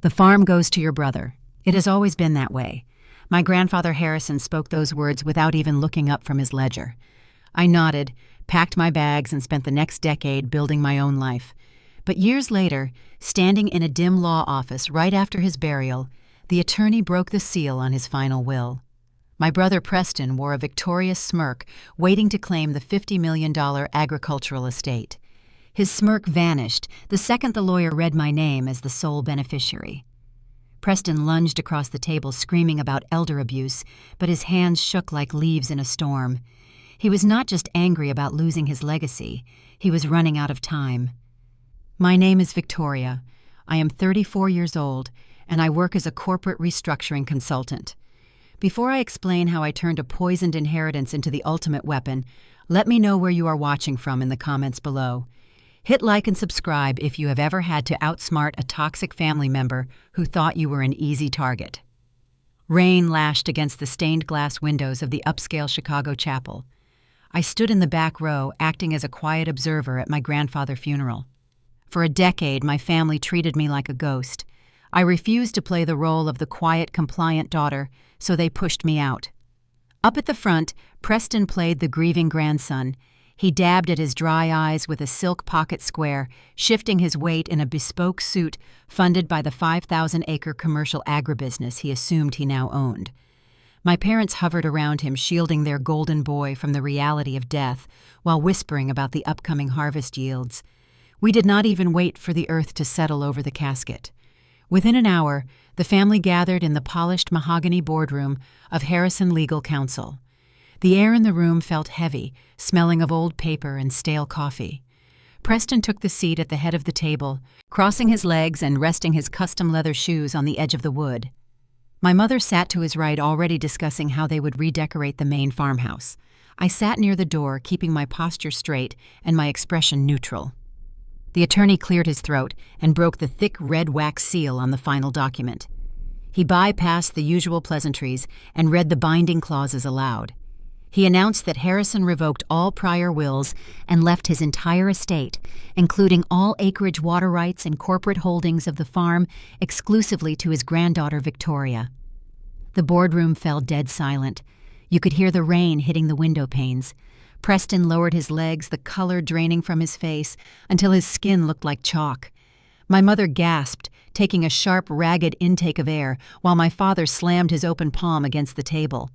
The farm goes to your brother. It has always been that way. My grandfather Harrison spoke those words without even looking up from his ledger. I nodded, packed my bags, and spent the next decade building my own life. But years later, standing in a dim law office right after his burial, the attorney broke the seal on his final will. My brother Preston wore a victorious smirk, waiting to claim the $50 million agricultural estate. His smirk vanished the second the lawyer read my name as the sole beneficiary. Preston lunged across the table screaming about elder abuse, but his hands shook like leaves in a storm. He was not just angry about losing his legacy, he was running out of time. My name is Victoria. I am 34 years old, and I work as a corporate restructuring consultant. Before I explain how I turned a poisoned inheritance into the ultimate weapon, let me know where you are watching from in the comments below. Hit like and subscribe if you have ever had to outsmart a toxic family member who thought you were an easy target. Rain lashed against the stained glass windows of the upscale Chicago chapel. I stood in the back row, acting as a quiet observer at my grandfather's funeral. For a decade, my family treated me like a ghost. I refused to play the role of the quiet, compliant daughter, so they pushed me out. Up at the front, Preston played the grieving grandson. He dabbed at his dry eyes with a silk pocket square, shifting his weight in a bespoke suit funded by the 5,000-acre commercial agribusiness he assumed he now owned. My parents hovered around him, shielding their golden boy from the reality of death, while whispering about the upcoming harvest yields. We did not even wait for the earth to settle over the casket. Within an hour, the family gathered in the polished mahogany boardroom of Harrison Legal Counsel. The air in the room felt heavy, smelling of old paper and stale coffee. Preston took the seat at the head of the table, crossing his legs and resting his custom leather shoes on the edge of the wood. My mother sat to his right, already discussing how they would redecorate the main farmhouse. I sat near the door, keeping my posture straight and my expression neutral. The attorney cleared his throat and broke the thick red wax seal on the final document. He bypassed the usual pleasantries and read the binding clauses aloud. He announced that Harrison revoked all prior wills and left his entire estate, including all acreage, water rights, and corporate holdings of the farm, exclusively to his granddaughter Victoria. The boardroom fell dead silent. You could hear the rain hitting the window panes. Preston lowered his legs, the color draining from his face, until his skin looked like chalk. My mother gasped, taking a sharp, ragged intake of air, while my father slammed his open palm against the table.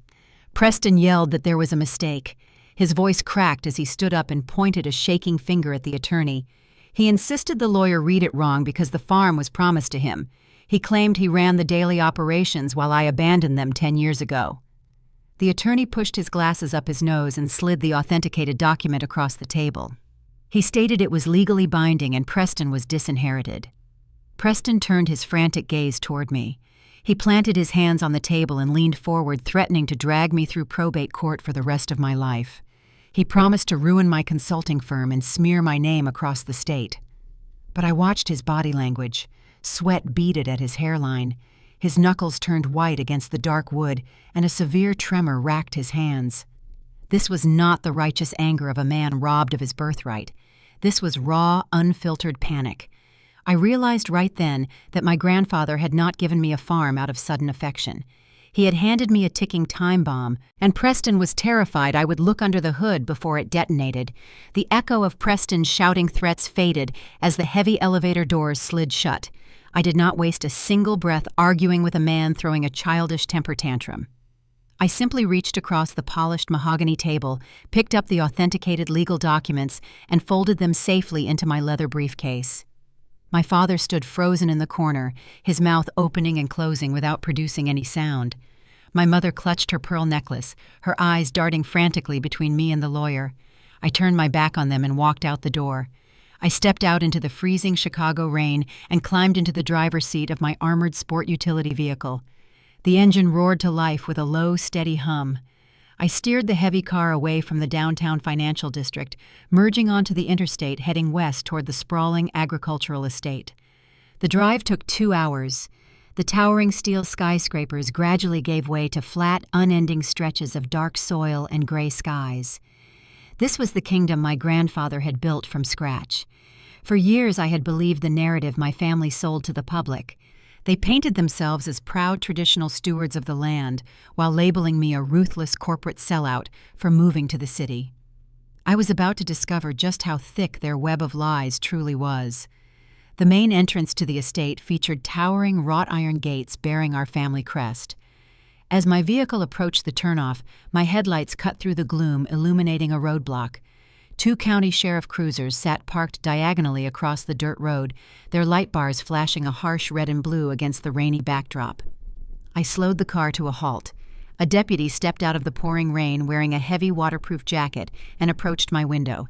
Preston yelled that there was a mistake. His voice cracked as he stood up and pointed a shaking finger at the attorney. He insisted the lawyer read it wrong because the farm was promised to him. He claimed he ran the daily operations while I abandoned them 10 years ago. The attorney pushed his glasses up his nose and slid the authenticated document across the table. He stated it was legally binding and Preston was disinherited. Preston turned his frantic gaze toward me. He planted his hands on the table and leaned forward, threatening to drag me through probate court for the rest of my life. He promised to ruin my consulting firm and smear my name across the state. But I watched his body language. Sweat beaded at his hairline. His knuckles turned white against the dark wood, and a severe tremor racked his hands. This was not the righteous anger of a man robbed of his birthright. This was raw, unfiltered panic. I realized right then that my grandfather had not given me a farm out of sudden affection. He had handed me a ticking time bomb, and Preston was terrified I would look under the hood before it detonated. The echo of Preston's shouting threats faded as the heavy elevator doors slid shut. I did not waste a single breath arguing with a man throwing a childish temper tantrum. I simply reached across the polished mahogany table, picked up the authenticated legal documents, and folded them safely into my leather briefcase. My father stood frozen in the corner, his mouth opening and closing without producing any sound. My mother clutched her pearl necklace, her eyes darting frantically between me and the lawyer. I turned my back on them and walked out the door. I stepped out into the freezing Chicago rain and climbed into the driver's seat of my armored sport utility vehicle. The engine roared to life with a low, steady hum. I steered the heavy car away from the downtown financial district, merging onto the interstate heading west toward the sprawling agricultural estate. The drive took 2 hours. The towering steel skyscrapers gradually gave way to flat, unending stretches of dark soil and gray skies. This was the kingdom my grandfather had built from scratch. For years I had believed the narrative my family sold to the public, They painted themselves as proud traditional stewards of the land while labeling me a ruthless corporate sellout for moving to the city. I was about to discover just how thick their web of lies truly was. The main entrance to the estate featured towering wrought iron gates bearing our family crest. As my vehicle approached the turnoff, my headlights cut through the gloom, illuminating a roadblock. 2 county sheriff cruisers sat parked diagonally across the dirt road, their light bars flashing a harsh red and blue against the rainy backdrop. I slowed the car to a halt. A deputy stepped out of the pouring rain wearing a heavy waterproof jacket and approached my window.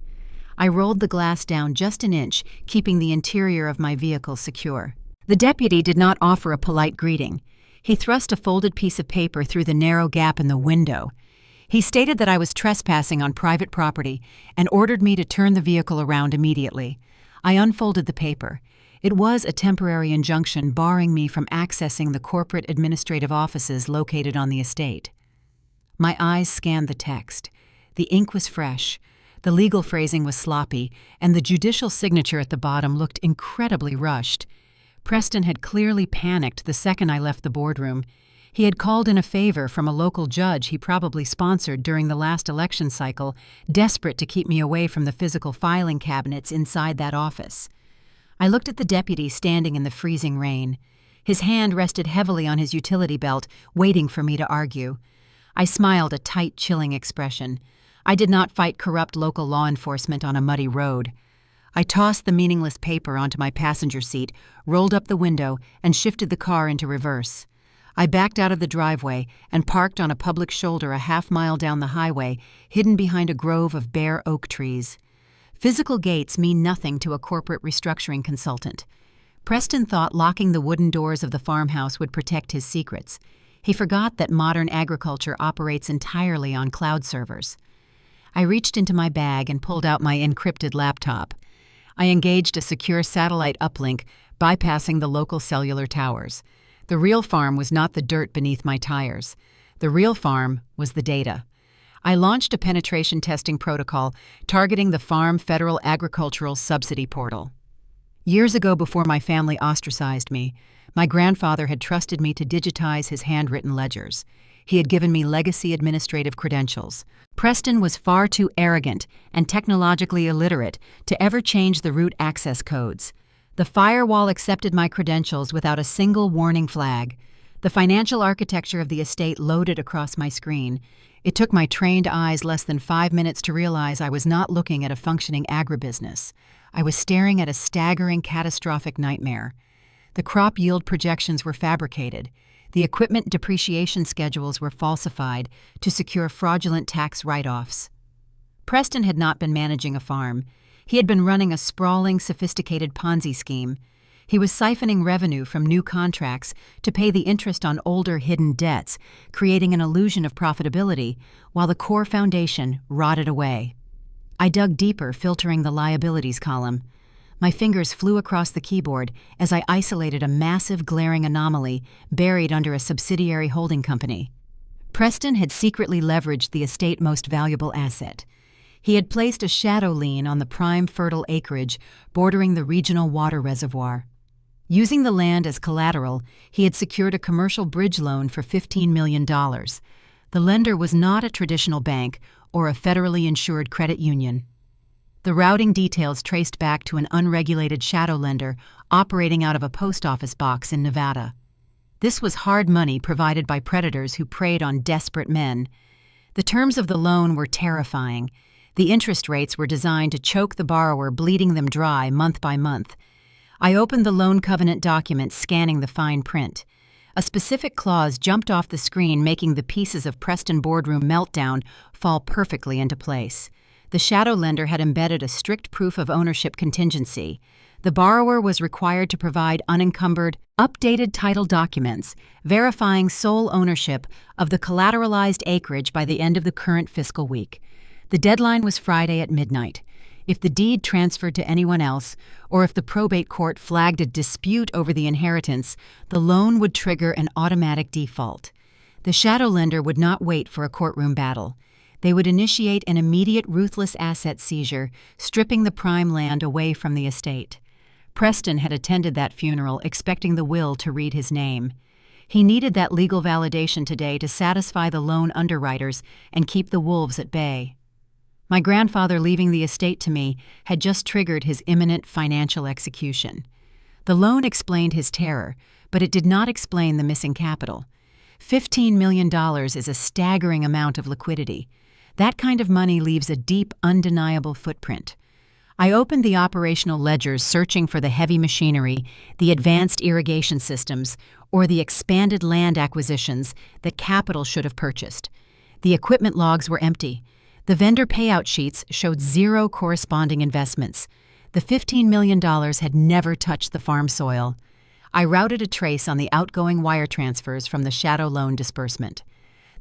I rolled the glass down just an inch, keeping the interior of my vehicle secure. The deputy did not offer a polite greeting. He thrust a folded piece of paper through the narrow gap in the window. He stated that I was trespassing on private property and ordered me to turn the vehicle around immediately. I unfolded the paper. It was a temporary injunction barring me from accessing the corporate administrative offices located on the estate. My eyes scanned the text. The ink was fresh, the legal phrasing was sloppy, and the judicial signature at the bottom looked incredibly rushed. Preston had clearly panicked the second I left the boardroom. He had called in a favor from a local judge he probably sponsored during the last election cycle, desperate to keep me away from the physical filing cabinets inside that office. I looked at the deputy standing in the freezing rain. His hand rested heavily on his utility belt, waiting for me to argue. I smiled a tight, chilling expression. I did not fight corrupt local law enforcement on a muddy road. I tossed the meaningless paper onto my passenger seat, rolled up the window, and shifted the car into reverse. I backed out of the driveway and parked on a public shoulder a half-mile down the highway, hidden behind a grove of bare oak trees. Physical gates mean nothing to a corporate restructuring consultant. Preston thought locking the wooden doors of the farmhouse would protect his secrets. He forgot that modern agriculture operates entirely on cloud servers. I reached into my bag and pulled out my encrypted laptop. I engaged a secure satellite uplink, bypassing the local cellular towers. The real farm was not the dirt beneath my tires. The real farm was the data. I launched a penetration testing protocol targeting the Farm Federal Agricultural Subsidy Portal. Years ago, before my family ostracized me, my grandfather had trusted me to digitize his handwritten ledgers. He had given me legacy administrative credentials. Preston was far too arrogant and technologically illiterate to ever change the root access codes. The firewall accepted my credentials without a single warning flag. The financial architecture of the estate loaded across my screen. It took my trained eyes less than 5 minutes to realize I was not looking at a functioning agribusiness. I was staring at a staggering, catastrophic nightmare. The crop yield projections were fabricated. The equipment depreciation schedules were falsified to secure fraudulent tax write-offs. Preston had not been managing a farm. He had been running a sprawling, sophisticated Ponzi scheme. He was siphoning revenue from new contracts to pay the interest on older hidden debts, creating an illusion of profitability, while the core foundation rotted away. I dug deeper, filtering the liabilities column. My fingers flew across the keyboard as I isolated a massive, glaring anomaly buried under a subsidiary holding company. Preston had secretly leveraged the estate's most valuable asset. He had placed a shadow lien on the prime fertile acreage bordering the regional water reservoir. Using the land as collateral, he had secured a commercial bridge loan for $15 million. The lender was not a traditional bank or a federally insured credit union. The routing details traced back to an unregulated shadow lender operating out of a post office box in Nevada. This was hard money provided by predators who preyed on desperate men. The terms of the loan were terrifying. The interest rates were designed to choke the borrower, bleeding them dry month by month. I opened the loan covenant document, scanning the fine print. A specific clause jumped off the screen, making the pieces of Preston boardroom meltdown fall perfectly into place. The shadow lender had embedded a strict proof of ownership contingency. The borrower was required to provide unencumbered, updated title documents, verifying sole ownership of the collateralized acreage by the end of the current fiscal week. The deadline was Friday at midnight. If the deed transferred to anyone else, or if the probate court flagged a dispute over the inheritance, the loan would trigger an automatic default. The shadow lender would not wait for a courtroom battle. They would initiate an immediate, ruthless asset seizure, stripping the prime land away from the estate. Preston had attended that funeral expecting the will to read his name. He needed that legal validation today to satisfy the loan underwriters and keep the wolves at bay. My grandfather leaving the estate to me had just triggered his imminent financial execution. The loan explained his terror, but it did not explain the missing capital. $15 million is a staggering amount of liquidity. That kind of money leaves a deep, undeniable footprint. I opened the operational ledgers searching for the heavy machinery, the advanced irrigation systems, or the expanded land acquisitions that capital should have purchased. The equipment logs were empty. The vendor payout sheets showed zero corresponding investments. The $15 million had never touched the farm soil. I routed a trace on the outgoing wire transfers from the shadow loan disbursement.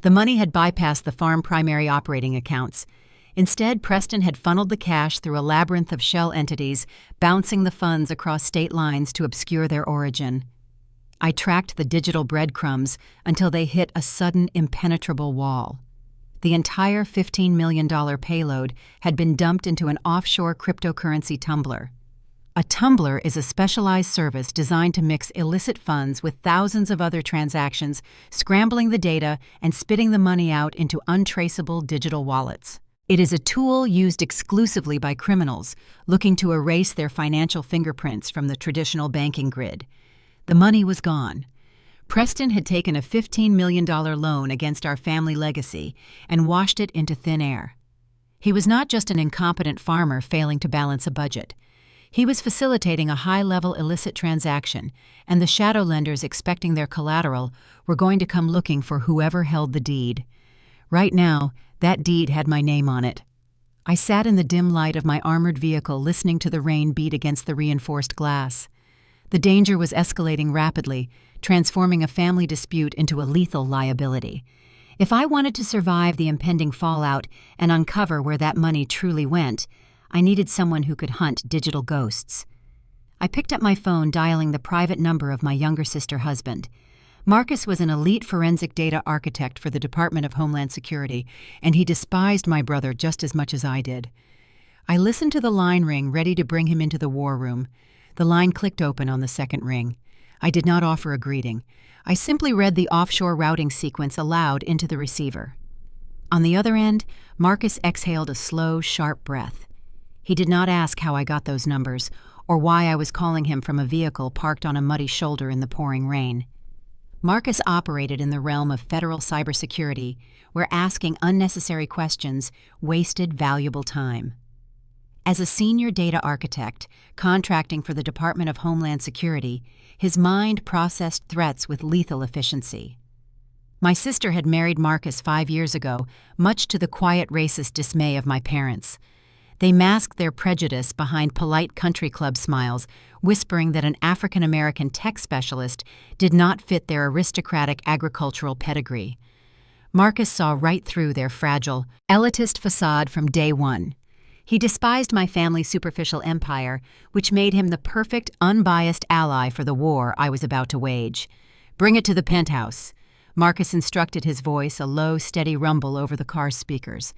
The money had bypassed the farm primary operating accounts. Instead, Preston had funneled the cash through a labyrinth of shell entities, bouncing the funds across state lines to obscure their origin. I tracked the digital breadcrumbs until they hit a sudden, impenetrable wall. The entire $15 million payload had been dumped into an offshore cryptocurrency tumbler. A tumbler is a specialized service designed to mix illicit funds with thousands of other transactions, scrambling the data and spitting the money out into untraceable digital wallets. It is a tool used exclusively by criminals looking to erase their financial fingerprints from the traditional banking grid. The money was gone. Preston had taken a $15 million loan against our family legacy and washed it into thin air. He was not just an incompetent farmer failing to balance a budget. He was facilitating a high-level illicit transaction, and the shadow lenders expecting their collateral were going to come looking for whoever held the deed. Right now, that deed had my name on it. I sat in the dim light of my armored vehicle listening to the rain beat against the reinforced glass. The danger was escalating rapidly, transforming a family dispute into a lethal liability. If I wanted to survive the impending fallout and uncover where that money truly went, I needed someone who could hunt digital ghosts. I picked up my phone, dialing the private number of my younger sister husband. Marcus was an elite forensic data architect for the Department of Homeland Security, and he despised my brother just as much as I did. I listened to the line ring, ready to bring him into the war room. The line clicked open on the second ring. I did not offer a greeting. I simply read the offshore routing sequence aloud into the receiver. On the other end, Marcus exhaled a slow, sharp breath. He did not ask how I got those numbers, or why I was calling him from a vehicle parked on a muddy shoulder in the pouring rain. Marcus operated in the realm of federal cybersecurity, where asking unnecessary questions wasted valuable time. As a senior data architect, contracting for the Department of Homeland Security, his mind processed threats with lethal efficiency. My sister had married Marcus 5 years ago, much to the quiet racist dismay of my parents. They masked their prejudice behind polite country club smiles, whispering that an African-American tech specialist did not fit their aristocratic agricultural pedigree. Marcus saw right through their fragile, elitist facade from day one. He despised my family's superficial empire, which made him the perfect, unbiased ally for the war I was about to wage. "Bring it to the penthouse," Marcus instructed, his voice a low, steady rumble over the car's speakers.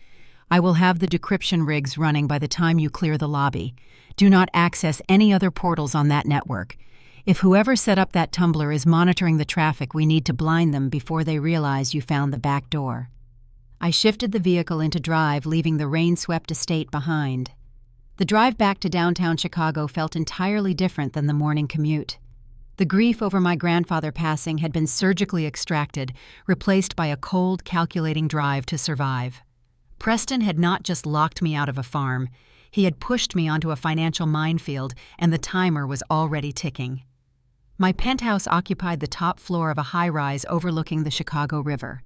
"I will have the decryption rigs running by the time you clear the lobby. Do not access any other portals on that network. If whoever set up that tumbler is monitoring the traffic, we need to blind them before they realize you found the back door." I shifted the vehicle into drive, leaving the rain-swept estate behind. The drive back to downtown Chicago felt entirely different than the morning commute. The grief over my grandfather passing had been surgically extracted, replaced by a cold, calculating drive to survive. Preston had not just locked me out of a farm. He had pushed me onto a financial minefield, and the timer was already ticking. My penthouse occupied the top floor of a high-rise overlooking the Chicago River.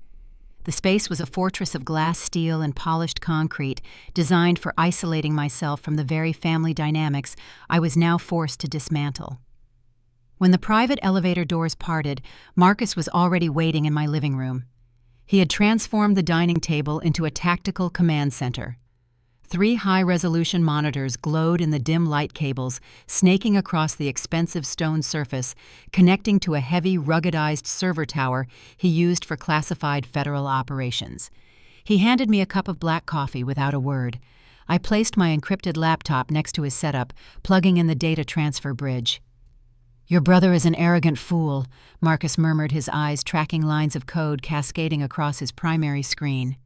The space was a fortress of glass, steel, and polished concrete, designed for isolating myself from the very family dynamics I was now forced to dismantle. When the private elevator doors parted, Marcus was already waiting in my living room. He had transformed the dining table into a tactical command center. 3 high-resolution monitors glowed in the dim light cables, snaking across the expensive stone surface, connecting to a heavy, ruggedized server tower he used for classified federal operations. He handed me a cup of black coffee without a word. I placed my encrypted laptop next to his setup, plugging in the data transfer bridge. "Your brother is an arrogant fool," Marcus murmured, his eyes tracking lines of code cascading across his primary screen.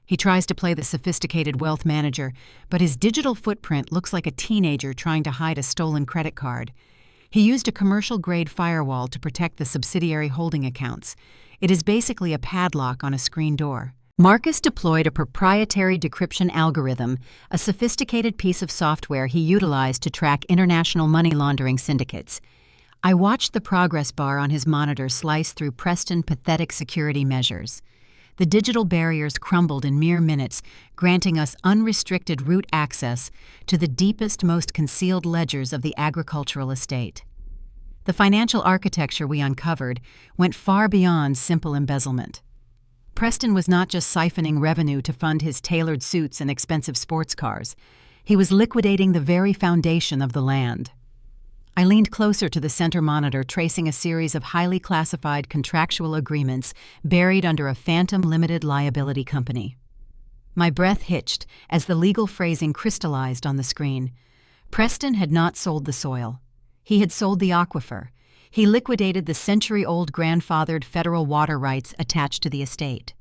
He tries to play the sophisticated wealth manager, but his digital footprint looks like a teenager trying to hide a stolen credit card. He used a commercial-grade firewall to protect the subsidiary holding accounts. It is basically a padlock on a screen door. Marcus deployed a proprietary decryption algorithm, a sophisticated piece of software he utilized to track international money laundering syndicates. I watched the progress bar on his monitor slice through Preston's pathetic security measures. The digital barriers crumbled in mere minutes, granting us unrestricted root access to the deepest, most concealed ledgers of the agricultural estate. The financial architecture we uncovered went far beyond simple embezzlement. Preston was not just siphoning revenue to fund his tailored suits and expensive sports cars. He was liquidating the very foundation of the land. I leaned closer to the center monitor, tracing a series of highly classified contractual agreements buried under a phantom limited liability company. My breath hitched as the legal phrasing crystallized on the screen. Preston had not sold the soil. He had sold the aquifer. He liquidated the century-old grandfathered federal water rights attached to the estate.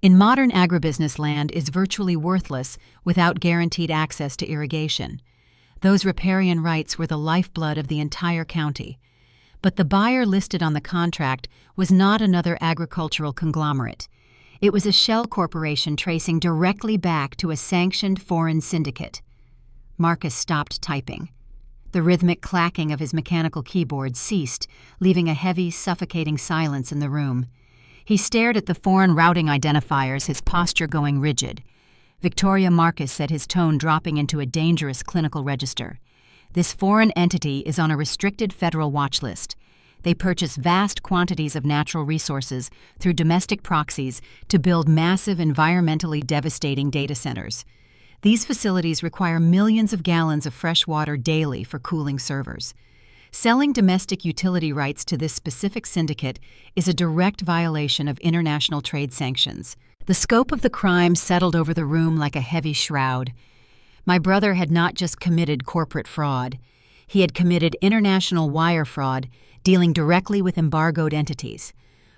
In modern agribusiness, land is virtually worthless without guaranteed access to irrigation. Those riparian rights were the lifeblood of the entire county. But the buyer listed on the contract was not another agricultural conglomerate. It was a shell corporation tracing directly back to a sanctioned foreign syndicate. Marcus stopped typing. The rhythmic clacking of his mechanical keyboard ceased, leaving a heavy, suffocating silence in the room. He stared at the foreign routing identifiers, his posture going rigid. Victoria, Marcus said, his tone dropping into a dangerous clinical register. "This foreign entity is on a restricted federal watch list. They purchase vast quantities of natural resources through domestic proxies to build massive, environmentally devastating data centers. These facilities require millions of gallons of fresh water daily for cooling servers. Selling domestic utility rights to this specific syndicate is a direct violation of international trade sanctions." The scope of the crime settled over the room like a heavy shroud. My brother had not just committed corporate fraud. He had committed international wire fraud, dealing directly with embargoed entities.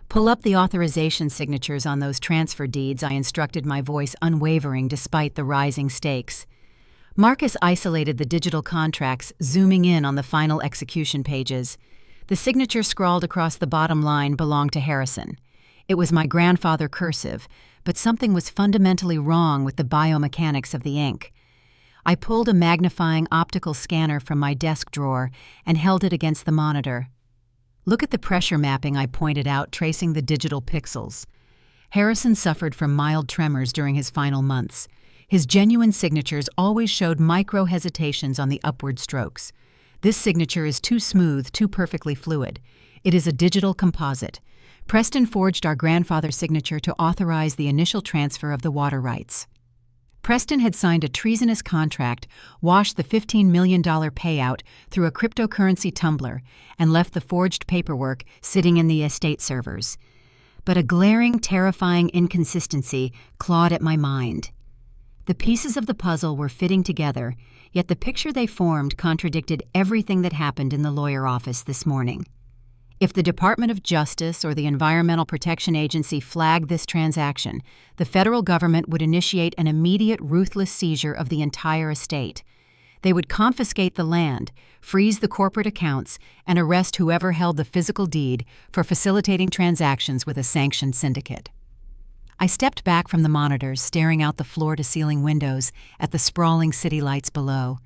"Pull up the authorization signatures on those transfer deeds," I instructed, my voice unwavering despite the rising stakes. Marcus isolated the digital contracts, zooming in on the final execution pages. The signature scrawled across the bottom line belonged to Harrison. It was my grandfather cursive, but something was fundamentally wrong with the biomechanics of the ink. I pulled a magnifying optical scanner from my desk drawer and held it against the monitor. "Look at the pressure mapping," I pointed out, tracing the digital pixels. Harrison suffered from mild tremors during his final months. His genuine signatures always showed micro-hesitations on the upward strokes. This signature is too smooth, too perfectly fluid. It is a digital composite. Preston forged our grandfather's signature to authorize the initial transfer of the water rights. Preston had signed a treasonous contract, washed the $15 million payout through a cryptocurrency tumbler, and left the forged paperwork sitting in the estate servers. But a glaring, terrifying inconsistency clawed at my mind. The pieces of the puzzle were fitting together, yet the picture they formed contradicted everything that happened in the lawyer office this morning. If the Department of Justice or the Environmental Protection Agency flagged this transaction, the federal government would initiate an immediate, ruthless seizure of the entire estate. They would confiscate the land, freeze the corporate accounts, and arrest whoever held the physical deed for facilitating transactions with a sanctioned syndicate. I stepped back from the monitors, staring out the floor-to-ceiling windows at the sprawling city lights below.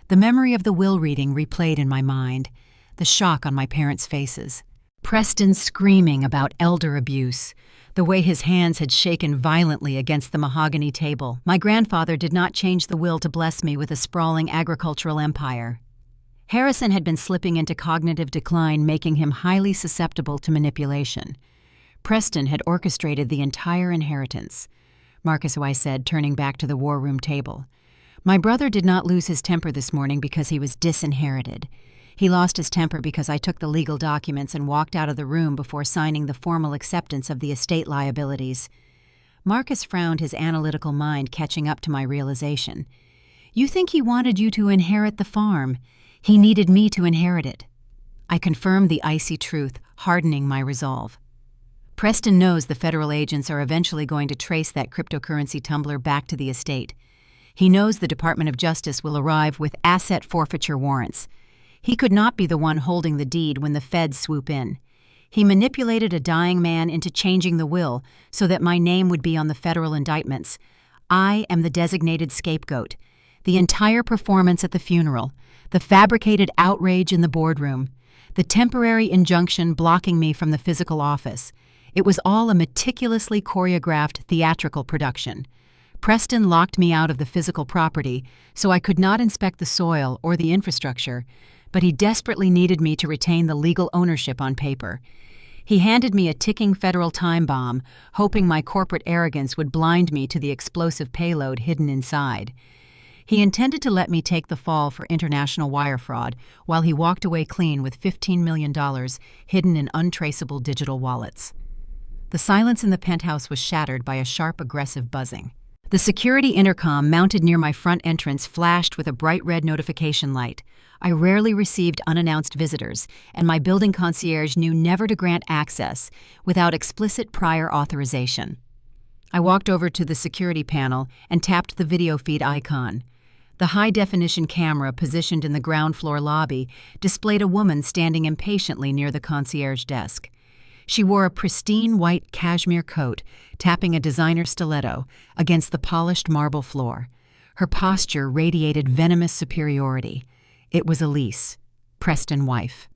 The memory of the will reading replayed in my mind, the shock on my parents' faces. Preston screaming about elder abuse, the way his hands had shaken violently against the mahogany table. My grandfather did not change the will to bless me with a sprawling agricultural empire. Harrison had been slipping into cognitive decline, making him highly susceptible to manipulation. Preston had orchestrated the entire inheritance. "Marcus," I said, turning back to the war room table. "My brother did not lose his temper this morning because he was disinherited. He lost his temper because I took the legal documents and walked out of the room before signing the formal acceptance of the estate liabilities." Marcus frowned, his analytical mind catching up to my realization. You think he wanted you to inherit the farm. He needed me to inherit it. I confirmed the icy truth, hardening my resolve. Preston knows the federal agents are eventually going to trace that cryptocurrency tumbler back to the estate. He knows the Department of Justice will arrive with asset forfeiture warrants. He could not be the one holding the deed when the feds swoop in. He manipulated a dying man into changing the will so that my name would be on the federal indictments. I am the designated scapegoat. The entire performance at the funeral, the fabricated outrage in the boardroom, the temporary injunction blocking me from the physical office. It was all a meticulously choreographed theatrical production. Preston locked me out of the physical property so I could not inspect the soil or the infrastructure, but he desperately needed me to retain the legal ownership on paper. He handed me a ticking federal time bomb, hoping my corporate arrogance would blind me to the explosive payload hidden inside. He intended to let me take the fall for international wire fraud while he walked away clean with $15 million hidden in untraceable digital wallets. The silence in the penthouse was shattered by a sharp, aggressive buzzing. The security intercom mounted near my front entrance flashed with a bright red notification light. I rarely received unannounced visitors, and my building concierge knew never to grant access without explicit prior authorization. I walked over to the security panel and tapped the video feed icon. The high-definition camera positioned in the ground floor lobby displayed a woman standing impatiently near the concierge desk. She wore a pristine white cashmere coat, tapping a designer stiletto against the polished marble floor. Her posture radiated venomous superiority. It was Elise, Preston's wife.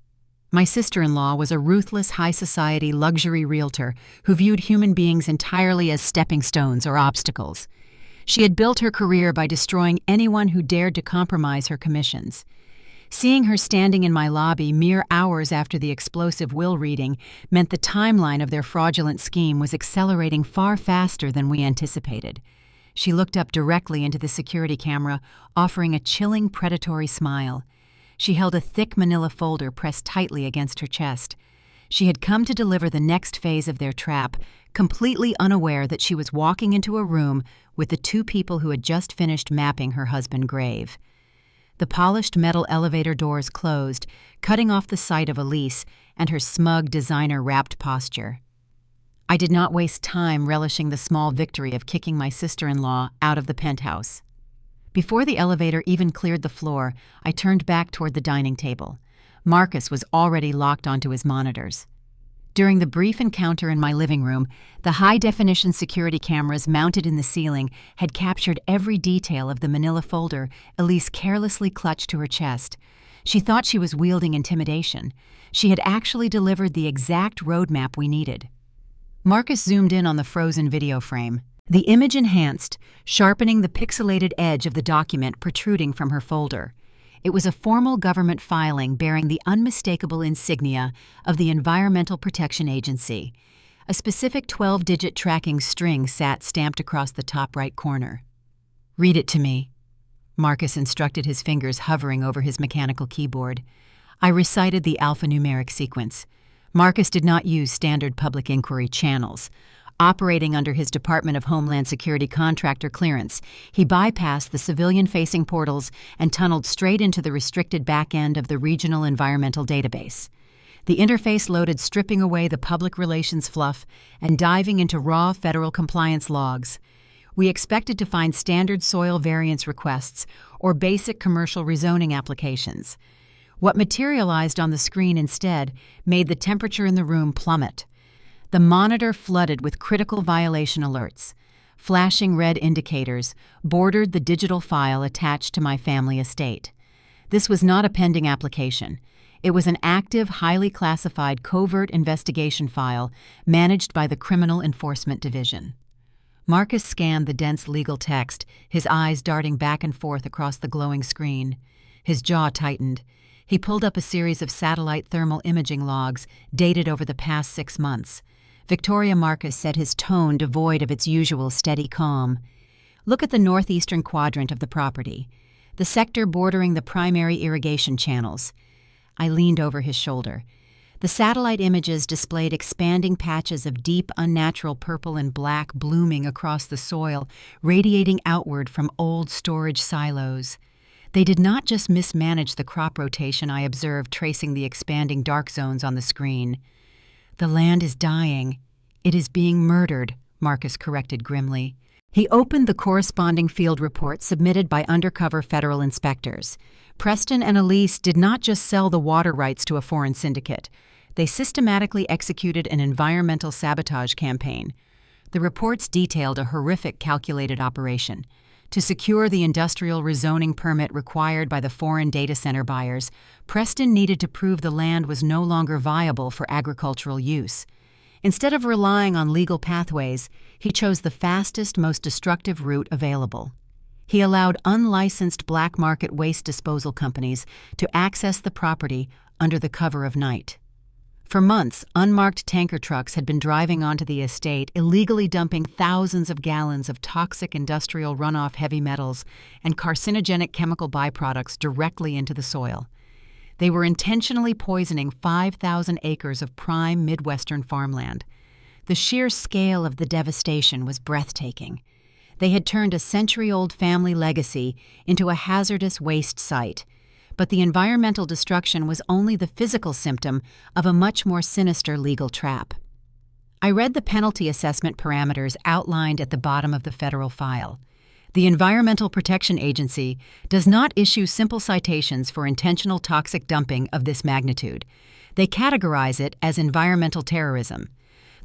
My sister-in-law was a ruthless high-society luxury realtor who viewed human beings entirely as stepping stones or obstacles. She had built her career by destroying anyone who dared to compromise her commissions. Seeing her standing in my lobby mere hours after the explosive will reading meant the timeline of their fraudulent scheme was accelerating far faster than we anticipated. She looked up directly into the security camera, offering a chilling, predatory smile. She held a thick manila folder pressed tightly against her chest. She had come to deliver the next phase of their trap, completely unaware that she was walking into a room with the two people who had just finished mapping her husband's grave. The polished metal elevator doors closed, cutting off the sight of Elise and her smug, designer-wrapped posture. I did not waste time relishing the small victory of kicking my sister-in-law out of the penthouse. Before the elevator even cleared the floor, I turned back toward the dining table. Marcus was already locked onto his monitors. During the brief encounter in my living room, the high-definition security cameras mounted in the ceiling had captured every detail of the manila folder Elise carelessly clutched to her chest. She thought she was wielding intimidation. She had actually delivered the exact roadmap we needed. Marcus zoomed in on the frozen video frame. The image enhanced, sharpening the pixelated edge of the document protruding from her folder. It was a formal government filing bearing the unmistakable insignia of the Environmental Protection Agency. A specific 12-digit tracking string sat stamped across the top right corner. "Read it to me," Marcus instructed, his fingers hovering over his mechanical keyboard. I recited the alphanumeric sequence. Marcus did not use standard public inquiry channels. Operating under his Department of Homeland Security contractor clearance, he bypassed the civilian-facing portals and tunneled straight into the restricted back end of the Regional Environmental Database. The interface loaded, stripping away the public relations fluff and diving into raw federal compliance logs. We expected to find standard soil variance requests or basic commercial rezoning applications. What materialized on the screen instead made the temperature in the room plummet. The monitor flooded with critical violation alerts. Flashing red indicators bordered the digital file attached to my family estate. This was not a pending application. It was an active, highly classified covert investigation file managed by the Criminal Enforcement Division. Marcus scanned the dense legal text, his eyes darting back and forth across the glowing screen. His jaw tightened. He pulled up a series of satellite thermal imaging logs dated over the past 6 months. Victoria Marcus said, his tone devoid of its usual steady calm. "Look at the northeastern quadrant of the property, the sector bordering the primary irrigation channels." I leaned over his shoulder. The satellite images displayed expanding patches of deep, unnatural purple and black blooming across the soil, radiating outward from old storage silos. They did not just mismanage the crop rotation I observed tracing the expanding dark zones on the screen. "The land is dying. It is being murdered," Marcus corrected grimly. He opened the corresponding field report submitted by undercover federal inspectors. Preston and Elise did not just sell the water rights to a foreign syndicate. They systematically executed an environmental sabotage campaign. The reports detailed a horrific calculated operation. To secure the industrial rezoning permit required by the foreign data center buyers, Preston needed to prove the land was no longer viable for agricultural use. Instead of relying on legal pathways, he chose the fastest, most destructive route available. He allowed unlicensed black market waste disposal companies to access the property under the cover of night. For months, unmarked tanker trucks had been driving onto the estate, illegally dumping thousands of gallons of toxic industrial runoff heavy metals and carcinogenic chemical byproducts directly into the soil. They were intentionally poisoning 5,000 acres of prime Midwestern farmland. The sheer scale of the devastation was breathtaking. They had turned a century-old family legacy into a hazardous waste site. But the environmental destruction was only the physical symptom of a much more sinister legal trap. I read the penalty assessment parameters outlined at the bottom of the federal file. The Environmental Protection Agency does not issue simple citations for intentional toxic dumping of this magnitude. They categorize it as environmental terrorism.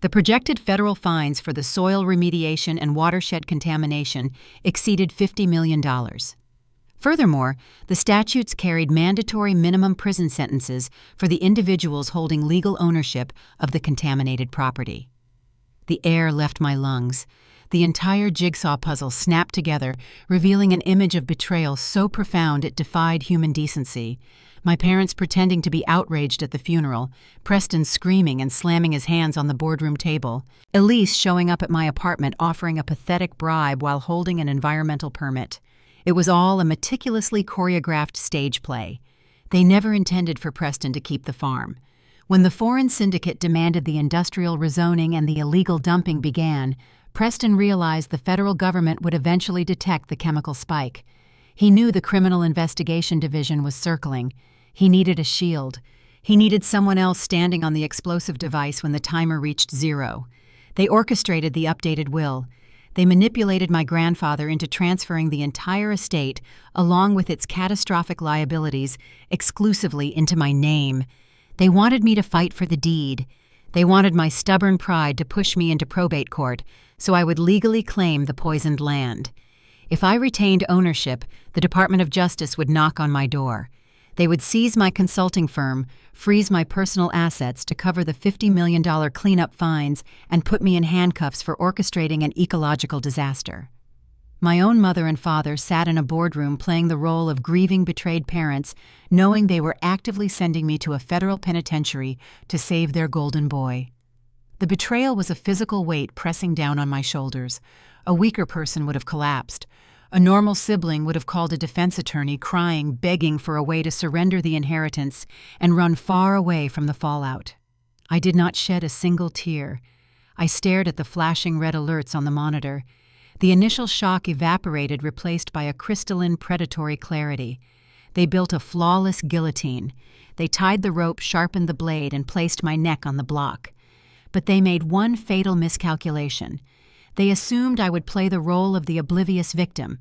The projected federal fines for the soil remediation and watershed contamination exceeded $50 million. Furthermore, the statutes carried mandatory minimum prison sentences for the individuals holding legal ownership of the contaminated property. The air left my lungs. The entire jigsaw puzzle snapped together, revealing an image of betrayal so profound it defied human decency. My parents pretending to be outraged at the funeral, Preston screaming and slamming his hands on the boardroom table, Elise showing up at my apartment offering a pathetic bribe while holding an environmental permit. It was all a meticulously choreographed stage play. They never intended for Preston to keep the farm. When the foreign syndicate demanded the industrial rezoning and the illegal dumping began, Preston realized the federal government would eventually detect the chemical spike. He knew the Criminal Investigation Division was circling. He needed a shield. He needed someone else standing on the explosive device when the timer reached 0. They orchestrated the updated will. They manipulated my grandfather into transferring the entire estate, along with its catastrophic liabilities, exclusively into my name. They wanted me to fight for the deed. They wanted my stubborn pride to push me into probate court, so I would legally claim the poisoned land. If I retained ownership, the Department of Justice would knock on my door. They would seize my consulting firm, freeze my personal assets to cover the $50 million cleanup fines, and put me in handcuffs for orchestrating an ecological disaster. My own mother and father sat in a boardroom playing the role of grieving betrayed parents, knowing they were actively sending me to a federal penitentiary to save their golden boy. The betrayal was a physical weight pressing down on my shoulders. A weaker person would have collapsed. A normal sibling would have called a defense attorney, crying, begging for a way to surrender the inheritance and run far away from the fallout. I did not shed a single tear. I stared at the flashing red alerts on the monitor. The initial shock evaporated, replaced by a crystalline predatory clarity. They built a flawless guillotine. They tied the rope, sharpened the blade, and placed my neck on the block. But they made one fatal miscalculation. They assumed I would play the role of the oblivious victim.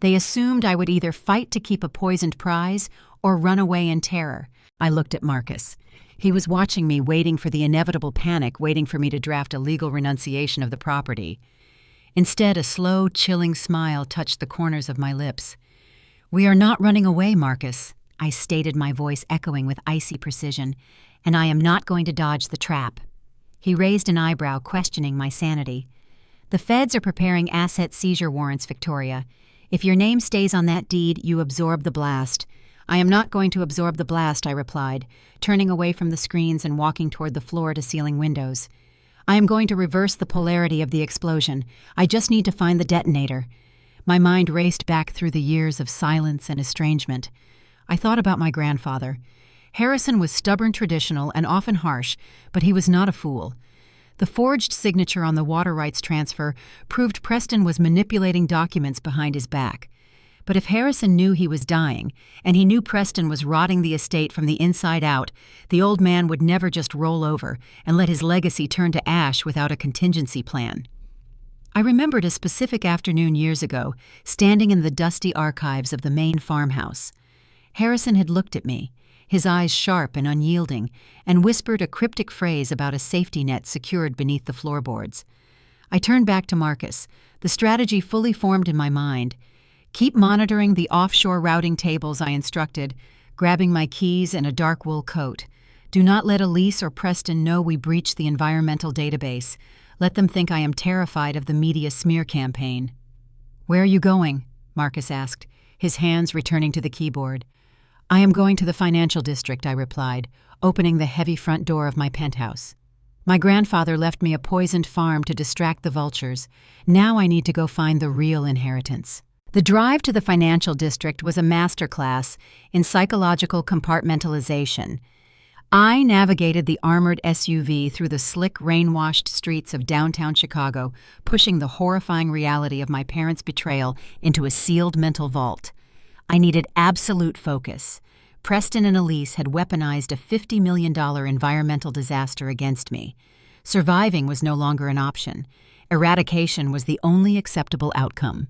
They assumed I would either fight to keep a poisoned prize or run away in terror. I looked at Marcus. He was watching me, waiting for the inevitable panic, waiting for me to draft a legal renunciation of the property. Instead, a slow, chilling smile touched the corners of my lips. "We are not running away, Marcus," I stated, my voice echoing with icy precision, "and I am not going to dodge the trap." He raised an eyebrow, questioning my sanity. "The feds are preparing asset seizure warrants, Victoria. If your name stays on that deed, you absorb the blast." "I am not going to absorb the blast," I replied, turning away from the screens and walking toward the floor-to-ceiling windows. "I am going to reverse the polarity of the explosion. I just need to find the detonator." My mind raced back through the years of silence and estrangement. I thought about my grandfather. Harrison was stubborn, traditional, and often harsh, but he was not a fool. The forged signature on the water rights transfer proved Preston was manipulating documents behind his back. But if Harrison knew he was dying, and he knew Preston was rotting the estate from the inside out, the old man would never just roll over and let his legacy turn to ash without a contingency plan. I remembered a specific afternoon years ago, standing in the dusty archives of the main farmhouse. Harrison had looked at me, his eyes sharp and unyielding, and whispered a cryptic phrase about a safety net secured beneath the floorboards. I turned back to Marcus, the strategy fully formed in my mind. Keep monitoring the offshore routing tables, I instructed, grabbing my keys and a dark wool coat. Do not let Elise or Preston know we breached the environmental database. Let them think I am terrified of the media smear campaign. Where are you going? Marcus asked, his hands returning to the keyboard. I am going to the financial district, I replied, opening the heavy front door of my penthouse. My grandfather left me a poisoned farm to distract the vultures. Now I need to go find the real inheritance. The drive to the financial district was a masterclass in psychological compartmentalization. I navigated the armored SUV through the slick, rain-washed streets of downtown Chicago, pushing the horrifying reality of my parents' betrayal into a sealed mental vault. I needed absolute focus. Preston and Elise had weaponized a $50 million environmental disaster against me. Surviving was no longer an option. Eradication was the only acceptable outcome.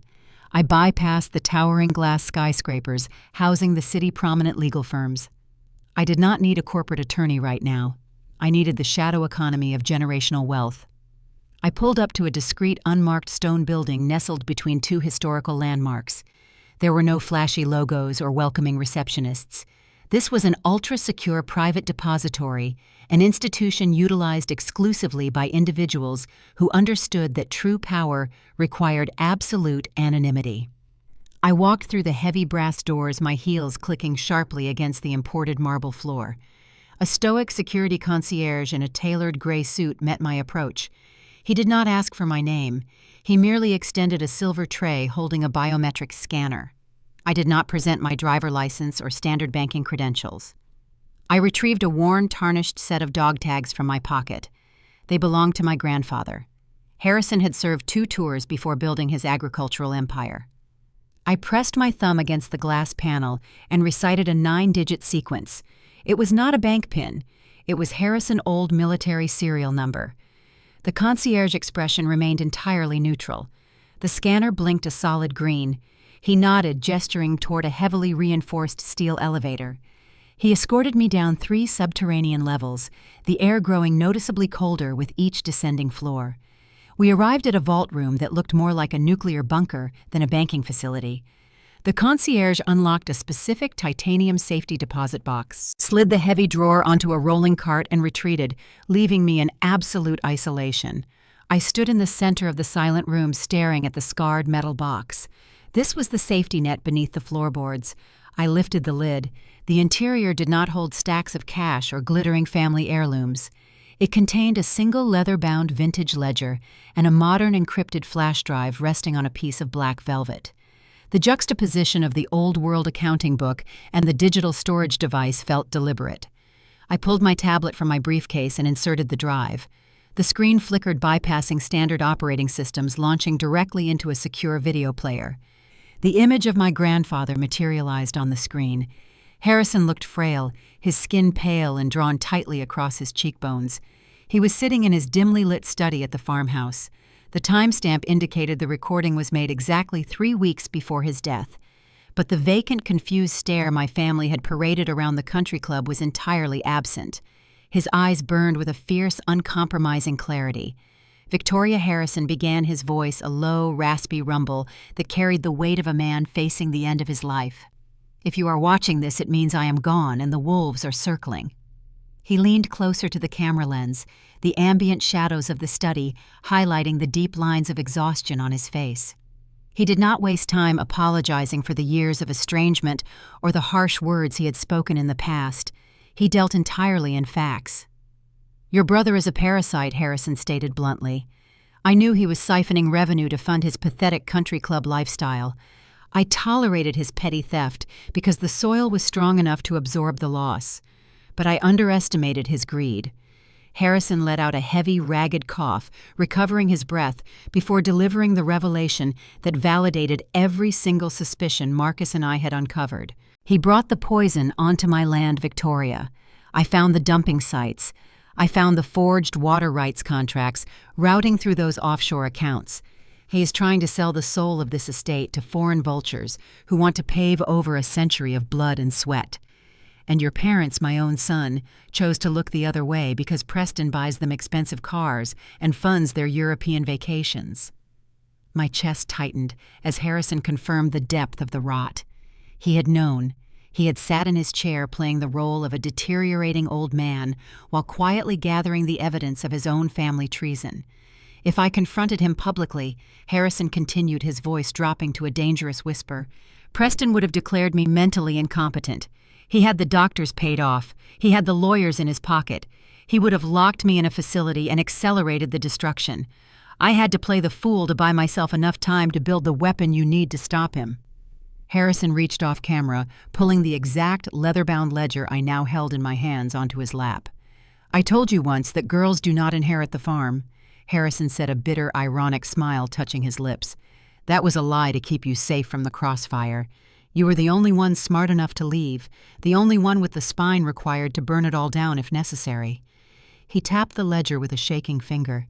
I bypassed the towering glass skyscrapers housing the city prominent legal firms. I did not need a corporate attorney right now. I needed the shadow economy of generational wealth. I pulled up to a discreet, unmarked stone building nestled between two historical landmarks. There were no flashy logos or welcoming receptionists. This was an ultra-secure private depository, an institution utilized exclusively by individuals who understood that true power required absolute anonymity. I walked through the heavy brass doors, my heels clicking sharply against the imported marble floor. A stoic security concierge in a tailored gray suit met my approach. He did not ask for my name. He merely extended a silver tray holding a biometric scanner. I did not present my driver license or standard banking credentials. I retrieved a worn, tarnished set of dog tags from my pocket. They belonged to my grandfather. Harrison had served 2 tours before building his agricultural empire. I pressed my thumb against the glass panel and recited a 9-digit sequence. It was not a bank pin. It was Harrison Old Military serial number. The concierge expression remained entirely neutral. The scanner blinked a solid green. He nodded, gesturing toward a heavily reinforced steel elevator. He escorted me down 3 subterranean levels, the air growing noticeably colder with each descending floor. We arrived at a vault room that looked more like a nuclear bunker than a banking facility. The concierge unlocked a specific titanium safety deposit box, slid the heavy drawer onto a rolling cart, and retreated, leaving me in absolute isolation. I stood in the center of the silent room, staring at the scarred metal box. This was the safety net beneath the floorboards. I lifted the lid. The interior did not hold stacks of cash or glittering family heirlooms. It contained a single leather-bound vintage ledger and a modern encrypted flash drive resting on a piece of black velvet. The juxtaposition of the old-world accounting book and the digital storage device felt deliberate. I pulled my tablet from my briefcase and inserted the drive. The screen flickered, bypassing standard operating systems, launching directly into a secure video player. The image of my grandfather materialized on the screen. Harrison looked frail, his skin pale and drawn tightly across his cheekbones. He was sitting in his dimly lit study at the farmhouse. The timestamp indicated the recording was made exactly 3 weeks before his death. But the vacant, confused stare my family had paraded around the country club was entirely absent. His eyes burned with a fierce, uncompromising clarity. Victoria Harrison began, his voice a low, raspy rumble that carried the weight of a man facing the end of his life. If you are watching this, it means I am gone and the wolves are circling. He leaned closer to the camera lens, the ambient shadows of the study highlighting the deep lines of exhaustion on his face. He did not waste time apologizing for the years of estrangement or the harsh words he had spoken in the past. He dealt entirely in facts. Your brother is a parasite, Harrison stated bluntly. I knew he was siphoning revenue to fund his pathetic country club lifestyle. I tolerated his petty theft because the soil was strong enough to absorb the loss. but I underestimated his greed. Harrison let out a heavy, ragged cough, recovering his breath before delivering the revelation that validated every single suspicion Marcus and I had uncovered. He brought the poison onto my land, Victoria. I found the dumping sites. I found the forged water rights contracts routing through those offshore accounts. He is trying to sell the soul of this estate to foreign vultures who want to pave over a century of blood and sweat. And your parents, my own son, chose to look the other way because Preston buys them expensive cars and funds their European vacations. My chest tightened as Harrison confirmed the depth of the rot. He had known. He had sat in his chair playing the role of a deteriorating old man while quietly gathering the evidence of his own family treason. If I confronted him publicly, Harrison continued, his voice dropping to a dangerous whisper, Preston would have declared me mentally incompetent. He had the doctors paid off. He had the lawyers in his pocket. He would have locked me in a facility and accelerated the destruction. I had to play the fool to buy myself enough time to build the weapon you need to stop him. Harrison reached off camera, pulling the exact leather-bound ledger I now held in my hands onto his lap. I told you once that girls do not inherit the farm. Harrison said, a bitter, ironic smile touching his lips. That was a lie to keep you safe from the crossfire. You were the only one smart enough to leave, the only one with the spine required to burn it all down if necessary. He tapped the ledger with a shaking finger.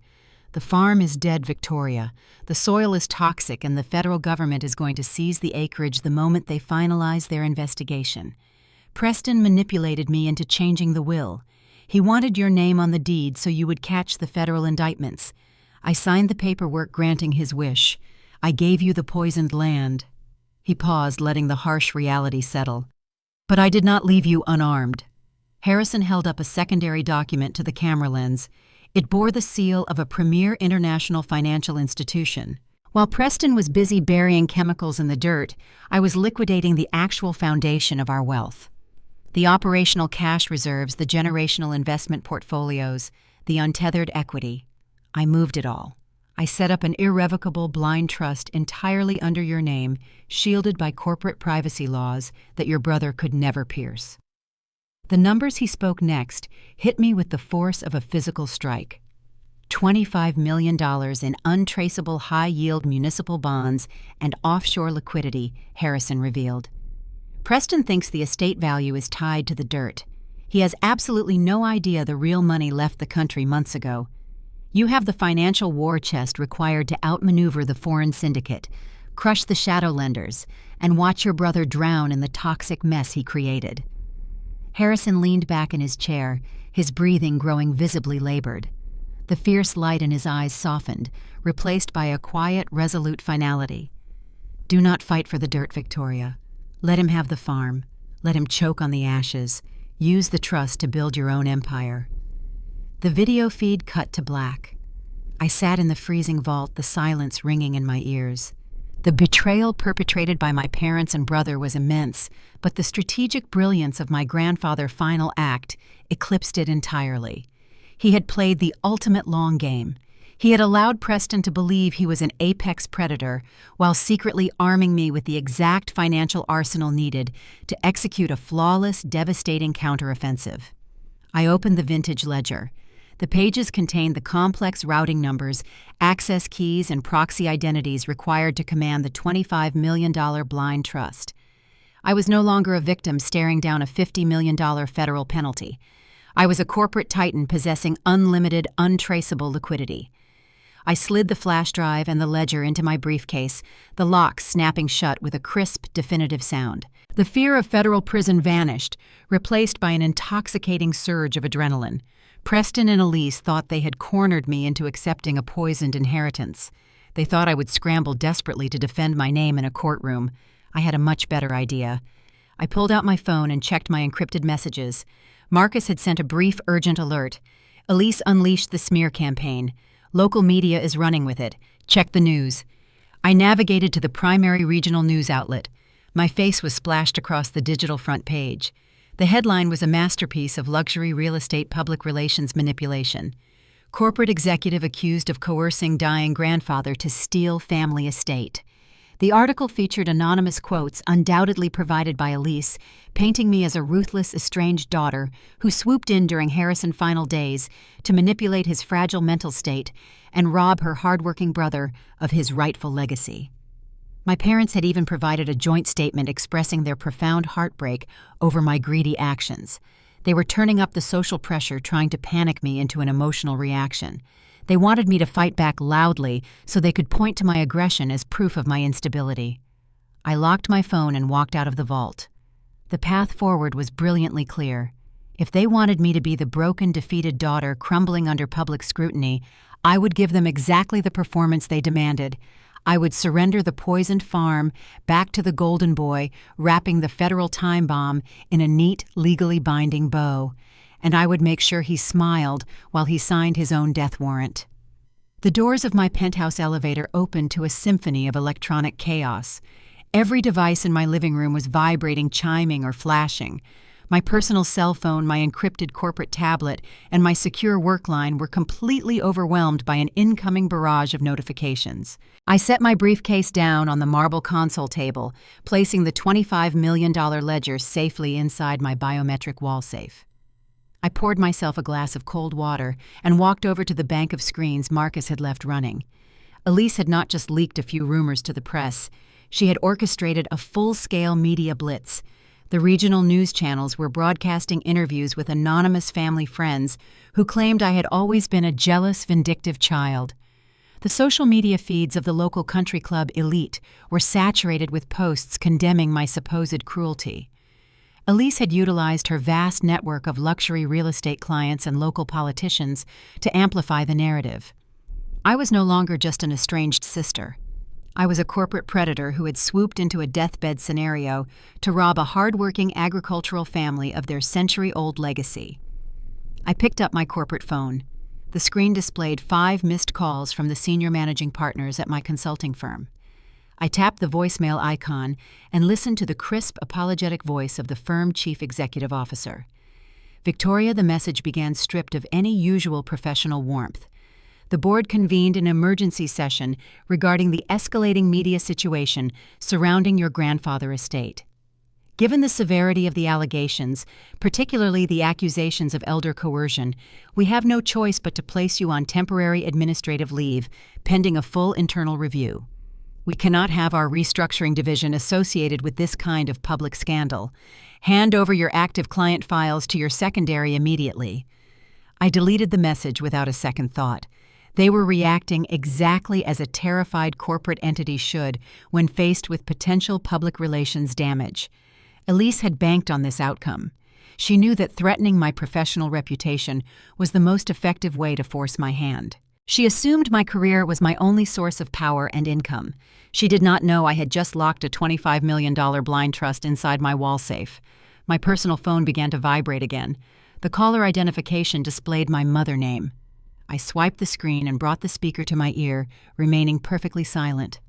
The farm is dead, Victoria. The soil is toxic, and the federal government is going to seize the acreage the moment they finalize their investigation. Preston manipulated me into changing the will. He wanted your name on the deed so you would catch the federal indictments. I signed the paperwork granting his wish. I gave you the poisoned land. He paused, letting the harsh reality settle. But I did not leave you unarmed. Harrison held up a secondary document to the camera lens. It bore the seal of a premier international financial institution. While Preston was busy burying chemicals in the dirt, I was liquidating the actual foundation of our wealth. The operational cash reserves, the generational investment portfolios, the untethered equity. I moved it all. I set up an irrevocable blind trust entirely under your name, shielded by corporate privacy laws that your brother could never pierce. The numbers he spoke next hit me with the force of a physical strike. $25 million in untraceable high-yield municipal bonds and offshore liquidity, Harrison revealed. Preston thinks the estate value is tied to the dirt. He has absolutely no idea the real money left the country months ago. You have the financial war chest required to outmaneuver the foreign syndicate, crush the shadow lenders, and watch your brother drown in the toxic mess he created. Harrison leaned back in his chair, his breathing growing visibly labored. The fierce light in his eyes softened, replaced by a quiet, resolute finality. Do not fight for the dirt, Victoria. Let him have the farm. Let him choke on the ashes. Use the trust to build your own empire. The video feed cut to black. I sat in the freezing vault, the silence ringing in my ears. The betrayal perpetrated by my parents and brother was immense, but the strategic brilliance of my grandfather's final act eclipsed it entirely. He had played the ultimate long game. He had allowed Preston to believe he was an apex predator while secretly arming me with the exact financial arsenal needed to execute a flawless, devastating counteroffensive. I opened the vintage ledger. The pages contained the complex routing numbers, access keys, and proxy identities required to command the $25 million blind trust. I was no longer a victim staring down a $50 million federal penalty. I was a corporate titan possessing unlimited, untraceable liquidity. I slid the flash drive and the ledger into my briefcase, the lock snapping shut with a crisp, definitive sound. The fear of federal prison vanished, replaced by an intoxicating surge of adrenaline. Preston and Elise thought they had cornered me into accepting a poisoned inheritance. They thought I would scramble desperately to defend my name in a courtroom. I had a much better idea. I pulled out my phone and checked my encrypted messages. Marcus had sent a brief, urgent alert. Elise unleashed the smear campaign. Local media is running with it. Check the news. I navigated to the primary regional news outlet. My face was splashed across the digital front page. The headline was a masterpiece of luxury real estate public relations manipulation. Corporate executive accused of coercing dying grandfather to steal family estate. The article featured anonymous quotes undoubtedly provided by Elise, painting me as a ruthless, estranged daughter who swooped in during Harrison's final days to manipulate his fragile mental state and rob her hardworking brother of his rightful legacy. My parents had even provided a joint statement expressing their profound heartbreak over my greedy actions. They were turning up the social pressure, trying to panic me into an emotional reaction. They wanted me to fight back loudly so they could point to my aggression as proof of my instability. I locked my phone and walked out of the vault. The path forward was brilliantly clear. If they wanted me to be the broken, defeated daughter crumbling under public scrutiny, I would give them exactly the performance they demanded. I would surrender the poisoned farm back to the golden boy, wrapping the federal time bomb in a neat, legally binding bow, and I would make sure he smiled while he signed his own death warrant. The doors of my penthouse elevator opened to a symphony of electronic chaos. Every device in my living room was vibrating, chiming, or flashing. My personal cell phone, my encrypted corporate tablet, and my secure work line were completely overwhelmed by an incoming barrage of notifications. I set my briefcase down on the marble console table, placing the $25 million ledger safely inside my biometric wall safe. I poured myself a glass of cold water and walked over to the bank of screens Marcus had left running. Elise had not just leaked a few rumors to the press. She had orchestrated a full-scale media blitz. The regional news channels were broadcasting interviews with anonymous family friends who claimed I had always been a jealous, vindictive child. The social media feeds of the local country club Elite were saturated with posts condemning my supposed cruelty. Elise had utilized her vast network of luxury real estate clients and local politicians to amplify the narrative. I was no longer just an estranged sister. I was a corporate predator who had swooped into a deathbed scenario to rob a hard-working agricultural family of their century-old legacy. I picked up my corporate phone. The screen displayed 5 missed calls from the senior managing partners at my consulting firm. I tapped the voicemail icon and listened to the crisp, apologetic voice of the firm chief executive officer. Victoria, the message began stripped of any usual professional warmth. The board convened an emergency session regarding the escalating media situation surrounding your grandfather estate. Given the severity of the allegations, particularly the accusations of elder coercion, we have no choice but to place you on temporary administrative leave, pending a full internal review. We cannot have our restructuring division associated with this kind of public scandal. Hand over your active client files to your secondary immediately. I deleted the message without a second thought. They were reacting exactly as a terrified corporate entity should when faced with potential public relations damage. Elise had banked on this outcome. She knew that threatening my professional reputation was the most effective way to force my hand. She assumed my career was my only source of power and income. She did not know I had just locked a $25 million blind trust inside my wall safe. My personal phone began to vibrate again. The caller identification displayed my mother name. I swiped the screen and brought the speaker to my ear, remaining perfectly silent.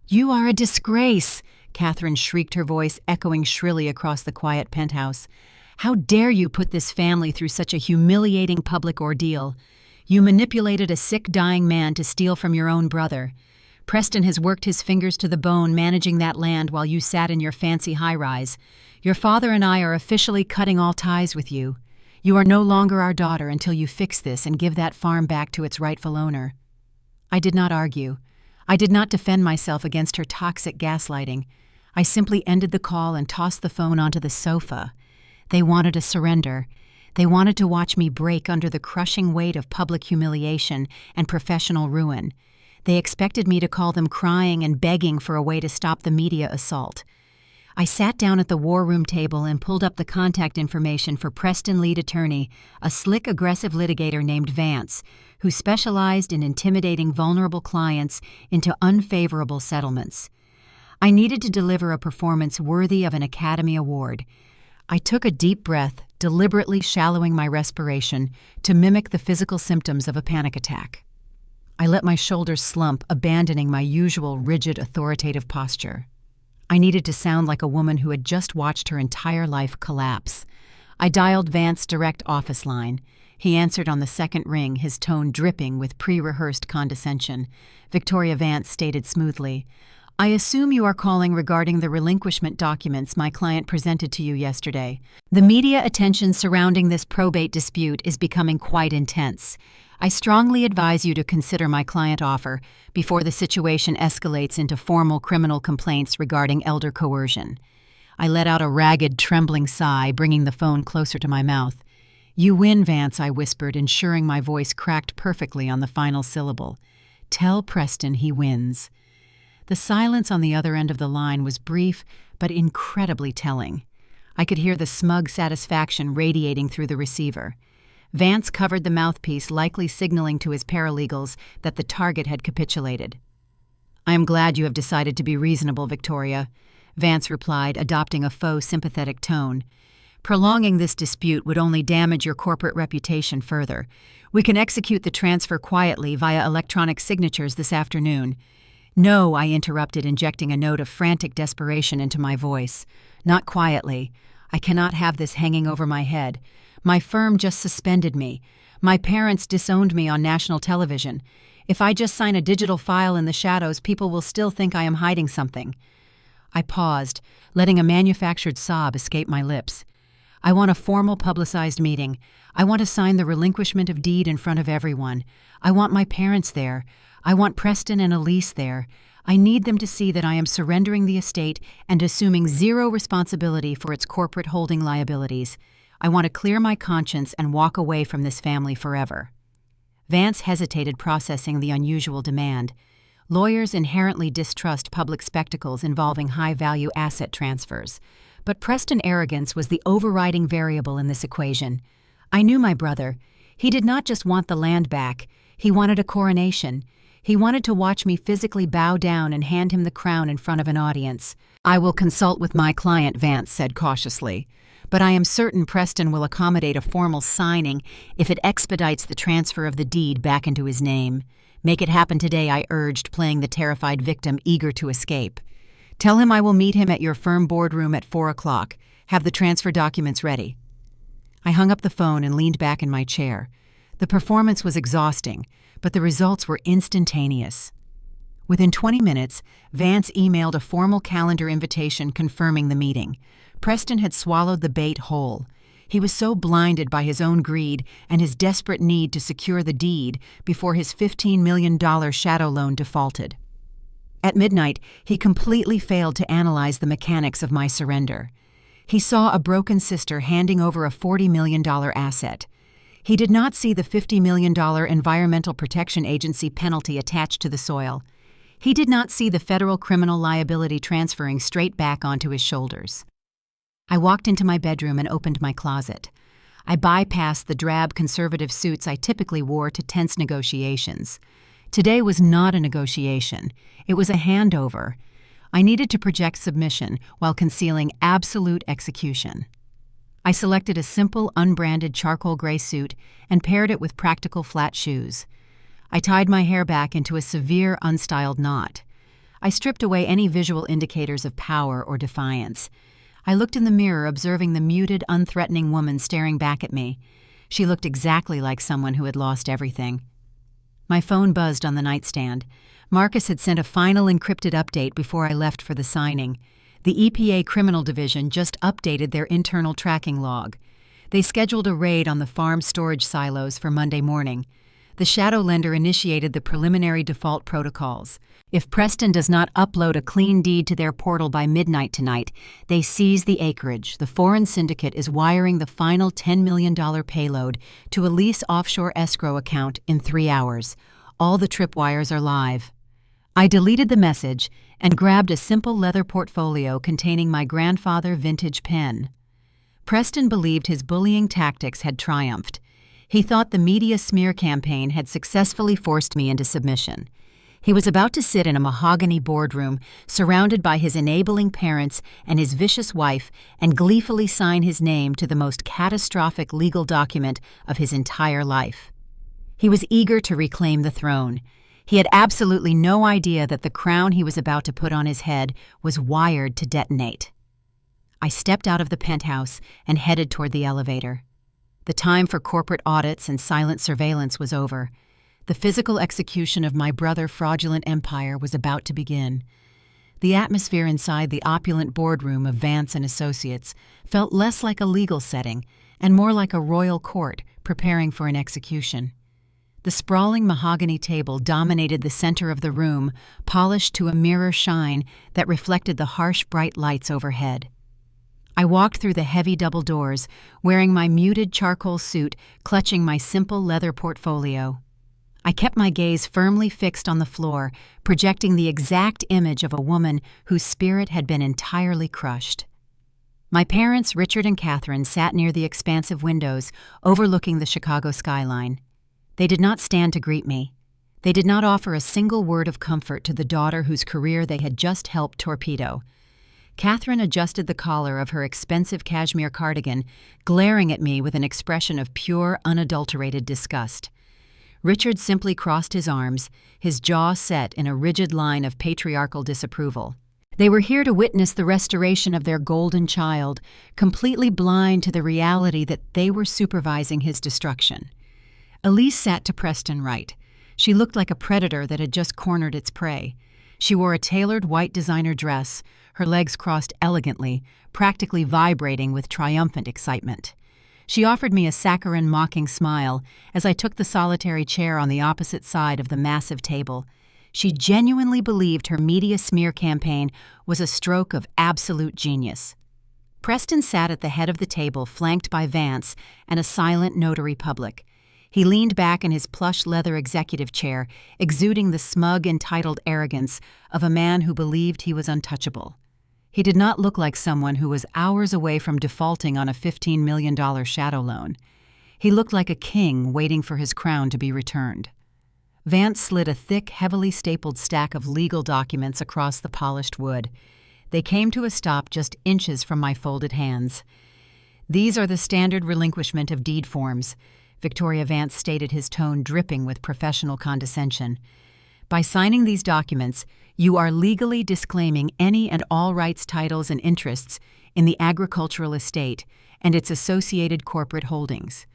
"You are a disgrace!" Catherine shrieked, her voice echoing shrilly across the quiet penthouse. "How dare you put this family through such a humiliating public ordeal? You manipulated a sick, dying man to steal from your own brother. Preston has worked his fingers to the bone managing that land while you sat in your fancy high-rise. Your father and I are officially cutting all ties with you. You are no longer our daughter until you fix this and give that farm back to its rightful owner." I did not argue. I did not defend myself against her toxic gaslighting. I simply ended the call and tossed the phone onto the sofa. They wanted a surrender. They wanted to watch me break under the crushing weight of public humiliation and professional ruin. They expected me to call them crying and begging for a way to stop the media assault. I sat down at the war room table and pulled up the contact information for Preston lead attorney, a slick, aggressive litigator named Vance, who specialized in intimidating vulnerable clients into unfavorable settlements. I needed to deliver a performance worthy of an Academy Award. I took a deep breath, deliberately shallowing my respiration to mimic the physical symptoms of a panic attack. I let my shoulders slump, abandoning my usual rigid, authoritative posture. I needed to sound like a woman who had just watched her entire life collapse. I dialed Vance's direct office line. He answered on the second ring, his tone dripping with pre-rehearsed condescension. Victoria Vance stated smoothly, I assume you are calling regarding the relinquishment documents my client presented to you yesterday. The media attention surrounding this probate dispute is becoming quite intense. I strongly advise you to consider my client offer before the situation escalates into formal criminal complaints regarding elder coercion. I let out a ragged, trembling sigh, bringing the phone closer to my mouth. "You win, Vance," I whispered, ensuring my voice cracked perfectly on the final syllable. "Tell Preston he wins." The silence on the other end of the line was brief but incredibly telling. I could hear the smug satisfaction radiating through the receiver. Vance covered the mouthpiece, likely signaling to his paralegals that the target had capitulated. "I am glad you have decided to be reasonable, Victoria," Vance replied, adopting a faux sympathetic tone. "Prolonging this dispute would only damage your corporate reputation further. We can execute the transfer quietly via electronic signatures this afternoon." "No," I interrupted, injecting a note of frantic desperation into my voice. "Not quietly. I cannot have this hanging over my head. My firm just suspended me. My parents disowned me on national television. If I just sign a digital file in the shadows, people will still think I am hiding something." I paused, letting a manufactured sob escape my lips. "I want a formal publicized meeting. I want to sign the relinquishment of deed in front of everyone. I want my parents there. I want Preston and Elise there. I need them to see that I am surrendering the estate and assuming zero responsibility for its corporate holding liabilities. I want to clear my conscience and walk away from this family forever." Vance hesitated, processing the unusual demand. Lawyers inherently distrust public spectacles involving high-value asset transfers. But Preston arrogance was the overriding variable in this equation. I knew my brother. He did not just want the land back. He wanted a coronation. He wanted to watch me physically bow down and hand him the crown in front of an audience. "I will consult with my client," Vance said cautiously. "But I am certain Preston will accommodate a formal signing if it expedites the transfer of the deed back into his name." "Make it happen today," I urged, playing the terrified victim eager to escape. "Tell him I will meet him at your firm boardroom at 4 o'clock. Have the transfer documents ready." I hung up the phone and leaned back in my chair. The performance was exhausting, but the results were instantaneous. Within 20 minutes, Vance emailed a formal calendar invitation confirming the meeting. Preston had swallowed the bait whole. He was so blinded by his own greed and his desperate need to secure the deed before his $15 million shadow loan defaulted. At midnight, he completely failed to analyze the mechanics of my surrender. He saw a broken sister handing over a $40 million asset. He did not see the $50 million Environmental Protection Agency penalty attached to the soil. He did not see the federal criminal liability transferring straight back onto his shoulders. I walked into my bedroom and opened my closet. I bypassed the drab conservative suits I typically wore to tense negotiations. Today was not a negotiation. It was a handover. I needed to project submission while concealing absolute execution. I selected a simple, unbranded charcoal gray suit and paired it with practical flat shoes. I tied my hair back into a severe, unstyled knot. I stripped away any visual indicators of power or defiance. I looked in the mirror, observing the muted, unthreatening woman staring back at me. She looked exactly like someone who had lost everything. My phone buzzed on the nightstand. Marcus had sent a final encrypted update before I left for the signing. The EPA Criminal Division just updated their internal tracking log. They scheduled a raid on the farm storage silos for Monday morning. The shadow lender initiated the preliminary default protocols. If Preston does not upload a clean deed to their portal by midnight tonight, they seize the acreage. The foreign syndicate is wiring the final $10 million payload to a lease offshore escrow account in 3 hours. All the tripwires are live. I deleted the message and grabbed a simple leather portfolio containing my grandfather vintage pen. Preston believed his bullying tactics had triumphed. He thought the media smear campaign had successfully forced me into submission. He was about to sit in a mahogany boardroom, surrounded by his enabling parents and his vicious wife, and gleefully sign his name to the most catastrophic legal document of his entire life. He was eager to reclaim the throne. He had absolutely no idea that the crown he was about to put on his head was wired to detonate. I stepped out of the penthouse and headed toward the elevator. The time for corporate audits and silent surveillance was over. The physical execution of my brother's fraudulent empire was about to begin. The atmosphere inside the opulent boardroom of Vance and Associates felt less like a legal setting and more like a royal court preparing for an execution. The sprawling mahogany table dominated the center of the room, polished to a mirror shine that reflected the harsh bright lights overhead. I walked through the heavy double doors, wearing my muted charcoal suit, clutching my simple leather portfolio. I kept my gaze firmly fixed on the floor, projecting the exact image of a woman whose spirit had been entirely crushed. My parents, Richard and Catherine, sat near the expansive windows overlooking the Chicago skyline. They did not stand to greet me. They did not offer a single word of comfort to the daughter whose career they had just helped torpedo. Catherine adjusted the collar of her expensive cashmere cardigan, glaring at me with an expression of pure, unadulterated disgust. Richard simply crossed his arms, his jaw set in a rigid line of patriarchal disapproval. They were here to witness the restoration of their golden child, completely blind to the reality that they were supervising his destruction. Elise sat to Preston right. She looked like a predator that had just cornered its prey. She wore a tailored white designer dress, her legs crossed elegantly, practically vibrating with triumphant excitement. She offered me a saccharine, mocking smile as I took the solitary chair on the opposite side of the massive table. She genuinely believed her media smear campaign was a stroke of absolute genius. Preston sat at the head of the table, flanked by Vance and a silent notary public. He leaned back in his plush leather executive chair, exuding the smug, entitled arrogance of a man who believed he was untouchable. He did not look like someone who was hours away from defaulting on a $15 million shadow loan. He looked like a king waiting for his crown to be returned. Vance slid a thick, heavily stapled stack of legal documents across the polished wood. They came to a stop just inches from my folded hands. "These are the standard relinquishment of deed forms," Victoria Vance stated, his tone dripping with professional condescension. "By signing these documents, you are legally disclaiming any and all rights, titles, and interests in the agricultural estate and its associated corporate holdings.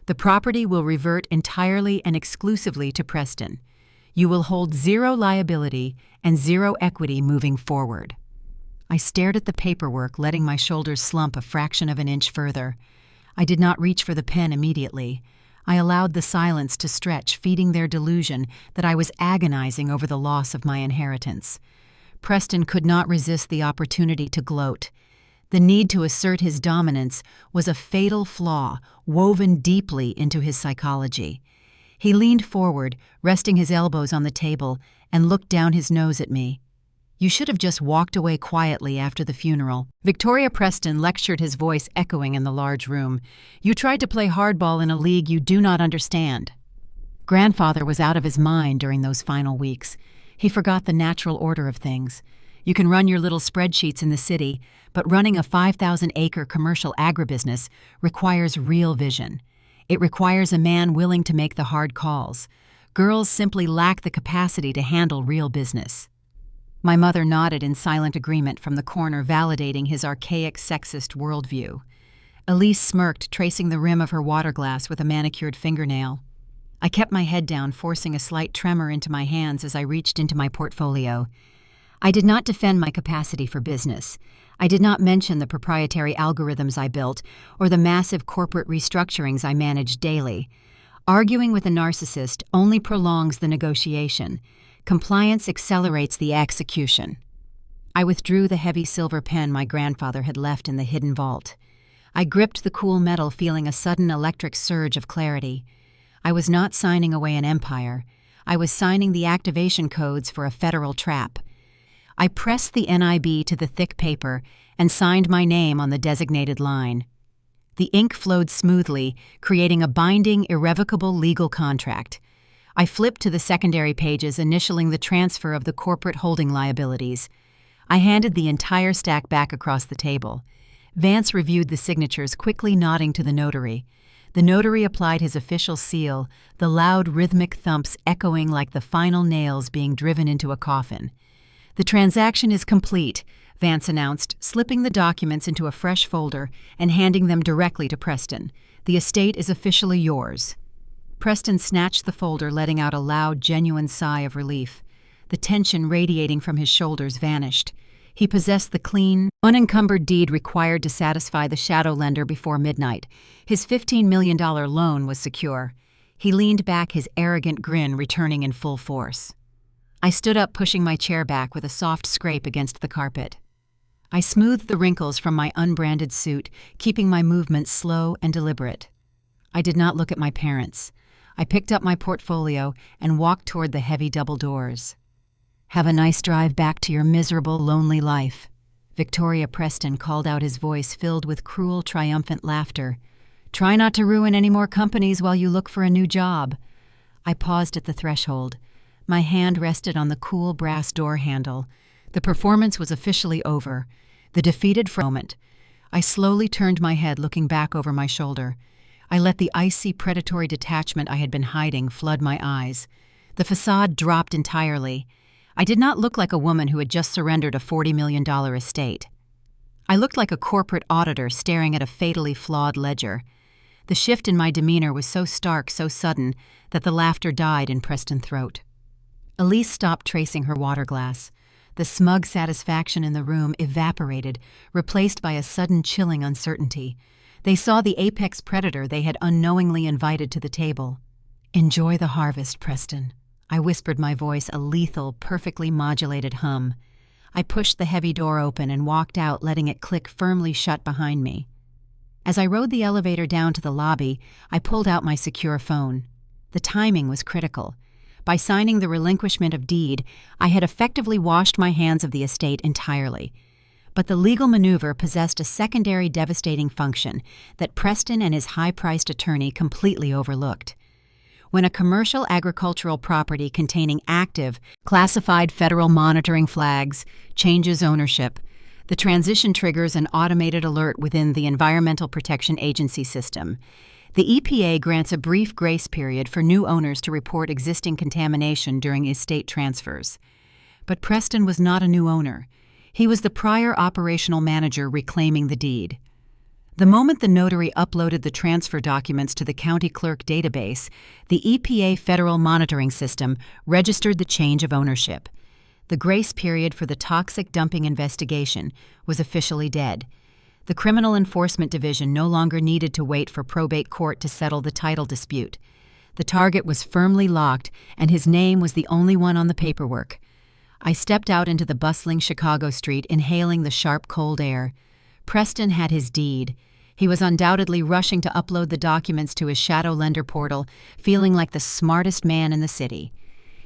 The property will revert entirely and exclusively to Preston. You will hold zero liability and zero equity moving forward." I stared at the paperwork, letting my shoulders slump a fraction of an inch further. I did not reach for the pen immediately. I allowed the silence to stretch, feeding their delusion that I was agonizing over the loss of my inheritance. Preston could not resist the opportunity to gloat. The need to assert his dominance was a fatal flaw woven deeply into his psychology. He leaned forward, resting his elbows on the table, and looked down his nose at me. "You should have just walked away quietly after the funeral." Victoria Preston lectured, his voice echoing in the large room. "You tried to play hardball in a league you do not understand." Grandfather was out of his mind during those final weeks. He forgot the natural order of things. You can run your little spreadsheets in the city, but running a 5,000-acre commercial agribusiness requires real vision. It requires a man willing to make the hard calls. Girls simply lack the capacity to handle real business. My mother nodded in silent agreement from the corner, validating his archaic, sexist worldview. Elise smirked, tracing the rim of her water glass with a manicured fingernail. I kept my head down, forcing a slight tremor into my hands as I reached into my portfolio. I did not defend my capacity for business. I did not mention the proprietary algorithms I built or the massive corporate restructurings I managed daily. Arguing with a narcissist only prolongs the negotiation. Compliance accelerates the execution. I withdrew the heavy silver pen my grandfather had left in the hidden vault. I gripped the cool metal, feeling a sudden electric surge of clarity. I was not signing away an empire. I was signing the activation codes for a federal trap. I pressed the NIB to the thick paper and signed my name on the designated line. The ink flowed smoothly, creating a binding, irrevocable legal contract. I flipped to the secondary pages, initialing the transfer of the corporate holding liabilities. I handed the entire stack back across the table. Vance reviewed the signatures, quickly nodding to the notary. The notary applied his official seal, the loud, rhythmic thumps echoing like the final nails being driven into a coffin. "The transaction is complete," Vance announced, slipping the documents into a fresh folder and handing them directly to Preston. "The estate is officially yours." Preston snatched the folder, letting out a loud, genuine sigh of relief. The tension radiating from his shoulders vanished. He possessed the clean, unencumbered deed required to satisfy the shadow lender before midnight. His $15 million loan was secure. He leaned back, his arrogant grin returning in full force. I stood up, pushing my chair back with a soft scrape against the carpet. I smoothed the wrinkles from my unbranded suit, keeping my movements slow and deliberate. I did not look at my parents. I picked up my portfolio and walked toward the heavy double doors. "Have a nice drive back to your miserable, lonely life." Victoria Preston called out, his voice filled with cruel, triumphant laughter. "Try not to ruin any more companies while you look for a new job." I paused at the threshold. My hand rested on the cool brass door handle. The performance was officially over. The defeated moment. I slowly turned my head, looking back over my shoulder. I let the icy, predatory detachment I had been hiding flood my eyes. The facade dropped entirely. I did not look like a woman who had just surrendered a $40 million estate. I looked like a corporate auditor staring at a fatally flawed ledger. The shift in my demeanor was so stark, so sudden, that the laughter died in Preston's throat. Elise stopped tracing her water glass. The smug satisfaction in the room evaporated, replaced by a sudden chilling uncertainty. They saw the apex predator they had unknowingly invited to the table. "Enjoy the harvest, Preston." I whispered, my voice a lethal, perfectly modulated hum. I pushed the heavy door open and walked out, letting it click firmly shut behind me. As I rode the elevator down to the lobby, I pulled out my secure phone. The timing was critical. By signing the relinquishment of deed, I had effectively washed my hands of the estate entirely. But the legal maneuver possessed a secondary devastating function that Preston and his high-priced attorney completely overlooked. When a commercial agricultural property containing active, classified federal monitoring flags changes ownership, the transition triggers an automated alert within the Environmental Protection Agency system. The EPA grants a brief grace period for new owners to report existing contamination during estate transfers. But Preston was not a new owner. He was the prior operational manager reclaiming the deed. The moment the notary uploaded the transfer documents to the county clerk database, the EPA federal monitoring system registered the change of ownership. The grace period for the toxic dumping investigation was officially dead. The Criminal Enforcement Division no longer needed to wait for probate court to settle the title dispute. The target was firmly locked, and his name was the only one on the paperwork. I stepped out into the bustling Chicago street, inhaling the sharp, cold air. Preston had his deed. He was undoubtedly rushing to upload the documents to his shadow lender portal, feeling like the smartest man in the city.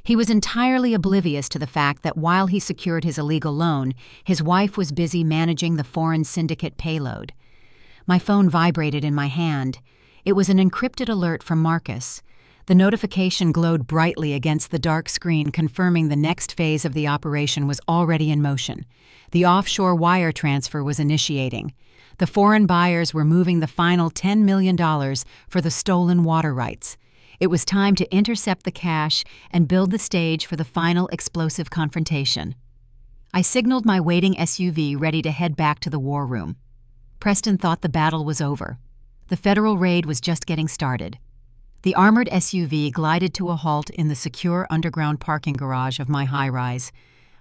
He was entirely oblivious to the fact that while he secured his illegal loan, his wife was busy managing the foreign syndicate payload. My phone vibrated in my hand. It was an encrypted alert from Marcus. The notification glowed brightly against the dark screen, confirming the next phase of the operation was already in motion. The offshore wire transfer was initiating. The foreign buyers were moving the final $10 million for the stolen water rights. It was time to intercept the cash and build the stage for the final explosive confrontation. I signaled my waiting SUV, ready to head back to the war room. Preston thought the battle was over. The federal raid was just getting started. The armored SUV glided to a halt in the secure underground parking garage of my high-rise.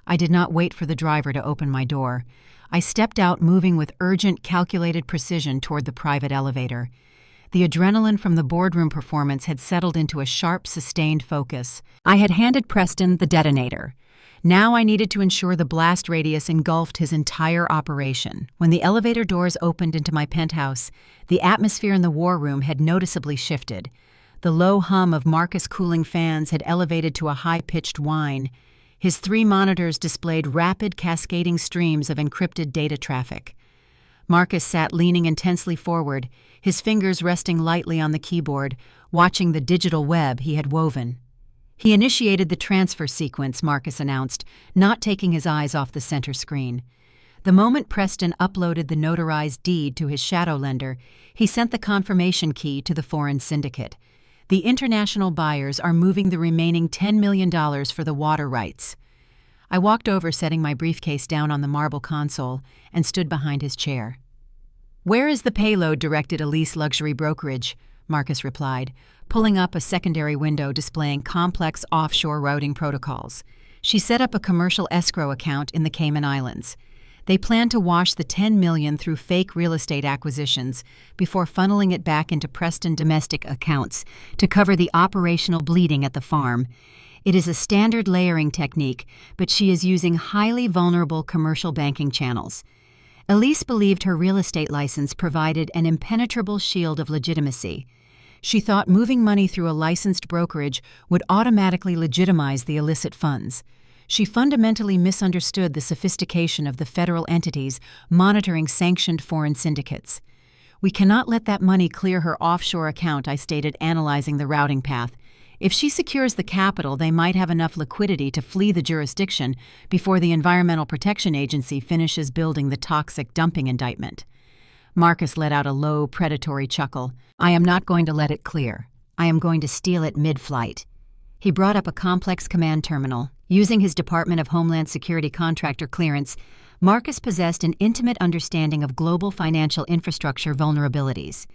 I did not wait for the driver to open my door. I stepped out, moving with urgent, calculated precision toward the private elevator. The adrenaline from the boardroom performance had settled into a sharp, sustained focus. I had handed Preston the detonator. Now I needed to ensure the blast radius engulfed his entire operation. When the elevator doors opened into my penthouse, the atmosphere in the war room had noticeably shifted. The low hum of Marcus' cooling fans had elevated to a high-pitched whine. His 3 monitors displayed rapid, cascading streams of encrypted data traffic. Marcus sat leaning intensely forward, his fingers resting lightly on the keyboard, watching the digital web he had woven. He initiated the transfer sequence, Marcus announced, not taking his eyes off the center screen. The moment Preston uploaded the notarized deed to his shadow lender, he sent the confirmation key to the foreign syndicate. The international buyers are moving the remaining $10 million for the water rights. I walked over, setting my briefcase down on the marble console, and stood behind his chair. "Where is the payload?" directed Elise Luxury Brokerage, Marcus replied, pulling up a secondary window displaying complex offshore routing protocols. She set up a commercial escrow account in the Cayman Islands. They planned to wash the $10 million through fake real estate acquisitions before funneling it back into Preston domestic accounts to cover the operational bleeding at the farm. It is a standard layering technique, but she is using highly vulnerable commercial banking channels. Elise believed her real estate license provided an impenetrable shield of legitimacy. She thought moving money through a licensed brokerage would automatically legitimize the illicit funds. She fundamentally misunderstood the sophistication of the federal entities monitoring sanctioned foreign syndicates. "We cannot let that money clear her offshore account," I stated, analyzing the routing path. "If she secures the capital, they might have enough liquidity to flee the jurisdiction before the Environmental Protection Agency finishes building the toxic dumping indictment." Marcus let out a low, predatory chuckle. "I am not going to let it clear. I am going to steal it mid-flight." He brought up a complex command terminal. Using his Department of Homeland Security contractor clearance, Marcus possessed an intimate understanding of global financial infrastructure vulnerabilities.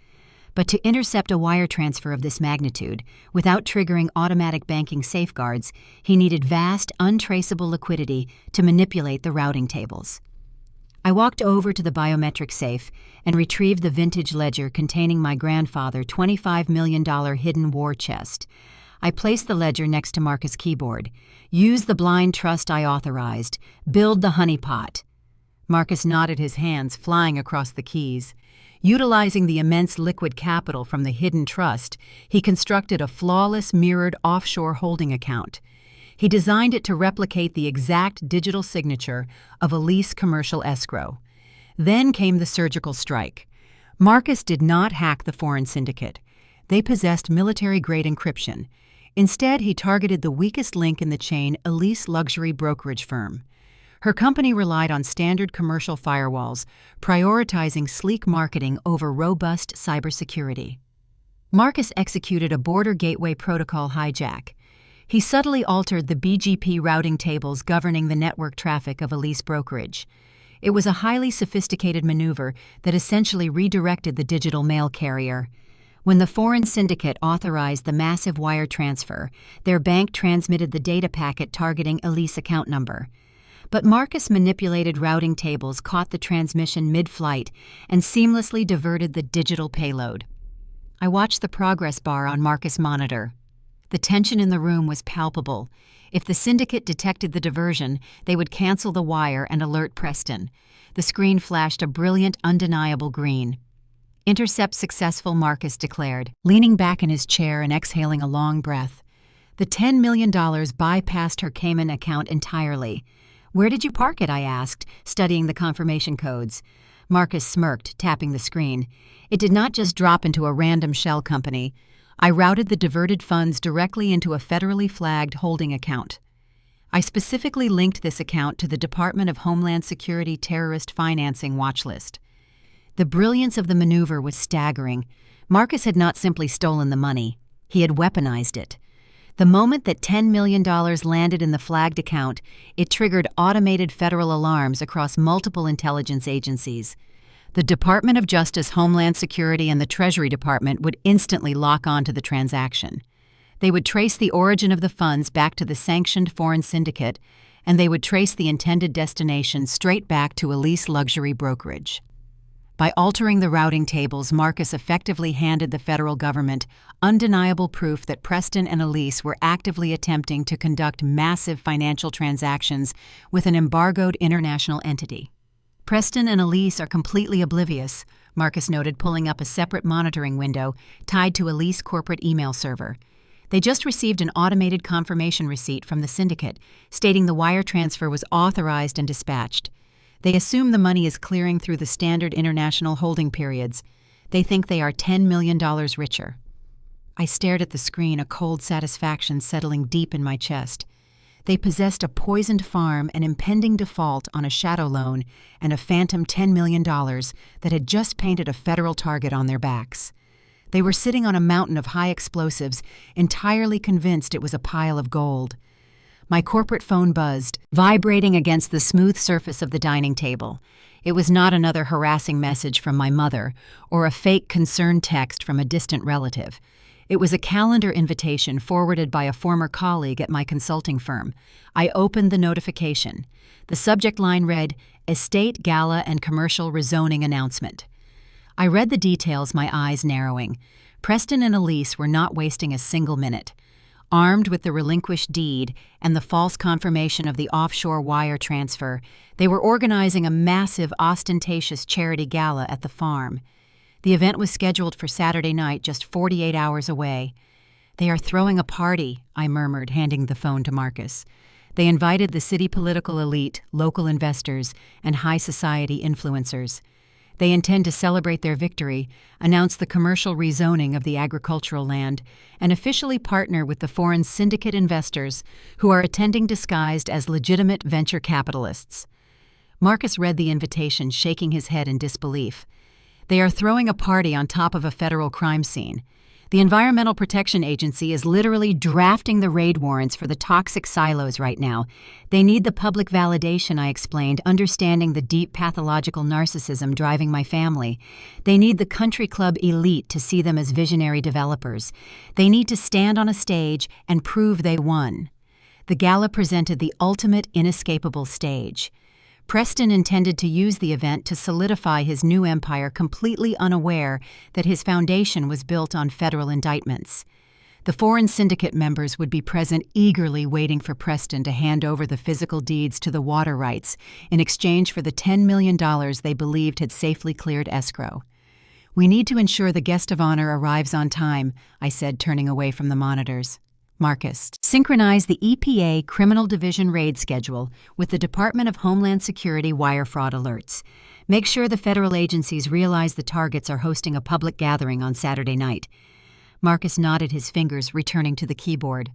But to intercept a wire transfer of this magnitude, without triggering automatic banking safeguards, he needed vast, untraceable liquidity to manipulate the routing tables. I walked over to the biometric safe and retrieved the vintage ledger containing my grandfather's $25 million hidden war chest. I placed the ledger next to Marcus' keyboard. "Use the blind trust I authorized. Build the honeypot." Marcus nodded, his hands flying across the keys. Utilizing the immense liquid capital from the hidden trust, he constructed a flawless mirrored offshore holding account. He designed it to replicate the exact digital signature of a lease commercial escrow. Then came the surgical strike. Marcus did not hack the foreign syndicate. They possessed military-grade encryption. Instead, he targeted the weakest link in the chain, Elise luxury brokerage firm. Her company relied on standard commercial firewalls, prioritizing sleek marketing over robust cybersecurity. Marcus executed a border gateway protocol hijack. He subtly altered the BGP routing tables governing the network traffic of Elise brokerage. It was a highly sophisticated maneuver that essentially redirected the digital mail carrier. When the foreign syndicate authorized the massive wire transfer, their bank transmitted the data packet targeting Elise account number. But Marcus' manipulated routing tables caught the transmission mid-flight and seamlessly diverted the digital payload. I watched the progress bar on Marcus' monitor. The tension in the room was palpable. If the syndicate detected the diversion, they would cancel the wire and alert Preston. The screen flashed a brilliant, undeniable green. "Intercept successful," Marcus declared, leaning back in his chair and exhaling a long breath. The $10 million bypassed her Cayman account entirely. "Where did you park it?" I asked, studying the confirmation codes. Marcus smirked, tapping the screen. "It did not just drop into a random shell company. I routed the diverted funds directly into a federally flagged holding account. I specifically linked this account to the Department of Homeland Security terrorist financing watch list." The brilliance of the maneuver was staggering. Marcus had not simply stolen the money. He had weaponized it. The moment that $10 million landed in the flagged account, it triggered automated federal alarms across multiple intelligence agencies. The Department of Justice, Homeland Security, and the Treasury Department would instantly lock on to the transaction. They would trace the origin of the funds back to the sanctioned foreign syndicate, and they would trace the intended destination straight back to Elise luxury brokerage. By altering the routing tables, Marcus effectively handed the federal government undeniable proof that Preston and Elise were actively attempting to conduct massive financial transactions with an embargoed international entity. "Preston and Elise are completely oblivious," Marcus noted, pulling up a separate monitoring window tied to Elise corporate email server. "They just received an automated confirmation receipt from the syndicate stating the wire transfer was authorized and dispatched. They assume the money is clearing through the standard international holding periods. They think they are $10 million richer." I stared at the screen, a cold satisfaction settling deep in my chest. They possessed a poisoned farm, an impending default on a shadow loan, and a phantom $10 million that had just painted a federal target on their backs. They were sitting on a mountain of high explosives, entirely convinced it was a pile of gold. My corporate phone buzzed, vibrating against the smooth surface of the dining table. It was not another harassing message from my mother or a fake concerned text from a distant relative. It was a calendar invitation forwarded by a former colleague at my consulting firm. I opened the notification. The subject line read, "Estate Gala and Commercial Rezoning Announcement." I read the details, my eyes narrowing. Preston and Elise were not wasting a single minute. Armed with the relinquished deed and the false confirmation of the offshore wire transfer, they were organizing a massive, ostentatious charity gala at the farm. The event was scheduled for Saturday night, just 48 hours away. "They are throwing a party," I murmured, handing the phone to Marcus. They invited the city political elite, local investors, and high society influencers. They intend to celebrate their victory, announce the commercial rezoning of the agricultural land, and officially partner with the foreign syndicate investors who are attending disguised as legitimate venture capitalists. Marcus read the invitation, shaking his head in disbelief. "They are throwing a party on top of a federal crime scene. The Environmental Protection Agency is literally drafting the raid warrants for the toxic silos right now. They need the public validation," I explained, understanding the deep pathological narcissism driving my family. "They need the country club elite to see them as visionary developers. They need to stand on a stage and prove they won." The gala presented the ultimate inescapable stage. Preston intended to use the event to solidify his new empire, completely unaware that his foundation was built on federal indictments. The foreign syndicate members would be present, eagerly waiting for Preston to hand over the physical deeds to the water rights in exchange for the $10 million they believed had safely cleared escrow. "We need to ensure the guest of honor arrives on time," I said, turning away from the monitors. Marcus, synchronize the EPA Criminal Division raid schedule with the Department of Homeland Security wire fraud alerts. Make sure the federal agencies realize the targets are hosting a public gathering on Saturday night. Marcus nodded his fingers, returning to the keyboard.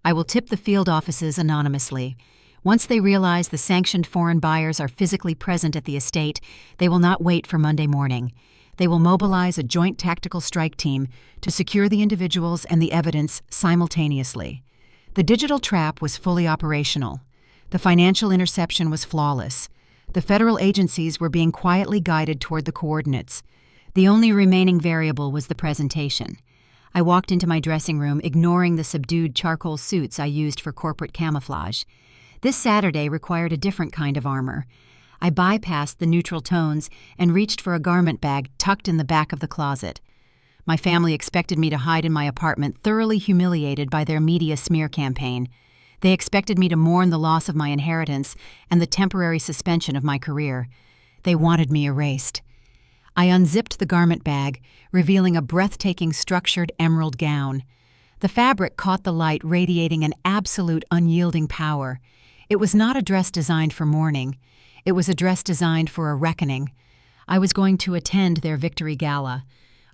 "I will tip the field offices anonymously. Once they realize the sanctioned foreign buyers are physically present at the estate, they will not wait for Monday morning. They will mobilize a joint tactical strike team to secure the individuals and the evidence simultaneously." The digital trap was fully operational. The financial interception was flawless. The federal agencies were being quietly guided toward the coordinates. The only remaining variable was the presentation. I walked into my dressing room, ignoring the subdued charcoal suits I used for corporate camouflage. This Saturday required a different kind of armor. I bypassed the neutral tones and reached for a garment bag tucked in the back of the closet. My family expected me to hide in my apartment, thoroughly humiliated by their media smear campaign. They expected me to mourn the loss of my inheritance and the temporary suspension of my career. They wanted me erased. I unzipped the garment bag, revealing a breathtaking structured emerald gown. The fabric caught the light, radiating an absolute unyielding power. It was not a dress designed for mourning. It was a dress designed for a reckoning. I was going to attend their victory gala.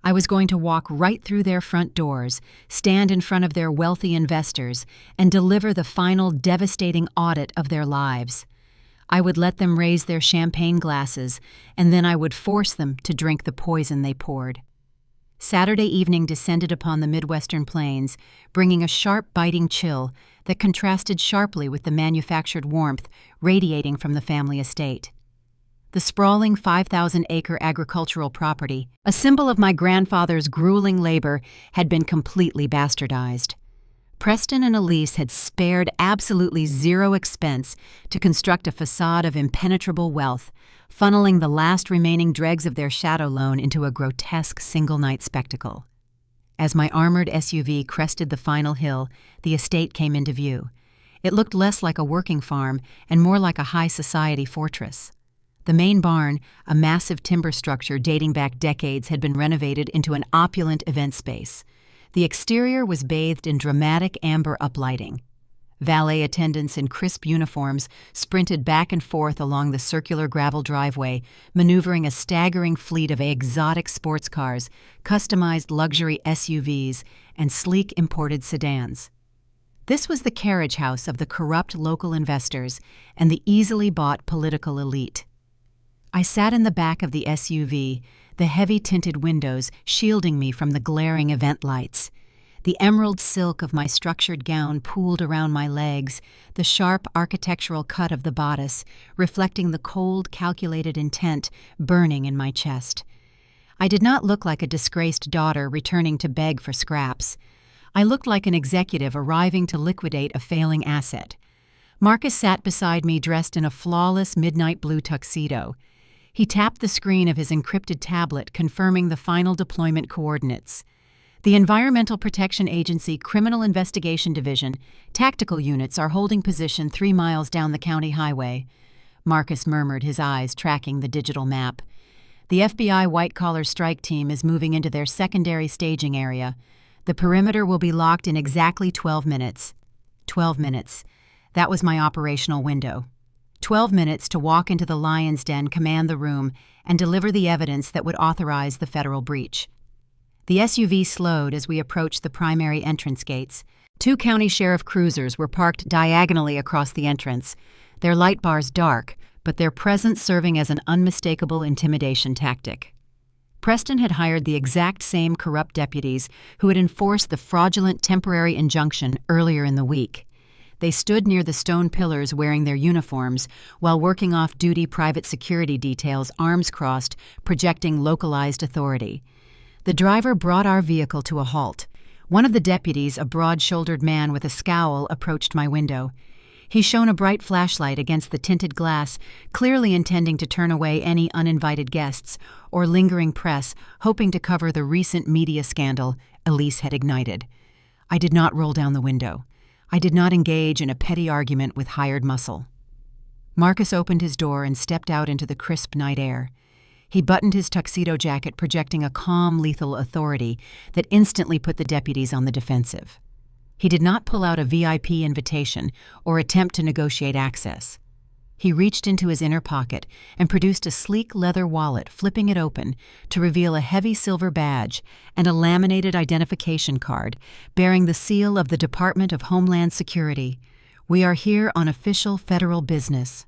I was going to walk right through their front doors, stand in front of their wealthy investors, and deliver the final devastating audit of their lives. I would let them raise their champagne glasses, and then I would force them to drink the poison they poured. Saturday evening descended upon the Midwestern plains, bringing a sharp, biting chill that contrasted sharply with the manufactured warmth radiating from the family estate. The sprawling 5,000-acre agricultural property, a symbol of my grandfather's grueling labor, had been completely bastardized. Preston and Elise had spared absolutely zero expense to construct a facade of impenetrable wealth, funneling the last remaining dregs of their shadow loan into a grotesque single-night spectacle. As my armored SUV crested the final hill, the estate came into view. It looked less like a working farm and more like a high-society fortress. The main barn, a massive timber structure dating back decades, had been renovated into an opulent event space. The exterior was bathed in dramatic amber uplighting. Valet attendants in crisp uniforms sprinted back and forth along the circular gravel driveway, maneuvering a staggering fleet of exotic sports cars, customized luxury SUVs, and sleek imported sedans. This was the carriage house of the corrupt local investors and the easily bought political elite. I sat in the back of the SUV, the heavy tinted windows shielding me from the glaring event lights. The emerald silk of my structured gown pooled around my legs, the sharp architectural cut of the bodice reflecting the cold, calculated intent burning in my chest. I did not look like a disgraced daughter returning to beg for scraps. I looked like an executive arriving to liquidate a failing asset. Marcus sat beside me dressed in a flawless midnight blue tuxedo. He tapped the screen of his encrypted tablet, confirming the final deployment coordinates. The Environmental Protection Agency Criminal Investigation Division tactical units are holding position 3 miles down the county highway. Marcus murmured, his eyes tracking the digital map. The FBI white-collar strike team is moving into their secondary staging area. The perimeter will be locked in exactly 12 minutes. 12 minutes. That was my operational window. 12 minutes to walk into the lion's den, command the room, and deliver the evidence that would authorize the federal breach. The SUV slowed as we approached the primary entrance gates. 2 county sheriff cruisers were parked diagonally across the entrance, their light bars dark, but their presence serving as an unmistakable intimidation tactic. Preston had hired the exact same corrupt deputies who had enforced the fraudulent temporary injunction earlier in the week. They stood near the stone pillars wearing their uniforms while working off-duty private security details, arms crossed, projecting localized authority. The driver brought our vehicle to a halt. One of the deputies, a broad-shouldered man with a scowl, approached my window. He shone a bright flashlight against the tinted glass, clearly intending to turn away any uninvited guests or lingering press, hoping to cover the recent media scandal Elise had ignited. I did not roll down the window. I did not engage in a petty argument with hired muscle. Marcus opened his door and stepped out into the crisp night air. He buttoned his tuxedo jacket, projecting a calm, lethal authority that instantly put the deputies on the defensive. He did not pull out a VIP invitation or attempt to negotiate access. He reached into his inner pocket and produced a sleek leather wallet, flipping it open to reveal a heavy silver badge and a laminated identification card bearing the seal of the Department of Homeland Security. "We are here on official federal business."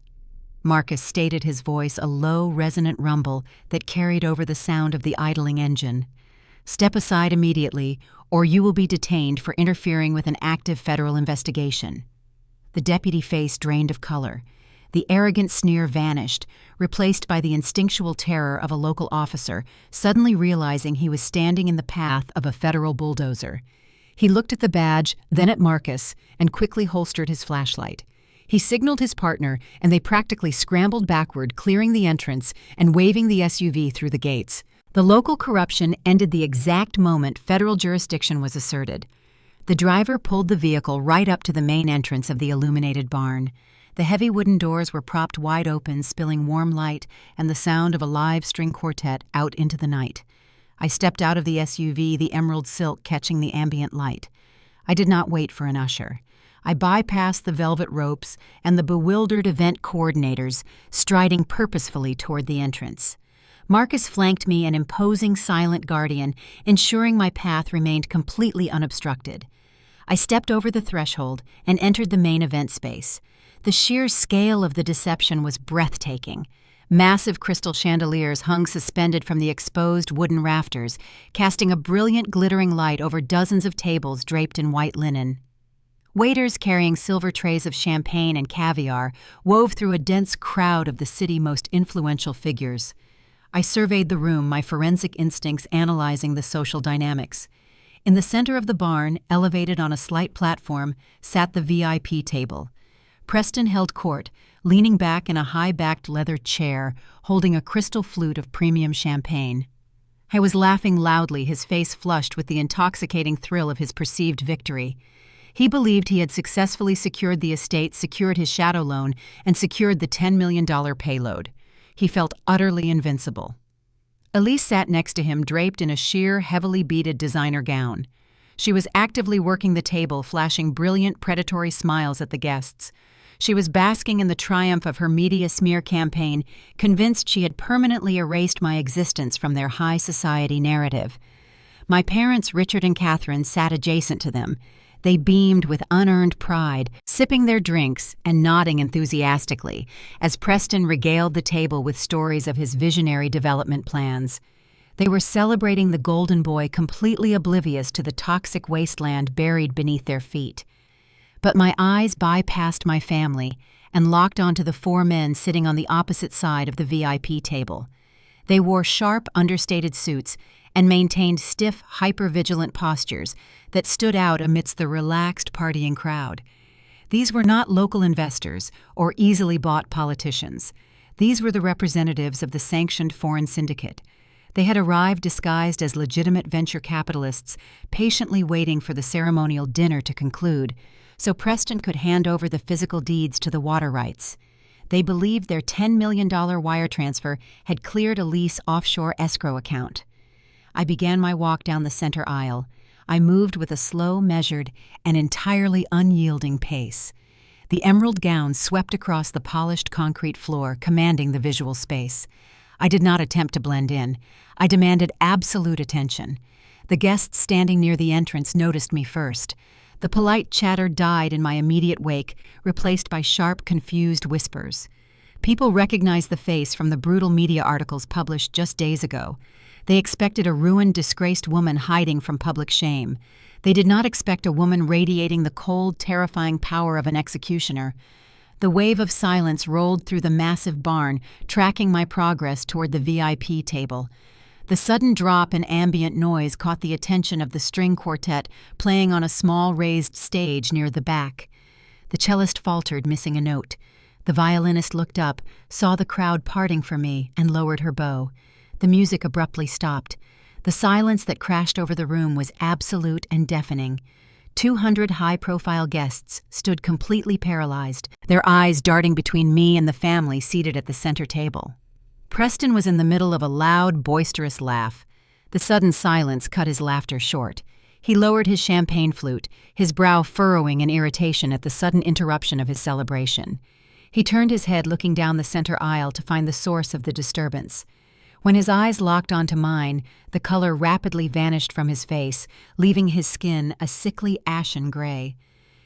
Marcus stated, his voice a low, resonant rumble that carried over the sound of the idling engine. "Step aside immediately, or you will be detained for interfering with an active federal investigation." The deputy face drained of color. The arrogant sneer vanished, replaced by the instinctual terror of a local officer, suddenly realizing he was standing in the path of a federal bulldozer. He looked at the badge, then at Marcus, and quickly holstered his flashlight. He signaled his partner, and they practically scrambled backward, clearing the entrance and waving the SUV through the gates. The local corruption ended the exact moment federal jurisdiction was asserted. The driver pulled the vehicle right up to the main entrance of the illuminated barn. The heavy wooden doors were propped wide open, spilling warm light and the sound of a live string quartet out into the night. I stepped out of the SUV, the emerald silk catching the ambient light. I did not wait for an usher. I bypassed the velvet ropes and the bewildered event coordinators, striding purposefully toward the entrance. Marcus flanked me, an imposing silent guardian, ensuring my path remained completely unobstructed. I stepped over the threshold and entered the main event space. The sheer scale of the deception was breathtaking. Massive crystal chandeliers hung suspended from the exposed wooden rafters, casting a brilliant glittering light over dozens of tables draped in white linen. Waiters carrying silver trays of champagne and caviar wove through a dense crowd of the city's most influential figures. I surveyed the room, my forensic instincts analyzing the social dynamics. In the center of the barn, elevated on a slight platform, sat the VIP table. Preston held court, leaning back in a high-backed leather chair, holding a crystal flute of premium champagne. I was laughing loudly, his face flushed with the intoxicating thrill of his perceived victory. He believed he had successfully secured the estate, secured his shadow loan, and secured the $10 million payload. He felt utterly invincible. Elise sat next to him, draped in a sheer, heavily beaded designer gown. She was actively working the table, flashing brilliant, predatory smiles at the guests. She was basking in the triumph of her media smear campaign, convinced she had permanently erased my existence from their high society narrative. My parents, Richard and Catherine, sat adjacent to them. They beamed with unearned pride, sipping their drinks and nodding enthusiastically as Preston regaled the table with stories of his visionary development plans. They were celebrating the golden boy, completely oblivious to the toxic wasteland buried beneath their feet. But my eyes bypassed my family and locked onto the 4 men sitting on the opposite side of the VIP table. They wore sharp, understated suits and maintained stiff, hyper-vigilant postures that stood out amidst the relaxed partying crowd. These were not local investors or easily bought politicians. These were the representatives of the sanctioned foreign syndicate. They had arrived disguised as legitimate venture capitalists, patiently waiting for the ceremonial dinner to conclude, so Preston could hand over the physical deeds to the water rights. They believed their $10 million wire transfer had cleared a lease offshore escrow account. I began my walk down the center aisle. I moved with a slow, measured, and entirely unyielding pace. The emerald gown swept across the polished concrete floor, commanding the visual space. I did not attempt to blend in. I demanded absolute attention. The guests standing near the entrance noticed me first. The polite chatter died in my immediate wake, replaced by sharp, confused whispers. People recognized the face from the brutal media articles published just days ago. They expected a ruined, disgraced woman hiding from public shame. They did not expect a woman radiating the cold, terrifying power of an executioner. The wave of silence rolled through the massive barn, tracking my progress toward the VIP table. The sudden drop in ambient noise caught the attention of the string quartet playing on a small raised stage near the back. The cellist faltered, missing a note. The violinist looked up, saw the crowd parting for me, and lowered her bow. The music abruptly stopped. The silence that crashed over the room was absolute and deafening. 200 high-profile guests stood completely paralyzed, their eyes darting between me and the family seated at the center table. Preston was in the middle of a loud, boisterous laugh. The sudden silence cut his laughter short. He lowered his champagne flute, his brow furrowing in irritation at the sudden interruption of his celebration. He turned his head, looking down the center aisle to find the source of the disturbance. When his eyes locked onto mine, the color rapidly vanished from his face, leaving his skin a sickly ashen gray.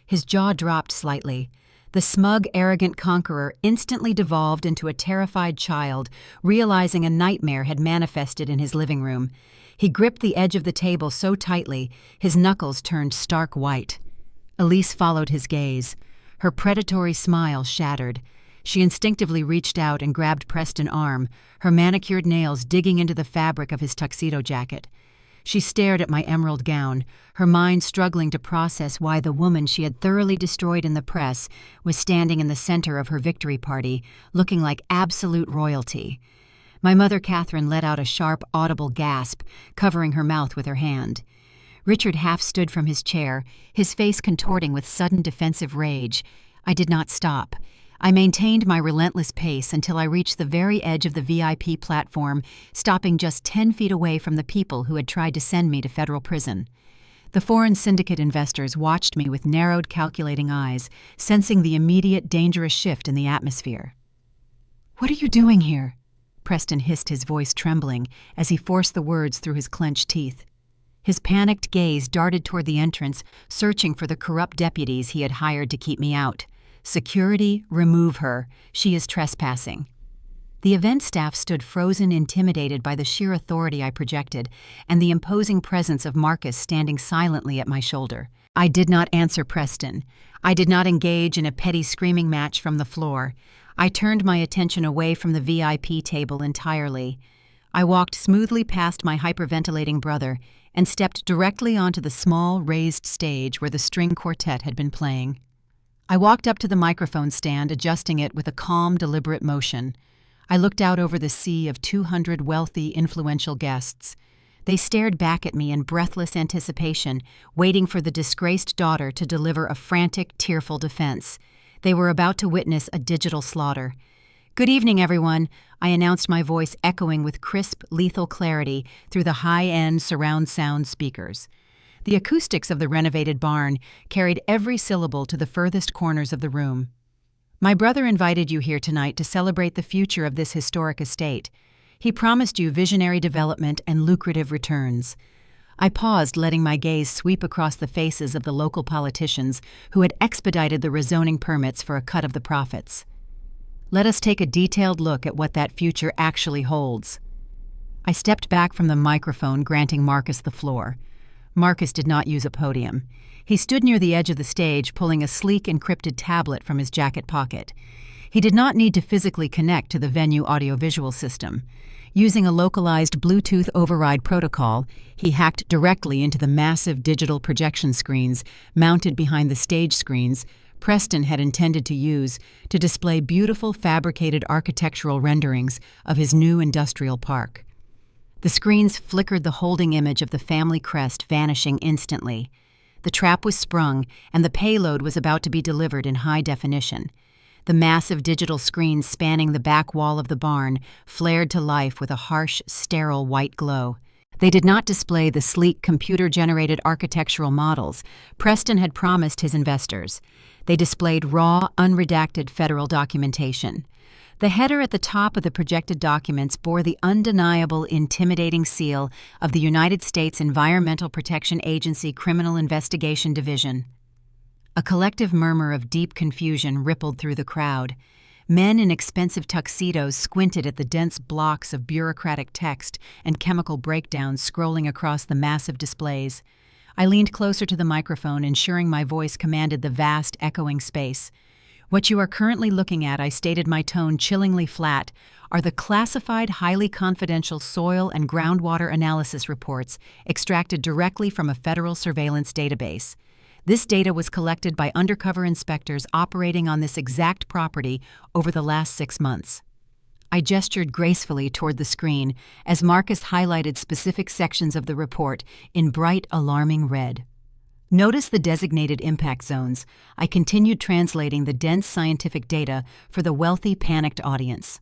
His jaw dropped slightly. The smug, arrogant conqueror instantly devolved into a terrified child, realizing a nightmare had manifested in his living room. He gripped the edge of the table so tightly, his knuckles turned stark white. Elise followed his gaze. Her predatory smile shattered. She instinctively reached out and grabbed Preston's arm, her manicured nails digging into the fabric of his tuxedo jacket. She stared at my emerald gown, her mind struggling to process why the woman she had thoroughly destroyed in the press was standing in the center of her victory party, looking like absolute royalty. My mother, Catherine, let out a sharp, audible gasp, covering her mouth with her hand. Richard half stood from his chair, his face contorting with sudden defensive rage. I did not stop. I maintained my relentless pace until I reached the very edge of the VIP platform, stopping just 10 feet away from the people who had tried to send me to federal prison. The foreign syndicate investors watched me with narrowed, calculating eyes, sensing the immediate, dangerous shift in the atmosphere. "What are you doing here?" Preston hissed, his voice trembling, as he forced the words through his clenched teeth. His panicked gaze darted toward the entrance, searching for the corrupt deputies he had hired to keep me out. "Security, remove her. She is trespassing." The event staff stood frozen, intimidated by the sheer authority I projected and the imposing presence of Marcus standing silently at my shoulder. I did not answer Preston. I did not engage in a petty screaming match from the floor. I turned my attention away from the VIP table entirely. I walked smoothly past my hyperventilating brother and stepped directly onto the small, raised stage where the string quartet had been playing. I walked up to the microphone stand, adjusting it with a calm, deliberate motion. I looked out over the sea of 200 wealthy, influential guests. They stared back at me in breathless anticipation, waiting for the disgraced daughter to deliver a frantic, tearful defense. They were about to witness a digital slaughter. "Good evening, everyone," I announced, my voice echoing with crisp, lethal clarity through the high-end surround sound speakers. The acoustics of the renovated barn carried every syllable to the furthest corners of the room. "My brother invited you here tonight to celebrate the future of this historic estate. He promised you visionary development and lucrative returns." I paused, letting my gaze sweep across the faces of the local politicians who had expedited the rezoning permits for a cut of the profits. "Let us take a detailed look at what that future actually holds." I stepped back from the microphone, granting Marcus the floor. Marcus did not use a podium. He stood near the edge of the stage, pulling a sleek encrypted tablet from his jacket pocket. He did not need to physically connect to the venue audiovisual system. Using a localized Bluetooth override protocol, he hacked directly into the massive digital projection screens mounted behind the stage screens Preston had intended to use to display beautiful fabricated architectural renderings of his new industrial park. The screens flickered the holding image of the family crest, vanishing instantly. The trap was sprung, and the payload was about to be delivered in high definition. The massive digital screens spanning the back wall of the barn flared to life with a harsh, sterile white glow. They did not display the sleek, computer-generated architectural models Preston had promised his investors. They displayed raw, unredacted federal documentation. The header at the top of the projected documents bore the undeniable, intimidating seal of the United States Environmental Protection Agency Criminal Investigation Division. A collective murmur of deep confusion rippled through the crowd. Men in expensive tuxedos squinted at the dense blocks of bureaucratic text and chemical breakdowns scrolling across the massive displays. I leaned closer to the microphone, ensuring my voice commanded the vast, echoing space. "What you are currently looking at," I stated, my tone chillingly flat, "are the classified, highly confidential soil and groundwater analysis reports extracted directly from a federal surveillance database. This data was collected by undercover inspectors operating on this exact property over the last 6 months." I gestured gracefully toward the screen as Marcus highlighted specific sections of the report in bright, alarming red. "Notice the designated impact zones." I continued translating the dense scientific data for the wealthy, panicked audience.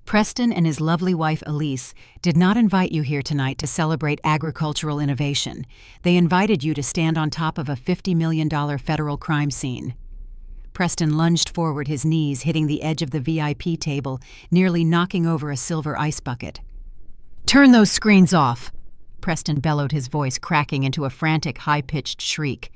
"Preston and his lovely wife Elise did not invite you here tonight to celebrate agricultural innovation. They invited you to stand on top of a $50 million federal crime scene." Preston lunged forward, his knees hitting the edge of the VIP table, nearly knocking over a silver ice bucket. "Turn those screens off!" Preston bellowed, his voice cracking into a frantic, high-pitched shriek.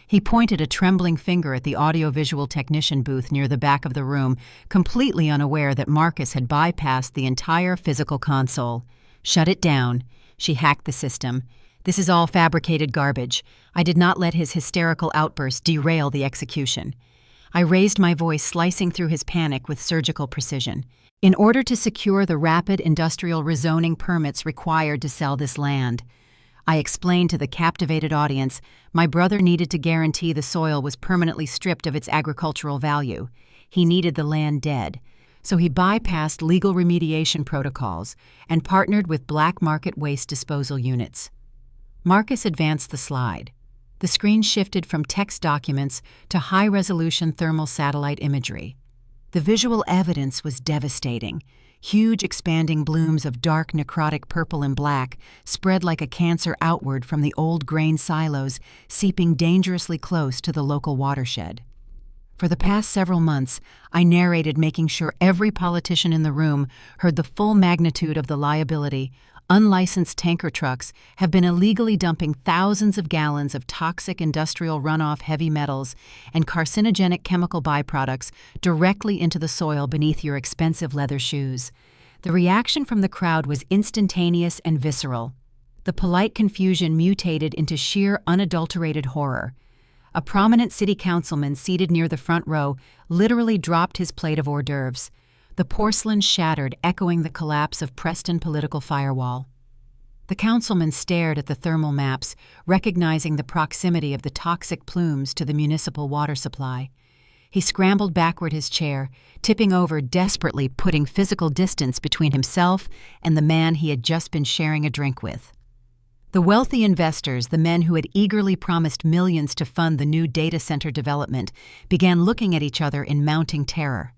He pointed a trembling finger at the audiovisual technician booth near the back of the room, completely unaware that Marcus had bypassed the entire physical console. "Shut it down." She hacked the system. "This is all fabricated garbage." I did not let his hysterical outburst derail the execution. I raised my voice, slicing through his panic with surgical precision. "In order to secure the rapid industrial rezoning permits required to sell this land," I explained to the captivated audience, "my brother needed to guarantee the soil was permanently stripped of its agricultural value. He needed the land dead. So he bypassed legal remediation protocols and partnered with black market waste disposal units." Marcus advanced the slide. The screen shifted from text documents to high-resolution thermal satellite imagery. The visual evidence was devastating. Huge expanding blooms of dark necrotic purple and black spread like a cancer outward from the old grain silos, seeping dangerously close to the local watershed. For the past several months, I narrated, making sure every politician in the room heard the full magnitude of the liability. Unlicensed tanker trucks have been illegally dumping thousands of gallons of toxic industrial runoff, heavy metals, and carcinogenic chemical byproducts directly into the soil beneath your expensive leather shoes. The reaction from the crowd was instantaneous and visceral. The polite confusion mutated into sheer, unadulterated horror. A prominent city councilman seated near the front row literally dropped his plate of hors d'oeuvres. The porcelain shattered, echoing the collapse of Preston political firewall. The councilman stared at the thermal maps, recognizing the proximity of the toxic plumes to the municipal water supply. He scrambled backward his chair, tipping over desperately, putting physical distance between himself and the man he had just been sharing a drink with. The wealthy investors, the men who had eagerly promised millions to fund the new data center development, began looking at each other in mounting terror.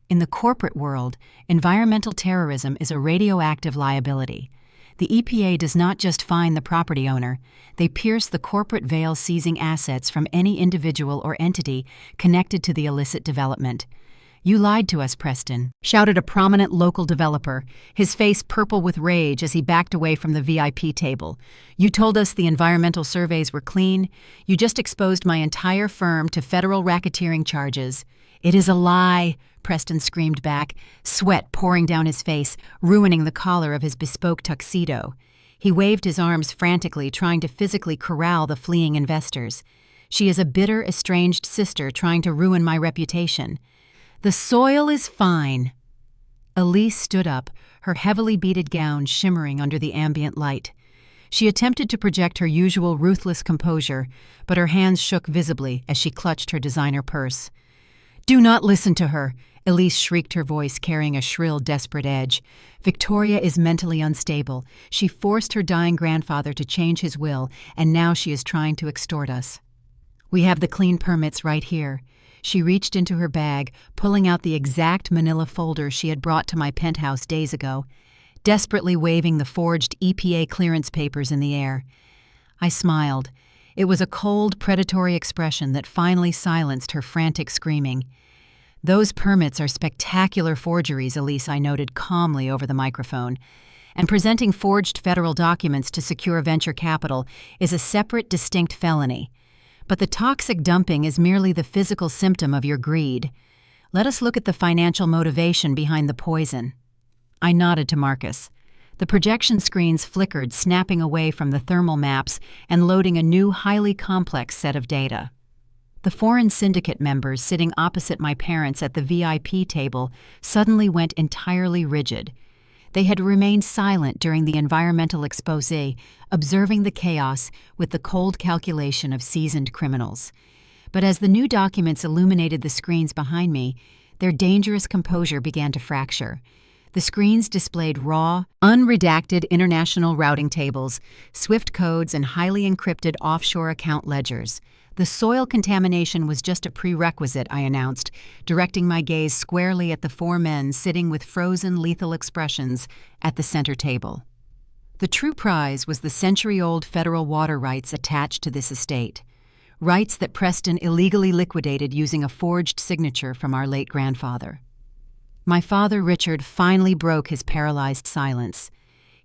In the corporate world, environmental terrorism is a radioactive liability. The EPA does not just fine the property owner, they pierce the corporate veil, seizing assets from any individual or entity connected to the illicit development. "You lied to us, Preston," shouted a prominent local developer, his face purple with rage as he backed away from the VIP table. "You told us the environmental surveys were clean. You just exposed my entire firm to federal racketeering charges." "It is a lie," Preston screamed back, sweat pouring down his face, ruining the collar of his bespoke tuxedo. He waved his arms frantically, trying to physically corral the fleeing investors. "She is a bitter, estranged sister trying to ruin my reputation." "The soil is fine." Elise stood up, her heavily beaded gown shimmering under the ambient light. She attempted to project her usual ruthless composure, but her hands shook visibly as she clutched her designer purse. "Do not listen to her!" Elise shrieked, her voice carrying a shrill, desperate edge. "Victoria is mentally unstable. She forced her dying grandfather to change his will, and now she is trying to extort us. We have the clean permits right here." She reached into her bag, pulling out the exact manila folder she had brought to my penthouse days ago, desperately waving the forged EPA clearance papers in the air. I smiled. It was a cold, predatory expression that finally silenced her frantic screaming. "Those permits are spectacular forgeries," Elise, I noted calmly over the microphone. "And presenting forged federal documents to secure venture capital is a separate, distinct felony. But the toxic dumping is merely the physical symptom of your greed. Let us look at the financial motivation behind the poison." I nodded to Marcus. The projection screens flickered, snapping away from the thermal maps and loading a new, highly complex set of data. The foreign syndicate members sitting opposite my parents at the VIP table suddenly went entirely rigid. They had remained silent during the environmental exposé, observing the chaos with the cold calculation of seasoned criminals. But as the new documents illuminated the screens behind me, their dangerous composure began to fracture. The screens displayed raw, unredacted international routing tables, SWIFT codes, and highly encrypted offshore account ledgers. "The soil contamination was just a prerequisite," I announced, directing my gaze squarely at the four men sitting with frozen, lethal expressions at the center table. The true prize was the century-old federal water rights attached to this estate, rights that Preston illegally liquidated using a forged signature from our late grandfather. My father, Richard, finally broke his paralyzed silence.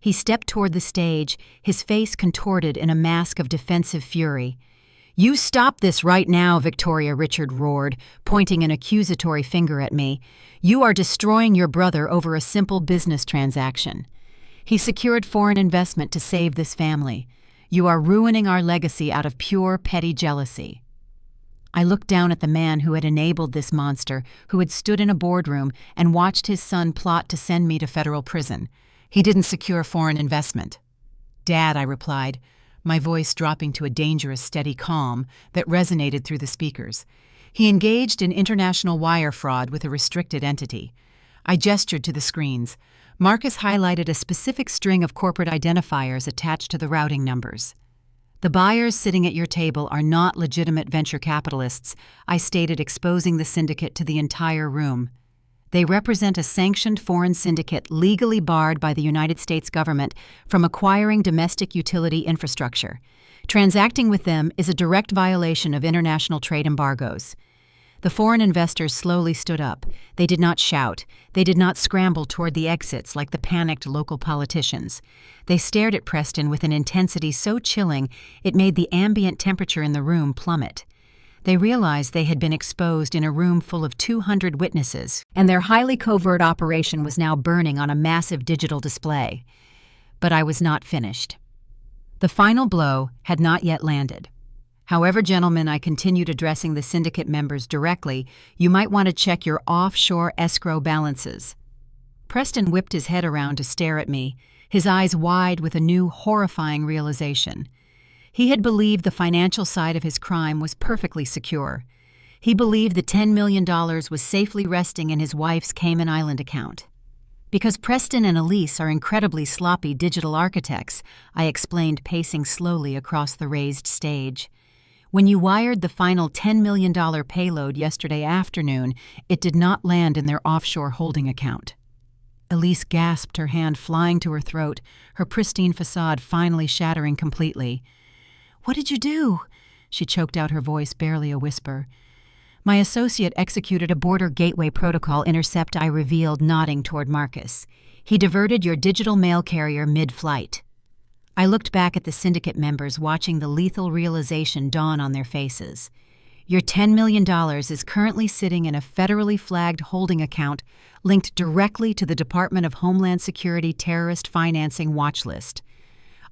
He stepped toward the stage, his face contorted in a mask of defensive fury. "You stop this right now, Victoria," Richard roared, pointing an accusatory finger at me. "You are destroying your brother over a simple business transaction. He secured foreign investment to save this family. You are ruining our legacy out of pure, petty jealousy." I looked down at the man who had enabled this monster, who had stood in a boardroom and watched his son plot to send me to federal prison. "He didn't secure foreign investment." "Dad," I replied, my voice dropping to a dangerous, steady calm that resonated through the speakers. "He engaged in international wire fraud with a restricted entity." I gestured to the screens. Marcus highlighted a specific string of corporate identifiers attached to the routing numbers. "The buyers sitting at your table are not legitimate venture capitalists," I stated, exposing the syndicate to the entire room. "They represent a sanctioned foreign syndicate legally barred by the United States government from acquiring domestic utility infrastructure. Transacting with them is a direct violation of international trade embargoes." The foreign investors slowly stood up. They did not shout. They did not scramble toward the exits like the panicked local politicians. They stared at Preston with an intensity so chilling it made the ambient temperature in the room plummet. They realized they had been exposed in a room full of 200 witnesses, and their highly covert operation was now burning on a massive digital display. But I was not finished. The final blow had not yet landed. "However, gentlemen," I continued, addressing the syndicate members directly, "you might want to check your offshore escrow balances." Preston whipped his head around to stare at me, his eyes wide with a new, horrifying realization. He had believed the financial side of his crime was perfectly secure. He believed the $10 million was safely resting in his wife's Cayman Island account. "Because Preston and Elise are incredibly sloppy digital architects," I explained, pacing slowly across the raised stage. "When you wired the final $10 million payload yesterday afternoon, it did not land in their offshore holding account." Elise gasped, her hand flying to her throat, her pristine facade finally shattering completely. "What did you do?" She choked out, her voice barely a whisper. "My associate executed a border gateway protocol intercept," I revealed, nodding toward Marcus. "He diverted your digital mail carrier mid-flight." I looked back at the syndicate members, watching the lethal realization dawn on their faces. "Your $10 million is currently sitting in a federally flagged holding account linked directly to the Department of Homeland Security terrorist financing watch list."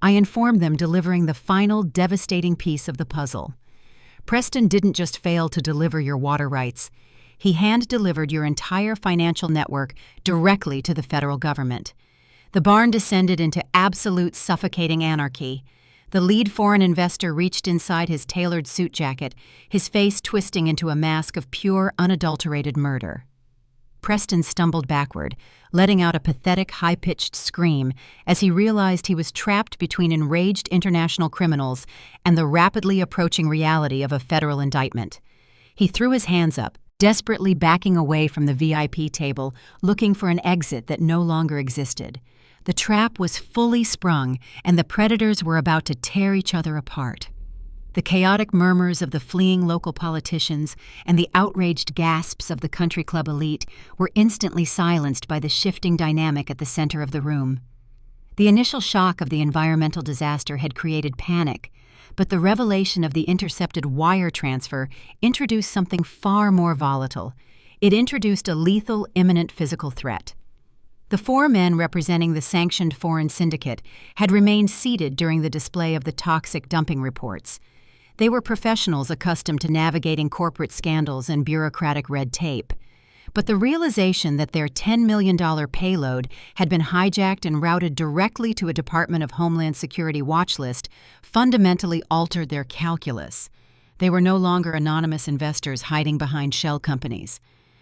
I informed them, delivering the final devastating piece of the puzzle. "Preston didn't just fail to deliver your water rights. he hand-delivered your entire financial network directly to the federal government. The barn descended into absolute suffocating anarchy. The lead foreign investor reached inside his tailored suit jacket, his face twisting into a mask of pure, unadulterated murder. Preston stumbled backward, letting out a pathetic, high-pitched scream as he realized he was trapped between enraged international criminals and the rapidly approaching reality of a federal indictment. He threw his hands up, desperately backing away from the VIP table, looking for an exit that no longer existed. The trap was fully sprung, and the predators were about to tear each other apart. The chaotic murmurs of the fleeing local politicians and the outraged gasps of the country club elite were instantly silenced by the shifting dynamic at the center of the room. The initial shock of the environmental disaster had created panic, but the revelation of the intercepted wire transfer introduced something far more volatile. It introduced a lethal, imminent physical threat. The four men representing the sanctioned foreign syndicate had remained seated during the display of the toxic dumping reports. They were professionals accustomed to navigating corporate scandals and bureaucratic red tape. But the realization that their $10 million payload had been hijacked and routed directly to a Department of Homeland Security watch list fundamentally altered their calculus. They were no longer anonymous investors hiding behind shell companies.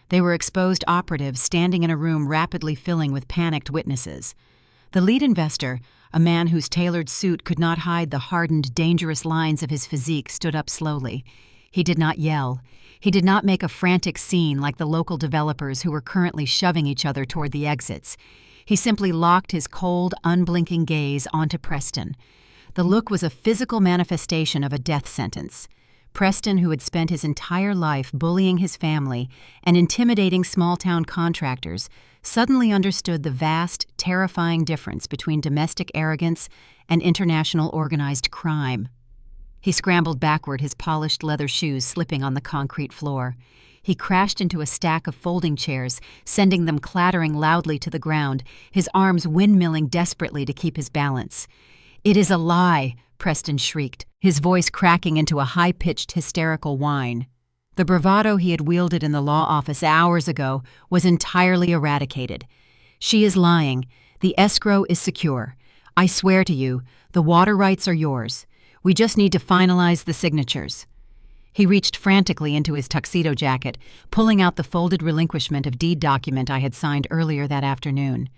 They were exposed operatives standing in a room rapidly filling with panicked witnesses. The lead investor, a man whose tailored suit could not hide the hardened, dangerous lines of his physique, stood up slowly. He did not yell. He did not make a frantic scene like the local developers who were currently shoving each other toward the exits. He simply locked his cold, unblinking gaze onto Preston. The look was a physical manifestation of a death sentence. Preston, who had spent his entire life bullying his family and intimidating small-town contractors, suddenly understood the vast, terrifying difference between domestic arrogance and international organized crime. He scrambled backward, his polished leather shoes slipping on the concrete floor. He crashed into a stack of folding chairs, sending them clattering loudly to the ground, his arms windmilling desperately to keep his balance. "It is a lie!" Preston shrieked, his voice cracking into a high-pitched, hysterical whine. The bravado he had wielded in the law office hours ago was entirely eradicated. "She is lying. The escrow is secure. I swear to you, the water rights are yours. We just need to finalize the signatures." He reached frantically into his tuxedo jacket, pulling out the folded relinquishment of deed document I had signed earlier that afternoon.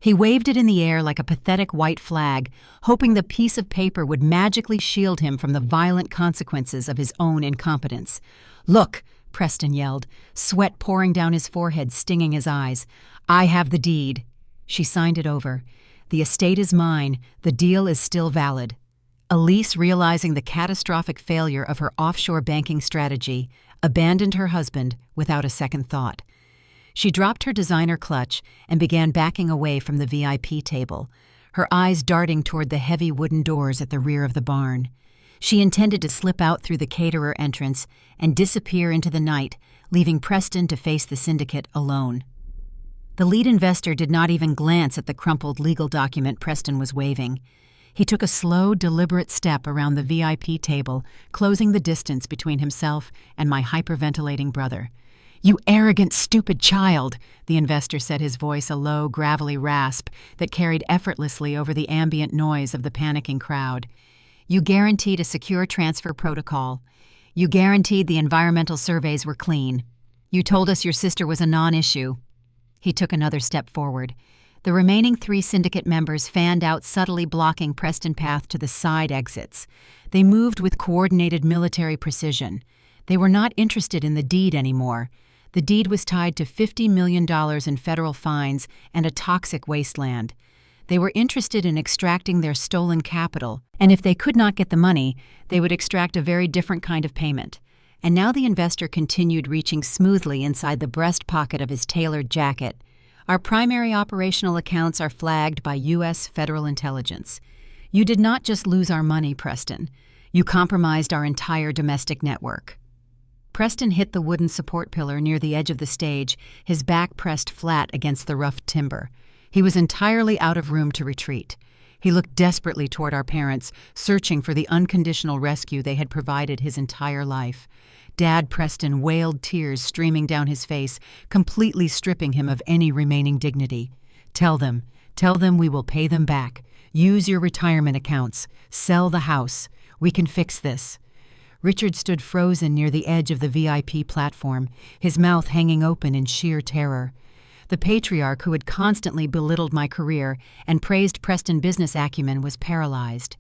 He waved it in the air like a pathetic white flag, hoping the piece of paper would magically shield him from the violent consequences of his own incompetence. "Look!" Preston yelled, sweat pouring down his forehead, stinging his eyes. "I have the deed." She signed it over. "The estate is mine. The deal is still valid." Elise, realizing the catastrophic failure of her offshore banking strategy, abandoned her husband without a second thought. She dropped her designer clutch and began backing away from the VIP table, her eyes darting toward the heavy wooden doors at the rear of the barn. She intended to slip out through the caterer entrance and disappear into the night, leaving Preston to face the syndicate alone. The lead investor did not even glance at the crumpled legal document Preston was waving. He took a slow, deliberate step around the VIP table, closing the distance between himself and my hyperventilating brother. "You arrogant, stupid child," the investor said, his voice a low, gravelly rasp that carried effortlessly over the ambient noise of the panicking crowd. "You guaranteed a secure transfer protocol. You guaranteed the environmental surveys were clean. You told us your sister was a non-issue." He took another step forward. The remaining 3 syndicate members fanned out, subtly blocking Preston's path to the side exits. They moved with coordinated military precision. They were not interested in the deed anymore. The deed was tied to $50 million in federal fines and a toxic wasteland. They were interested in extracting their stolen capital, and if they could not get the money, they would extract a very different kind of payment. And now the investor continued, reaching smoothly inside the breast pocket of his tailored jacket. "Our primary operational accounts are flagged by U.S. federal intelligence. You did not just lose our money, Preston. You compromised our entire domestic network." Preston hit the wooden support pillar near the edge of the stage, his back pressed flat against the rough timber. He was entirely out of room to retreat. He looked desperately toward our parents, searching for the unconditional rescue they had provided his entire life. Dad Preston wailed, tears streaming down his face, completely stripping him of any remaining dignity. Tell them we will pay them back. Use your retirement accounts. Sell the house. We can fix this." Richard stood frozen near the edge of the VIP platform, his mouth hanging open in sheer terror. The patriarch who had constantly belittled my career and praised Preston business acumen was paralyzed.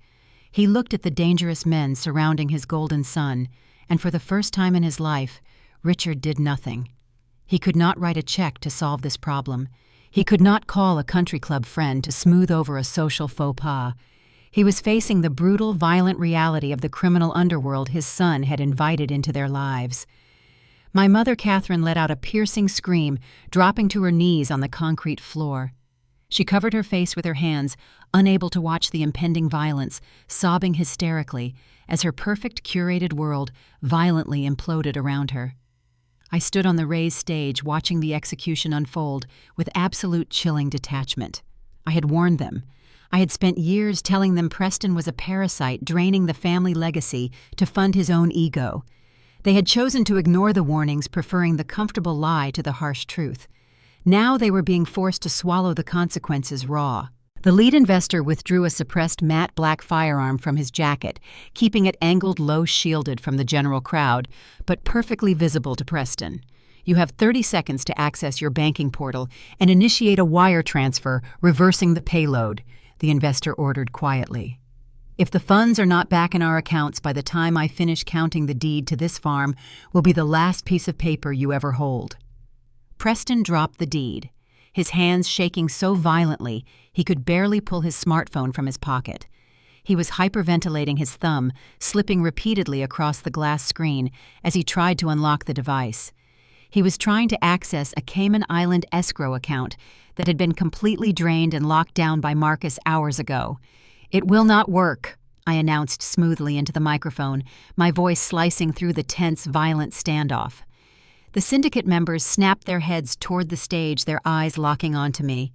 He looked at the dangerous men surrounding his golden son, and for the first time in his life, Richard did nothing. He could not write a check to solve this problem. He could not call a country club friend to smooth over a social faux pas. He was facing the brutal, violent reality of the criminal underworld his son had invited into their lives. My mother, Catherine, let out a piercing scream, dropping to her knees on the concrete floor. She covered her face with her hands, unable to watch the impending violence, sobbing hysterically as her perfect, curated world violently imploded around her. I stood on the raised stage watching the execution unfold with absolute chilling detachment. I had warned them. I had spent years telling them Preston was a parasite draining the family legacy to fund his own ego. They had chosen to ignore the warnings, preferring the comfortable lie to the harsh truth. Now they were being forced to swallow the consequences raw. The lead investor withdrew a suppressed matte black firearm from his jacket, keeping it angled low, shielded from the general crowd, but perfectly visible to Preston. "You have 30 seconds to access your banking portal and initiate a wire transfer, reversing the payload," the investor ordered quietly. "If the funds are not back in our accounts by the time I finish counting, the deed to this farm will be the last piece of paper you ever hold." Preston dropped the deed, his hands shaking so violently he could barely pull his smartphone from his pocket. He was hyperventilating his thumb, slipping repeatedly across the glass screen as he tried to unlock the device. He was trying to access a Cayman Island escrow account that had been completely drained and locked down by Marcus hours ago. "It will not work," I announced smoothly into the microphone, my voice slicing through the tense, violent standoff. The syndicate members snapped their heads toward the stage, their eyes locking onto me.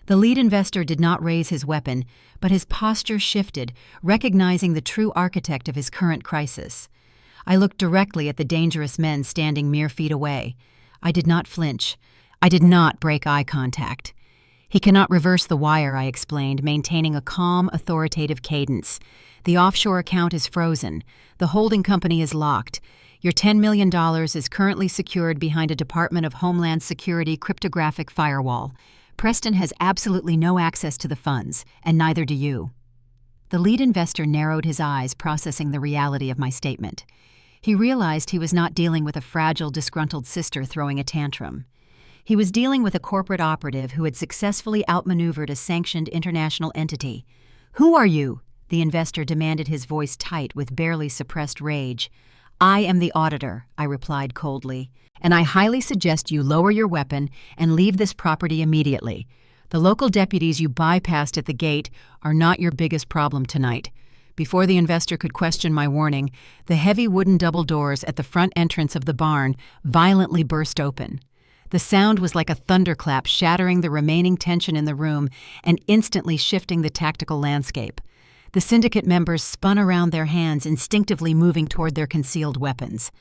The lead investor did not raise his weapon, but his posture shifted, recognizing the true architect of his current crisis. I looked directly at the dangerous men standing mere feet away. I did not flinch. I did not break eye contact. "He cannot reverse the wire," I explained, maintaining a calm, authoritative cadence. "The offshore account is frozen. The holding company is locked. Your $10 million is currently secured behind a Department of Homeland Security cryptographic firewall. Preston has absolutely no access to the funds, and neither do you." The lead investor narrowed his eyes, processing the reality of my statement. He realized he was not dealing with a fragile, disgruntled sister throwing a tantrum. He was dealing with a corporate operative who had successfully outmaneuvered a sanctioned international entity. "Who are you?" the investor demanded, his voice tight with barely suppressed rage. "I am the auditor," I replied coldly, "and I highly suggest you lower your weapon and leave this property immediately. The local deputies you bypassed at the gate are not your biggest problem tonight." Before the investor could question my warning, the heavy wooden double doors at the front entrance of the barn violently burst open. The sound was like a thunderclap, shattering the remaining tension in the room and instantly shifting the tactical landscape. The syndicate members spun around, their hands instinctively moving toward their concealed weapons.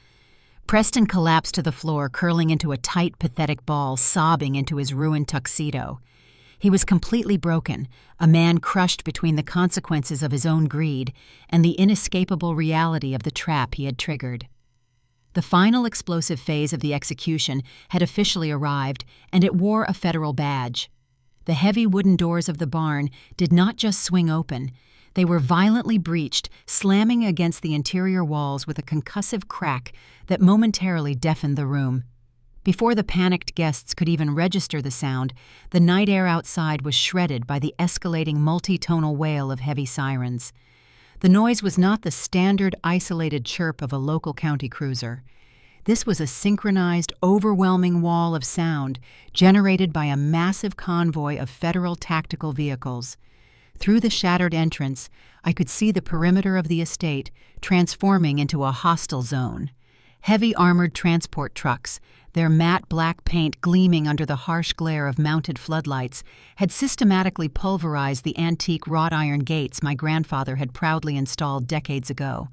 Preston collapsed to the floor, curling into a tight, pathetic ball, sobbing into his ruined tuxedo. He was completely broken, a man crushed between the consequences of his own greed and the inescapable reality of the trap he had triggered. The final explosive phase of the execution had officially arrived, and it wore a federal badge. The heavy wooden doors of the barn did not just swing open. They were violently breached, slamming against the interior walls with a concussive crack that momentarily deafened the room. Before the panicked guests could even register the sound, the night air outside was shredded by the escalating multi-tonal wail of heavy sirens. The noise was not the standard, isolated chirp of a local county cruiser. This was a synchronized, overwhelming wall of sound generated by a massive convoy of federal tactical vehicles. Through the shattered entrance, I could see the perimeter of the estate transforming into a hostile zone. Heavy armored transport trucks, their matte black paint gleaming under the harsh glare of mounted floodlights, had systematically pulverized the antique wrought iron gates my grandfather had proudly installed decades ago.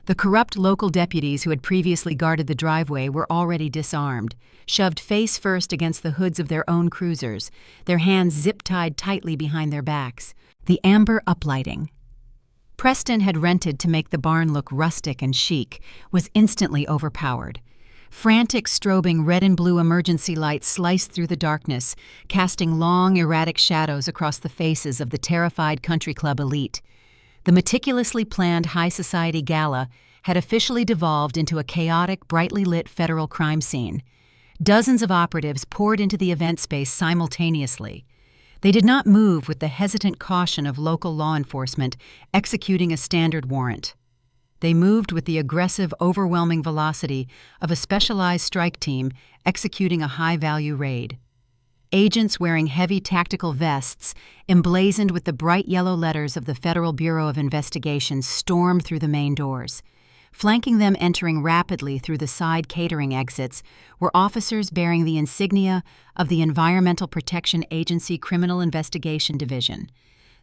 The corrupt local deputies who had previously guarded the driveway were already disarmed, shoved face first against the hoods of their own cruisers, their hands zip-tied tightly behind their backs. The amber uplighting Preston had rented to make the barn look rustic and chic was instantly overpowered. Frantic, strobing red and blue emergency lights sliced through the darkness, casting long, erratic shadows across the faces of the terrified country club elite. The meticulously planned high society gala had officially devolved into a chaotic, brightly lit federal crime scene. Dozens of operatives poured into the event space simultaneously. They did not move with the hesitant caution of local law enforcement executing a standard warrant. They moved with the aggressive, overwhelming velocity of a specialized strike team executing a high-value raid. Agents wearing heavy tactical vests, emblazoned with the bright yellow letters of the Federal Bureau of Investigation, stormed through the main doors. Flanking them, entering rapidly through the side catering exits, were officers bearing the insignia of the Environmental Protection Agency Criminal Investigation Division.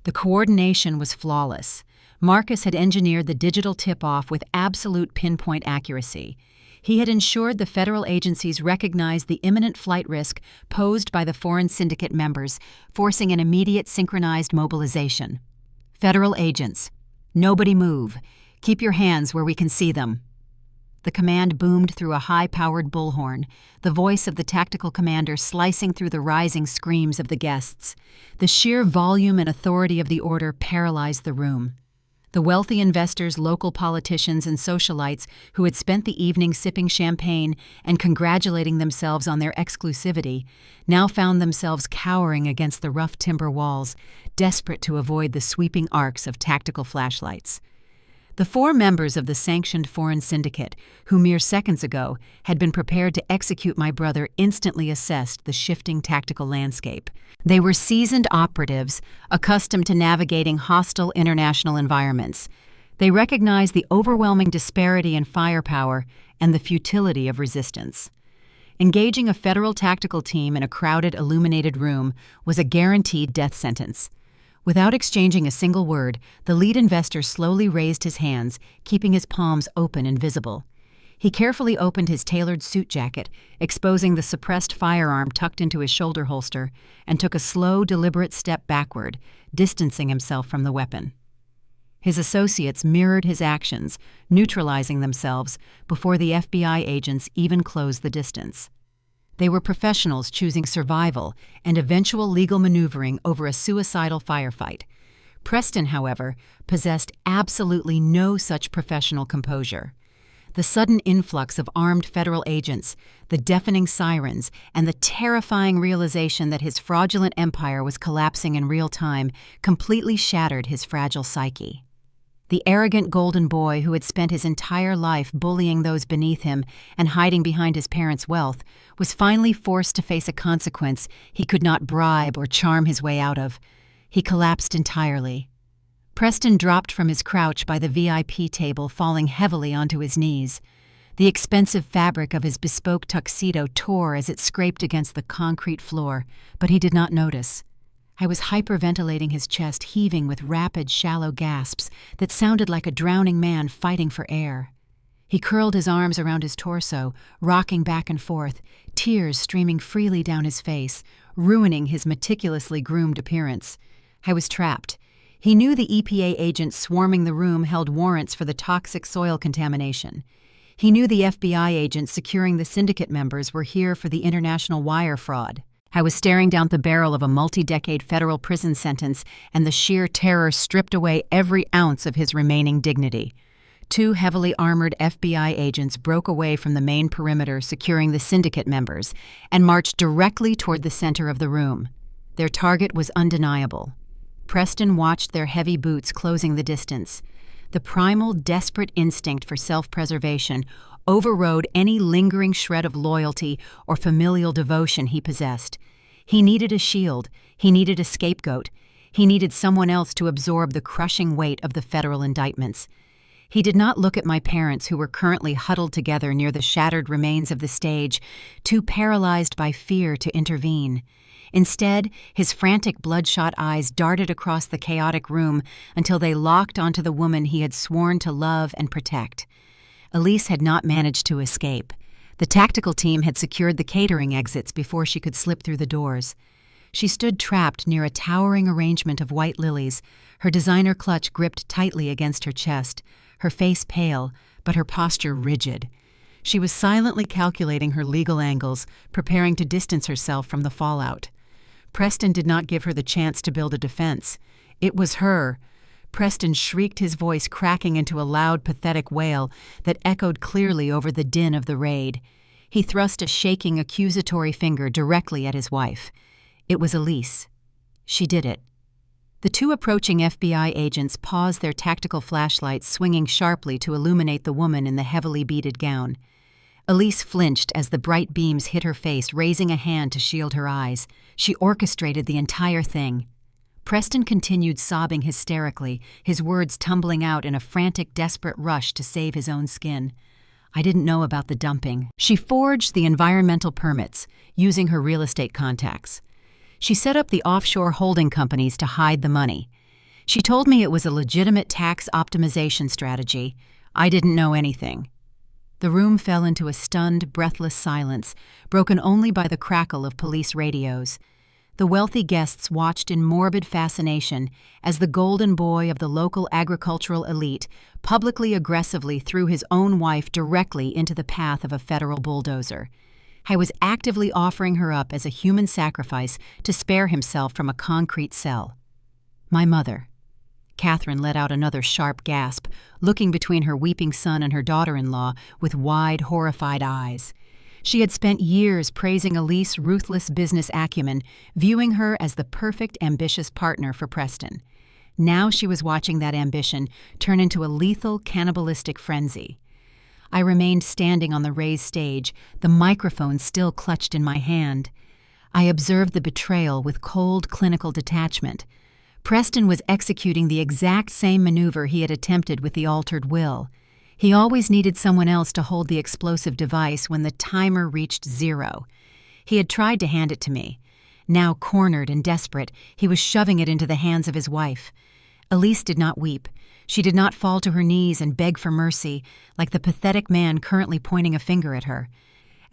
The coordination was flawless. Marcus had engineered the digital tip-off with absolute pinpoint accuracy. He had ensured the federal agencies recognized the imminent flight risk posed by the foreign syndicate members, forcing an immediate synchronized mobilization. Federal agents, nobody move. Keep your hands where we can see them. The command boomed through a high-powered bullhorn, the voice of the tactical commander slicing through the rising screams of the guests. The sheer volume and authority of the order paralyzed the room. The wealthy investors, local politicians, and socialites who had spent the evening sipping champagne and congratulating themselves on their exclusivity now found themselves cowering against the rough timber walls, desperate to avoid the sweeping arcs of tactical flashlights. The 4 members of the sanctioned foreign syndicate, who mere seconds ago had been prepared to execute my brother, instantly assessed the shifting tactical landscape. They were seasoned operatives, accustomed to navigating hostile international environments. They recognized the overwhelming disparity in firepower and the futility of resistance. Engaging a federal tactical team in a crowded, illuminated room was a guaranteed death sentence. Without exchanging a single word, the lead investor slowly raised his hands, keeping his palms open and visible. He carefully opened his tailored suit jacket, exposing the suppressed firearm tucked into his shoulder holster, and took a slow, deliberate step backward, distancing himself from the weapon. His associates mirrored his actions, neutralizing themselves before the FBI agents even closed the distance. They were professionals choosing survival and eventual legal maneuvering over a suicidal firefight. Preston, however, possessed absolutely no such professional composure. The sudden influx of armed federal agents, the deafening sirens, and the terrifying realization that his fraudulent empire was collapsing in real time completely shattered his fragile psyche. The arrogant golden boy who had spent his entire life bullying those beneath him and hiding behind his parents' wealth was finally forced to face a consequence he could not bribe or charm his way out of. He collapsed entirely. Preston dropped from his crouch by the VIP table, falling heavily onto his knees. The expensive fabric of his bespoke tuxedo tore as it scraped against the concrete floor, but he did not notice. I was hyperventilating his chest, heaving with rapid, shallow gasps that sounded like a drowning man fighting for air. He curled his arms around his torso, rocking back and forth, tears streaming freely down his face, ruining his meticulously groomed appearance. I was trapped. He knew the EPA agents swarming the room held warrants for the toxic soil contamination. He knew the FBI agents securing the syndicate members were here for the international wire fraud. I was staring down the barrel of a multi-decade federal prison sentence, and the sheer terror stripped away every ounce of his remaining dignity. 2 heavily armored FBI agents broke away from the main perimeter securing the syndicate members and marched directly toward the center of the room. Their target was undeniable. Preston watched their heavy boots closing the distance. The primal, desperate instinct for self-preservation overrode any lingering shred of loyalty or familial devotion he possessed. He needed a shield. He needed a scapegoat. He needed someone else to absorb the crushing weight of the federal indictments. He did not look at my parents, who were currently huddled together near the shattered remains of the stage, too paralyzed by fear to intervene. Instead, his frantic, bloodshot eyes darted across the chaotic room until they locked onto the woman he had sworn to love and protect. Elise had not managed to escape. The tactical team had secured the catering exits before she could slip through the doors. She stood trapped near a towering arrangement of white lilies, her designer clutch gripped tightly against her chest, her face pale, but her posture rigid. She was silently calculating her legal angles, preparing to distance herself from the fallout. Preston did not give her the chance to build a defense. It was her. Preston shrieked, his voice cracking into a loud, pathetic wail that echoed clearly over the din of the raid. He thrust a shaking, accusatory finger directly at his wife. It was Elise. She did it. The two approaching FBI agents paused their tactical flashlights, swinging sharply to illuminate the woman in the heavily beaded gown. Elise flinched as the bright beams hit her face, raising a hand to shield her eyes. She orchestrated the entire thing. Preston continued sobbing hysterically, his words tumbling out in a frantic, desperate rush to save his own skin. I didn't know about the dumping. She forged the environmental permits, using her real estate contacts. She set up the offshore holding companies to hide the money. She told me it was a legitimate tax optimization strategy. I didn't know anything. The room fell into a stunned, breathless silence, broken only by the crackle of police radios. The wealthy guests watched in morbid fascination as the golden boy of the local agricultural elite publicly aggressively threw his own wife directly into the path of a federal bulldozer. He was actively offering her up as a human sacrifice to spare himself from a concrete cell. My mother. Catherine let out another sharp gasp, looking between her weeping son and her daughter-in-law with wide, horrified eyes. She had spent years praising Elise's ruthless business acumen, viewing her as the perfect, ambitious partner for Preston. Now she was watching that ambition turn into a lethal, cannibalistic frenzy. I remained standing on the raised stage, the microphone still clutched in my hand. I observed the betrayal with cold, clinical detachment. Preston was executing the exact same maneuver he had attempted with the altered will. He always needed someone else to hold the explosive device when the timer reached 0. He had tried to hand it to me. Now, cornered and desperate, he was shoving it into the hands of his wife. Elise did not weep. She did not fall to her knees and beg for mercy, like the pathetic man currently pointing a finger at her.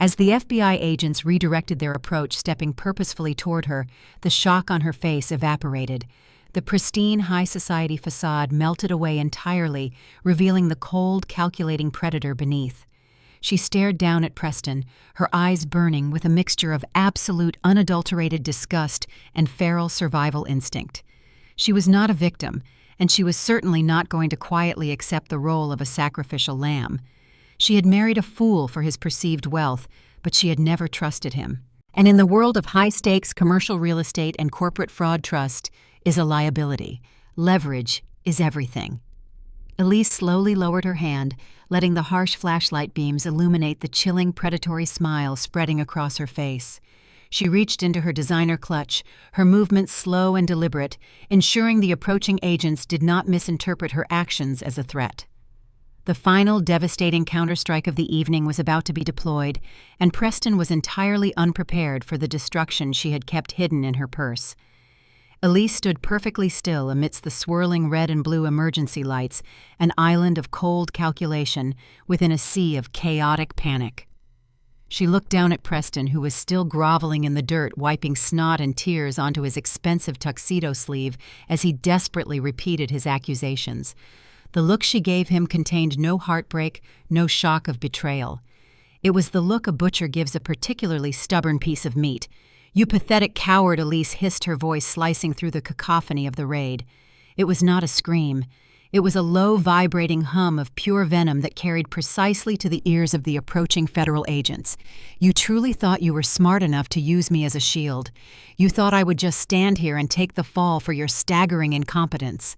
As the FBI agents redirected their approach, stepping purposefully toward her, the shock on her face evaporated. The pristine high society facade melted away entirely, revealing the cold, calculating predator beneath. She stared down at Preston, her eyes burning with a mixture of absolute, unadulterated disgust and feral survival instinct. She was not a victim, and she was certainly not going to quietly accept the role of a sacrificial lamb. She had married a fool for his perceived wealth, but she had never trusted him. And in the world of high-stakes commercial real estate and corporate fraud, trust is a liability. Leverage is everything. Elise slowly lowered her hand, letting the harsh flashlight beams illuminate the chilling, predatory smile spreading across her face. She reached into her designer clutch, her movements slow and deliberate, ensuring the approaching agents did not misinterpret her actions as a threat. The final devastating counterstrike of the evening was about to be deployed, and Preston was entirely unprepared for the destruction she had kept hidden in her purse. Elise stood perfectly still amidst the swirling red and blue emergency lights, an island of cold calculation within a sea of chaotic panic. She looked down at Preston, who was still groveling in the dirt, wiping snot and tears onto his expensive tuxedo sleeve as he desperately repeated his accusations. The look she gave him contained no heartbreak, no shock of betrayal. It was the look a butcher gives a particularly stubborn piece of meat. "You pathetic coward," Elise hissed, her voice slicing through the cacophony of the raid. It was not a scream. It was a low, vibrating hum of pure venom that carried precisely to the ears of the approaching federal agents. "You truly thought you were smart enough to use me as a shield. You thought I would just stand here and take the fall for your staggering incompetence."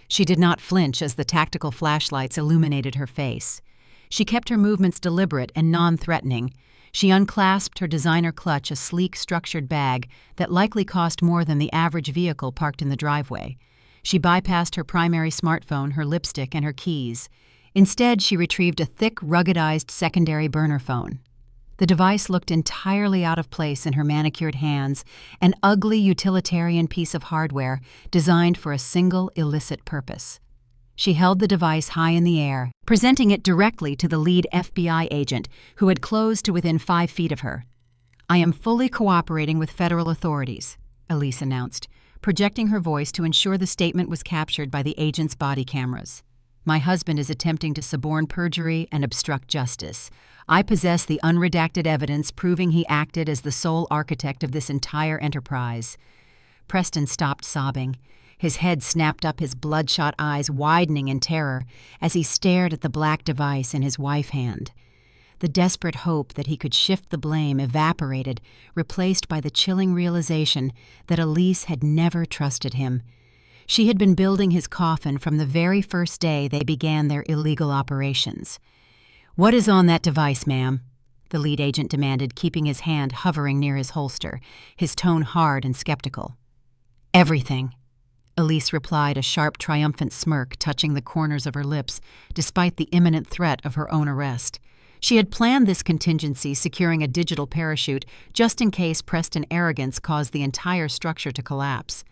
She did not flinch as the tactical flashlights illuminated her face. She kept her movements deliberate and non-threatening. She unclasped her designer clutch, a sleek, structured bag that likely cost more than the average vehicle parked in the driveway. She bypassed her primary smartphone, her lipstick, and her keys. Instead, she retrieved a thick, ruggedized secondary burner phone. The device looked entirely out of place in her manicured hands, an ugly utilitarian piece of hardware designed for a single illicit purpose. She held the device high in the air, presenting it directly to the lead FBI agent, who had closed to within 5 feet of her. "I am fully cooperating with federal authorities," Elise announced, projecting her voice to ensure the statement was captured by the agent's body cameras. "My husband is attempting to suborn perjury and obstruct justice. I possess the unredacted evidence proving he acted as the sole architect of this entire enterprise." Preston stopped sobbing. His head snapped up, his bloodshot eyes widening in terror as he stared at the black device in his wife's hand. The desperate hope that he could shift the blame evaporated, replaced by the chilling realization that Elise had never trusted him. She had been building his coffin from the very first day they began their illegal operations. "What is on that device, ma'am?" the lead agent demanded, keeping his hand hovering near his holster, his tone hard and skeptical. "Everything," Elise replied, a sharp, triumphant smirk touching the corners of her lips, despite the imminent threat of her own arrest. She had planned this contingency, securing a digital parachute just in case Preston's arrogance caused the entire structure to collapse.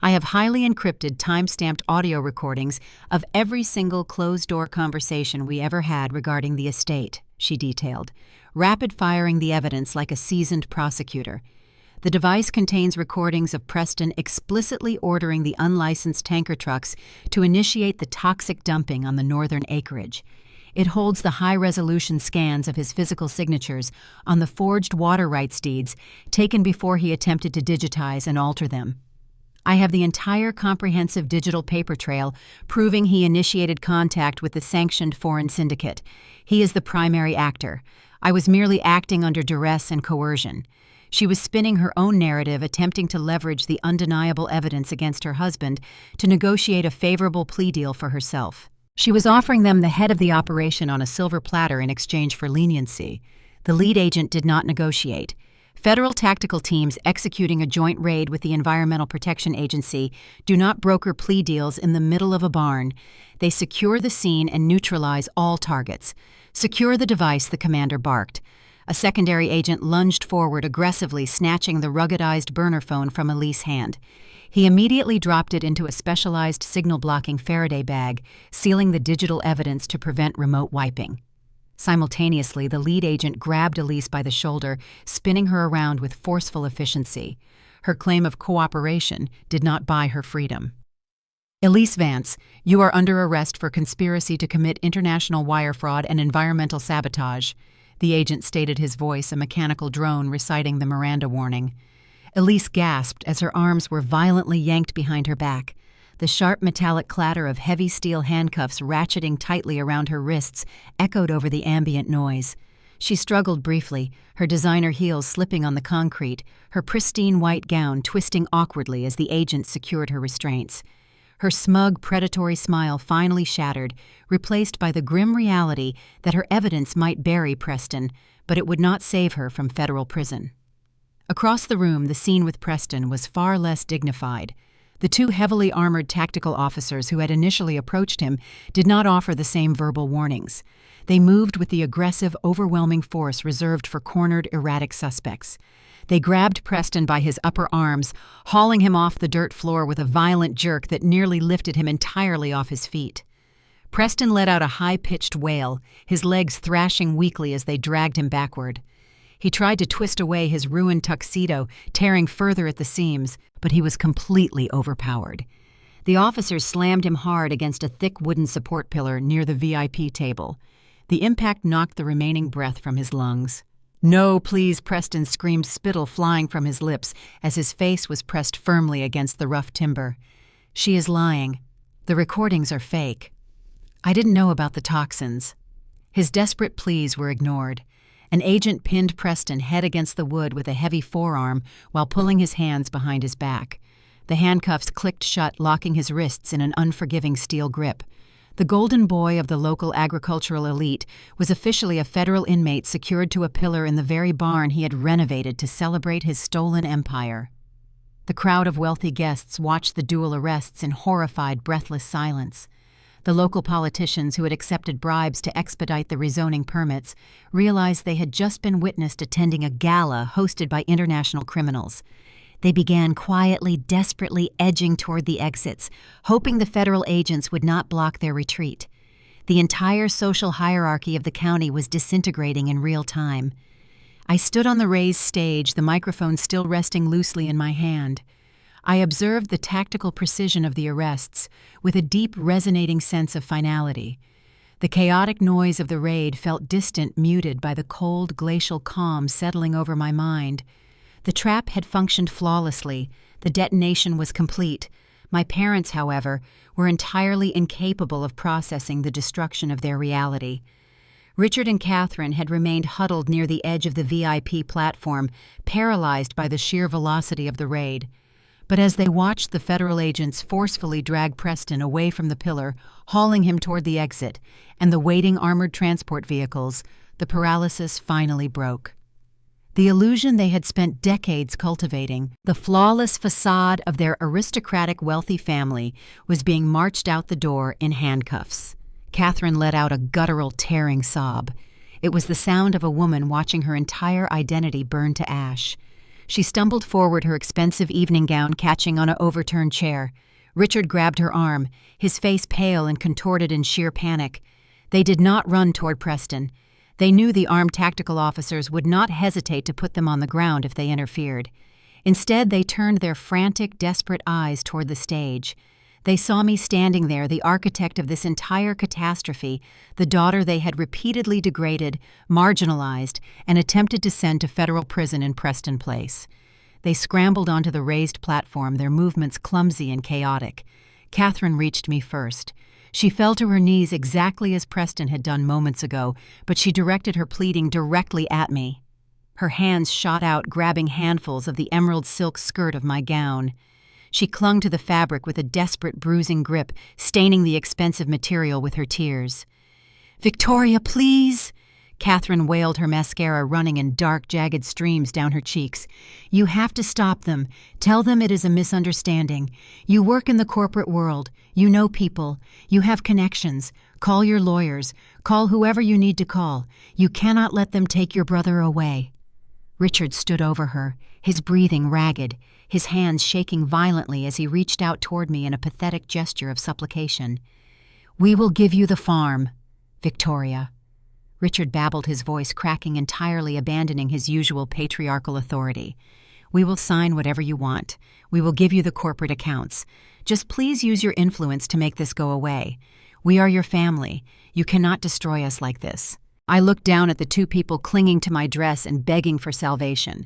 "I have highly encrypted, time-stamped audio recordings of every single closed-door conversation we ever had regarding the estate," she detailed, rapid-firing the evidence like a seasoned prosecutor. The device contains recordings of Preston explicitly ordering the unlicensed tanker trucks to initiate the toxic dumping on the northern acreage. It holds the high-resolution scans of his physical signatures on the forged water rights deeds taken before he attempted to digitize and alter them. "I have the entire comprehensive digital paper trail proving he initiated contact with the sanctioned foreign syndicate. He is the primary actor. I was merely acting under duress and coercion." She was spinning her own narrative, attempting to leverage the undeniable evidence against her husband to negotiate a favorable plea deal for herself. She was offering them the head of the operation on a silver platter in exchange for leniency. The lead agent did not negotiate. Federal tactical teams executing a joint raid with the Environmental Protection Agency do not broker plea deals in the middle of a barn. They secure the scene and neutralize all targets. "Secure the device," the commander barked. A secondary agent lunged forward aggressively, snatching the ruggedized burner phone from Elise's hand. He immediately dropped it into a specialized signal-blocking Faraday bag, sealing the digital evidence to prevent remote wiping. Simultaneously, the lead agent grabbed Elise by the shoulder, spinning her around with forceful efficiency. Her claim of cooperation did not buy her freedom. "Elise Vance, you are under arrest for conspiracy to commit international wire fraud and environmental sabotage," the agent stated, his voice a mechanical drone reciting the Miranda warning. Elise gasped as her arms were violently yanked behind her back. The sharp metallic clatter of heavy steel handcuffs ratcheting tightly around her wrists echoed over the ambient noise. She struggled briefly, her designer heels slipping on the concrete, her pristine white gown twisting awkwardly as the agent secured her restraints. Her smug, predatory smile finally shattered, replaced by the grim reality that her evidence might bury Preston, but it would not save her from federal prison. Across the room, the scene with Preston was far less dignified. The two heavily armored tactical officers who had initially approached him did not offer the same verbal warnings. They moved with the aggressive, overwhelming force reserved for cornered, erratic suspects. They grabbed Preston by his upper arms, hauling him off the dirt floor with a violent jerk that nearly lifted him entirely off his feet. Preston let out a high-pitched wail, his legs thrashing weakly as they dragged him backward. He tried to twist away his ruined tuxedo, tearing further at the seams, but he was completely overpowered. The officers slammed him hard against a thick wooden support pillar near the VIP table. The impact knocked the remaining breath from his lungs. "No, please," Preston screamed, spittle flying from his lips as his face was pressed firmly against the rough timber. "She is lying. The recordings are fake. I didn't know about the toxins." His desperate pleas were ignored. An agent pinned Preston head against the wood with a heavy forearm while pulling his hands behind his back. The handcuffs clicked shut, locking his wrists in an unforgiving steel grip. The golden boy of the local agricultural elite was officially a federal inmate secured to a pillar in the very barn he had renovated to celebrate his stolen empire. The crowd of wealthy guests watched the dual arrests in horrified, breathless silence. The local politicians who had accepted bribes to expedite the rezoning permits realized they had just been witnessed attending a gala hosted by international criminals. They began quietly, desperately edging toward the exits, hoping the federal agents would not block their retreat. The entire social hierarchy of the county was disintegrating in real time. I stood on the raised stage, the microphone still resting loosely in my hand. I observed the tactical precision of the arrests, with a deep, resonating sense of finality. The chaotic noise of the raid felt distant, muted by the cold, glacial calm settling over my mind. The trap had functioned flawlessly. The detonation was complete. My parents, however, were entirely incapable of processing the destruction of their reality. Richard and Catherine had remained huddled near the edge of the VIP platform, paralyzed by the sheer velocity of the raid. But as they watched the federal agents forcefully drag Preston away from the pillar, hauling him toward the exit, and the waiting armored transport vehicles, the paralysis finally broke. The illusion they had spent decades cultivating, the flawless facade of their aristocratic wealthy family, was being marched out the door in handcuffs. Catherine let out a guttural, tearing sob. It was the sound of a woman watching her entire identity burn to ash. She stumbled forward, her expensive evening gown catching on an overturned chair. Richard grabbed her arm, his face pale and contorted in sheer panic. They did not run toward Preston. They knew the armed tactical officers would not hesitate to put them on the ground if they interfered. Instead, they turned their frantic, desperate eyes toward the stage. They saw me standing there, the architect of this entire catastrophe, the daughter they had repeatedly degraded, marginalized, and attempted to send to federal prison in Preston Place. They scrambled onto the raised platform, their movements clumsy and chaotic. Catherine reached me first. She fell to her knees exactly as Preston had done moments ago, but she directed her pleading directly at me. Her hands shot out, grabbing handfuls of the emerald silk skirt of my gown. She clung to the fabric with a desperate, bruising grip, staining the expensive material with her tears. "Victoria, please!" Catherine wailed, her mascara running in dark, jagged streams down her cheeks. "You have to stop them. Tell them it is a misunderstanding. You work in the corporate world. You know people. You have connections. Call your lawyers. Call whoever you need to call. You cannot let them take your brother away." Richard stood over her, his breathing ragged, his hands shaking violently as he reached out toward me in a pathetic gesture of supplication. "We will give you the farm, Victoria." Richard babbled, his voice cracking, entirely abandoning his usual patriarchal authority. "We will sign whatever you want. We will give you the corporate accounts. Just please use your influence to make this go away. We are your family. You cannot destroy us like this." I looked down at the two people clinging to my dress and begging for salvation.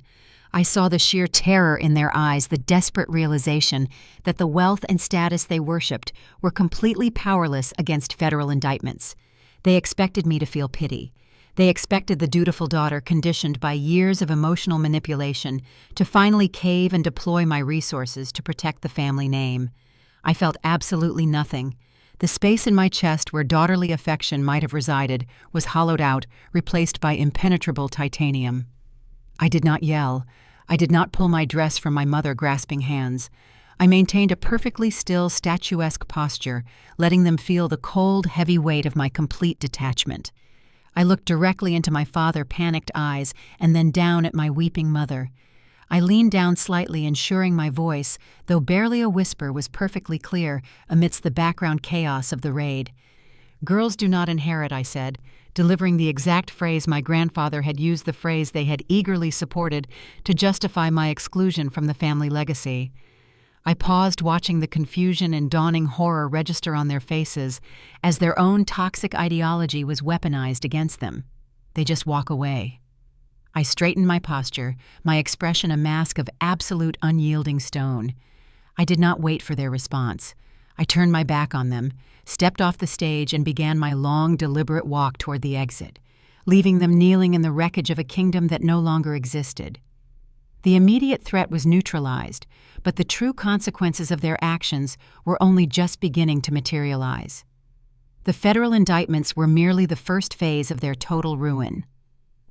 I saw the sheer terror in their eyes, the desperate realization that the wealth and status they worshipped were completely powerless against federal indictments. They expected me to feel pity. They expected the dutiful daughter, conditioned by years of emotional manipulation, to finally cave and deploy my resources to protect the family name. I felt absolutely nothing. The space in my chest where daughterly affection might have resided was hollowed out, replaced by impenetrable titanium. I did not yell. I did not pull my dress from my mother-grasping hands. I maintained a perfectly still, statuesque posture, letting them feel the cold, heavy weight of my complete detachment. I looked directly into my panicked eyes and then down at my weeping mother. I leaned down slightly, ensuring my voice, though barely a whisper, was perfectly clear amidst the background chaos of the raid. "Girls do not inherit," I said, delivering the exact phrase my grandfather had used, the phrase they had eagerly supported to justify my exclusion from the family legacy. I paused, watching the confusion and dawning horror register on their faces as their own toxic ideology was weaponized against them. They just walk away. I straightened my posture, my expression a mask of absolute unyielding stone. I did not wait for their response. I turned my back on them, stepped off the stage, and began my long, deliberate walk toward the exit, leaving them kneeling in the wreckage of a kingdom that no longer existed. The immediate threat was neutralized, but the true consequences of their actions were only just beginning to materialize. The federal indictments were merely the first phase of their total ruin.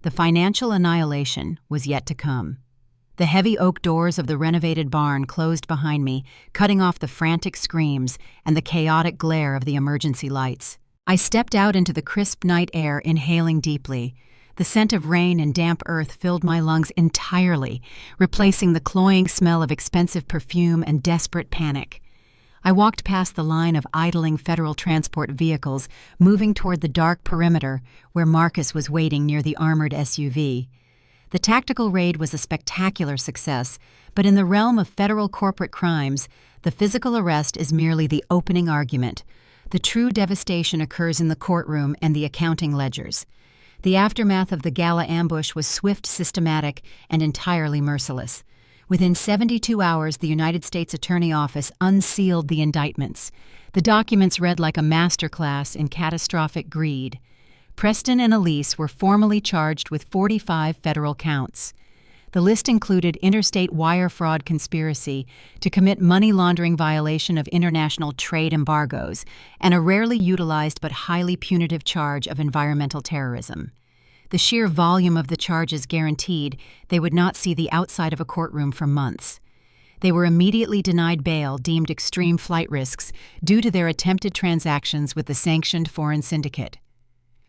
The financial annihilation was yet to come. The heavy oak doors of the renovated barn closed behind me, cutting off the frantic screams and the chaotic glare of the emergency lights. I stepped out into the crisp night air, inhaling deeply. The scent of rain and damp earth filled my lungs entirely, replacing the cloying smell of expensive perfume and desperate panic. I walked past the line of idling federal transport vehicles, moving toward the dark perimeter where Marcus was waiting near the armored SUV. The tactical raid was a spectacular success, but in the realm of federal corporate crimes, the physical arrest is merely the opening argument. The true devastation occurs in the courtroom and the accounting ledgers. The aftermath of the gala ambush was swift, systematic, and entirely merciless. Within 72 hours, the United States Attorney Office unsealed the indictments. The documents read like a masterclass in catastrophic greed. Preston and Elise were formally charged with 45 federal counts. The list included interstate wire fraud conspiracy to commit money laundering violation of international trade embargoes and a rarely utilized but highly punitive charge of environmental terrorism. The sheer volume of the charges guaranteed they would not see the outside of a courtroom for months. They were immediately denied bail, deemed extreme flight risks, due to their attempted transactions with the sanctioned foreign syndicate.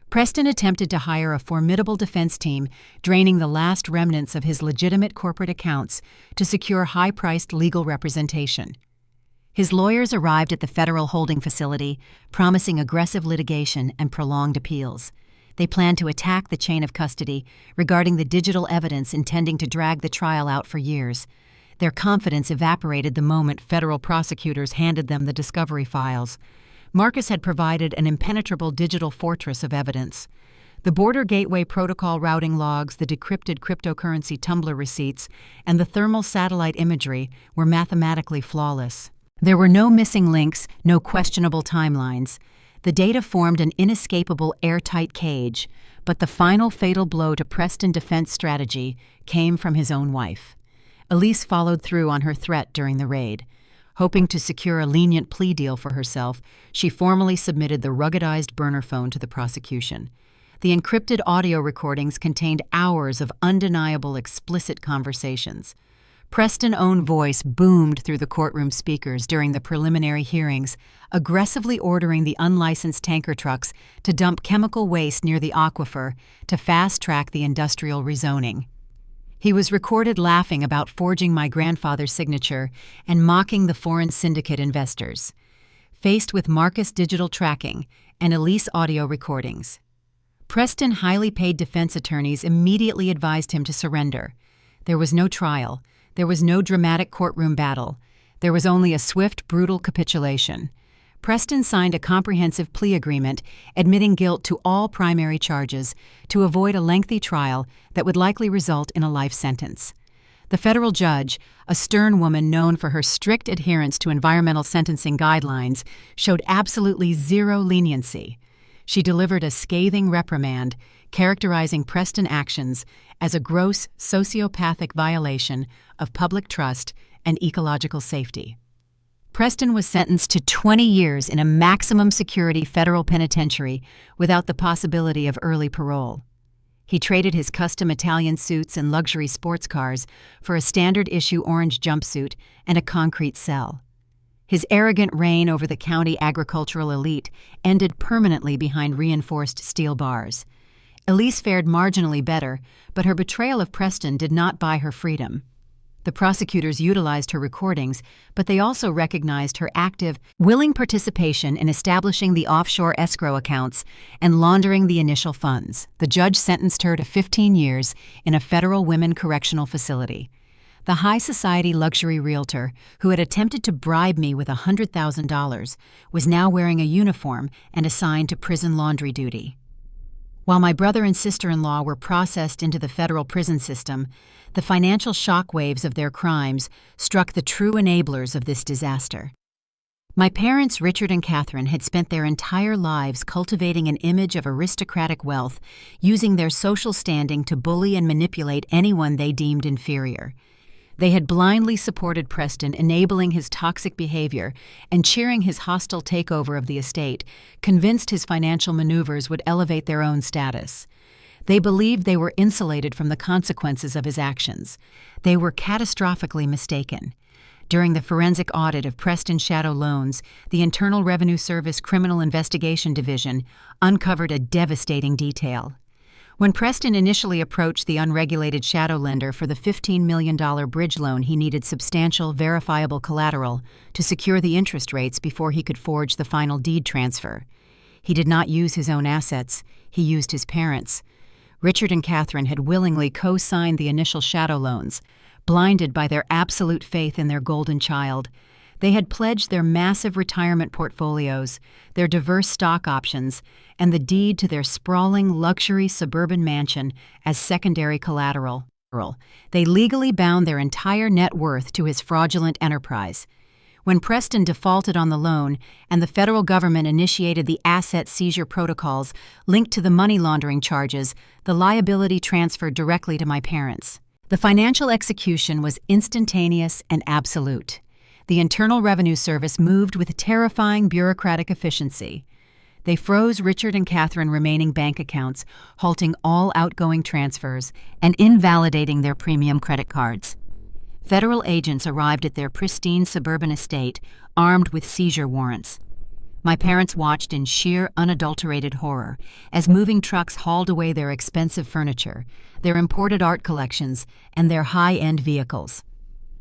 Preston attempted to hire a formidable defense team, draining the last remnants of his legitimate corporate accounts to secure high-priced legal representation. His lawyers arrived at the federal holding facility, promising aggressive litigation and prolonged appeals. They planned to attack the chain of custody, regarding the digital evidence intending to drag the trial out for years. Their confidence evaporated the moment federal prosecutors handed them the discovery files. Marcus had provided an impenetrable digital fortress of evidence. The border gateway protocol routing logs, the decrypted cryptocurrency tumbler receipts, and the thermal satellite imagery were mathematically flawless. There were no missing links, no questionable timelines. The data formed an inescapable airtight cage, but the final fatal blow to Preston's defense strategy came from his own wife. Elise followed through on her threat during the raid. Hoping to secure a lenient plea deal for herself, she formally submitted the ruggedized burner phone to the prosecution. The encrypted audio recordings contained hours of undeniable explicit conversations. Preston's own voice boomed through the courtroom speakers during the preliminary hearings, aggressively ordering the unlicensed tanker trucks to dump chemical waste near the aquifer to fast-track the industrial rezoning. He was recorded laughing about forging my grandfather's signature and mocking the foreign syndicate investors. Faced with Marcus digital tracking and Elise audio recordings, Preston highly paid defense attorneys immediately advised him to surrender. There was no trial. There was no dramatic courtroom battle. There was only a swift, brutal capitulation. Preston signed a comprehensive plea agreement admitting guilt to all primary charges to avoid a lengthy trial that would likely result in a life sentence. The federal judge, a stern woman known for her strict adherence to environmental sentencing guidelines, showed absolutely zero leniency. She delivered a scathing reprimand, characterizing Preston's actions as a gross sociopathic violation of public trust and ecological safety. Preston was sentenced to 20 years in a maximum security federal penitentiary without the possibility of early parole. He traded his custom Italian suits and luxury sports cars for a standard-issue orange jumpsuit and a concrete cell. His arrogant reign over the county agricultural elite ended permanently behind reinforced steel bars. Elise fared marginally better, but her betrayal of Preston did not buy her freedom. The prosecutors utilized her recordings, but they also recognized her active, willing participation in establishing the offshore escrow accounts and laundering the initial funds. The judge sentenced her to 15 years in a federal women correctional facility. The high society luxury realtor, who had attempted to bribe me with $100,000, was now wearing a uniform and assigned to prison laundry duty. While my brother and sister-in-law were processed into the federal prison system, the financial shockwaves of their crimes struck the true enablers of this disaster. My parents, Richard and Catherine, had spent their entire lives cultivating an image of aristocratic wealth, using their social standing to bully and manipulate anyone they deemed inferior. They had blindly supported Preston, enabling his toxic behavior and cheering his hostile takeover of the estate, convinced his financial maneuvers would elevate their own status. They believed they were insulated from the consequences of his actions. They were catastrophically mistaken. During the forensic audit of Preston Shadow Loans, the Internal Revenue Service Criminal Investigation Division uncovered a devastating detail. When Preston initially approached the unregulated shadow lender for the $15 million bridge loan, he needed substantial, verifiable collateral to secure the interest rates before he could forge the final deed transfer. He did not use his own assets, he used his parents'. Richard and Catherine had willingly co-signed the initial shadow loans, blinded by their absolute faith in their golden child. They had pledged their massive retirement portfolios, their diverse stock options, and the deed to their sprawling luxury suburban mansion as secondary collateral. They legally bound their entire net worth to his fraudulent enterprise. When Preston defaulted on the loan and the federal government initiated the asset seizure protocols linked to the money laundering charges, the liability transferred directly to my parents. The financial execution was instantaneous and absolute. The Internal Revenue Service moved with terrifying bureaucratic efficiency. They froze Richard and Catherine remaining bank accounts, halting all outgoing transfers and invalidating their premium credit cards. Federal agents arrived at their pristine suburban estate, armed with seizure warrants. My parents watched in sheer, unadulterated horror as moving trucks hauled away their expensive furniture, their imported art collections, and their high-end vehicles.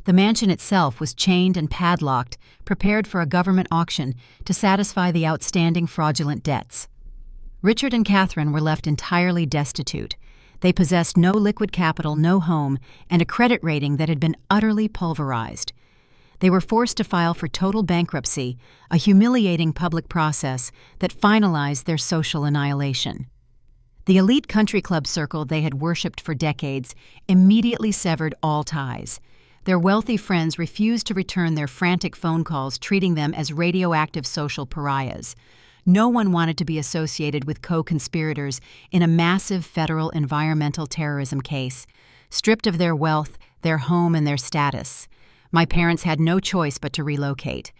The mansion itself was chained and padlocked, prepared for a government auction to satisfy the outstanding fraudulent debts. Richard and Catherine were left entirely destitute. They possessed no liquid capital, no home, and a credit rating that had been utterly pulverized. They were forced to file for total bankruptcy, a humiliating public process that finalized their social annihilation. The elite country club circle they had worshipped for decades immediately severed all ties. Their wealthy friends refused to return their frantic phone calls, treating them as radioactive social pariahs. No one wanted to be associated with co-conspirators in a massive federal environmental terrorism case, stripped of their wealth, their home, and their status. My parents had no choice but to relocate.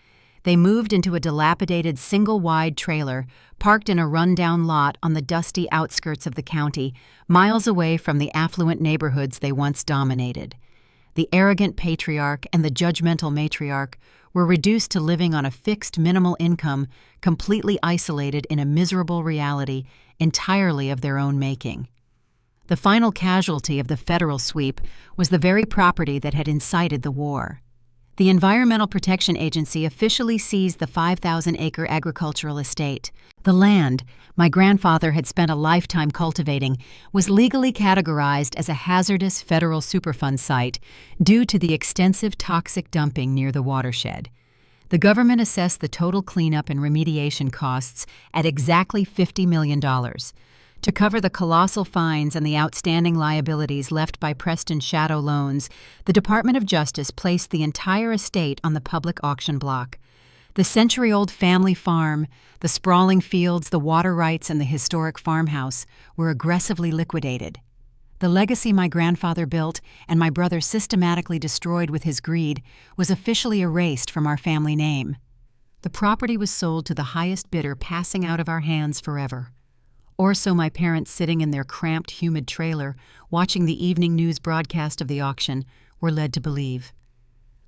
They moved into a dilapidated single-wide trailer parked in a rundown lot on the dusty outskirts of the county, miles away from the affluent neighborhoods they once dominated. The arrogant patriarch and the judgmental matriarch were reduced to living on a fixed minimal income, completely isolated in a miserable reality entirely of their own making. The final casualty of the federal sweep was the very property that had incited the war. The Environmental Protection Agency officially seized the 5,000-acre agricultural estate. The land my grandfather had spent a lifetime cultivating was legally categorized as a hazardous federal Superfund site due to the extensive toxic dumping near the watershed. The government assessed the total cleanup and remediation costs at exactly $50 million. To cover the colossal fines and the outstanding liabilities left by Preston's shadow loans, the Department of Justice placed the entire estate on the public auction block. The century-old family farm, the sprawling fields, the water rights, and the historic farmhouse were aggressively liquidated. The legacy my grandfather built and my brother systematically destroyed with his greed was officially erased from our family name. The property was sold to the highest bidder, passing out of our hands forever. Or so my parents, sitting in their cramped, humid trailer, watching the evening news broadcast of the auction, were led to believe.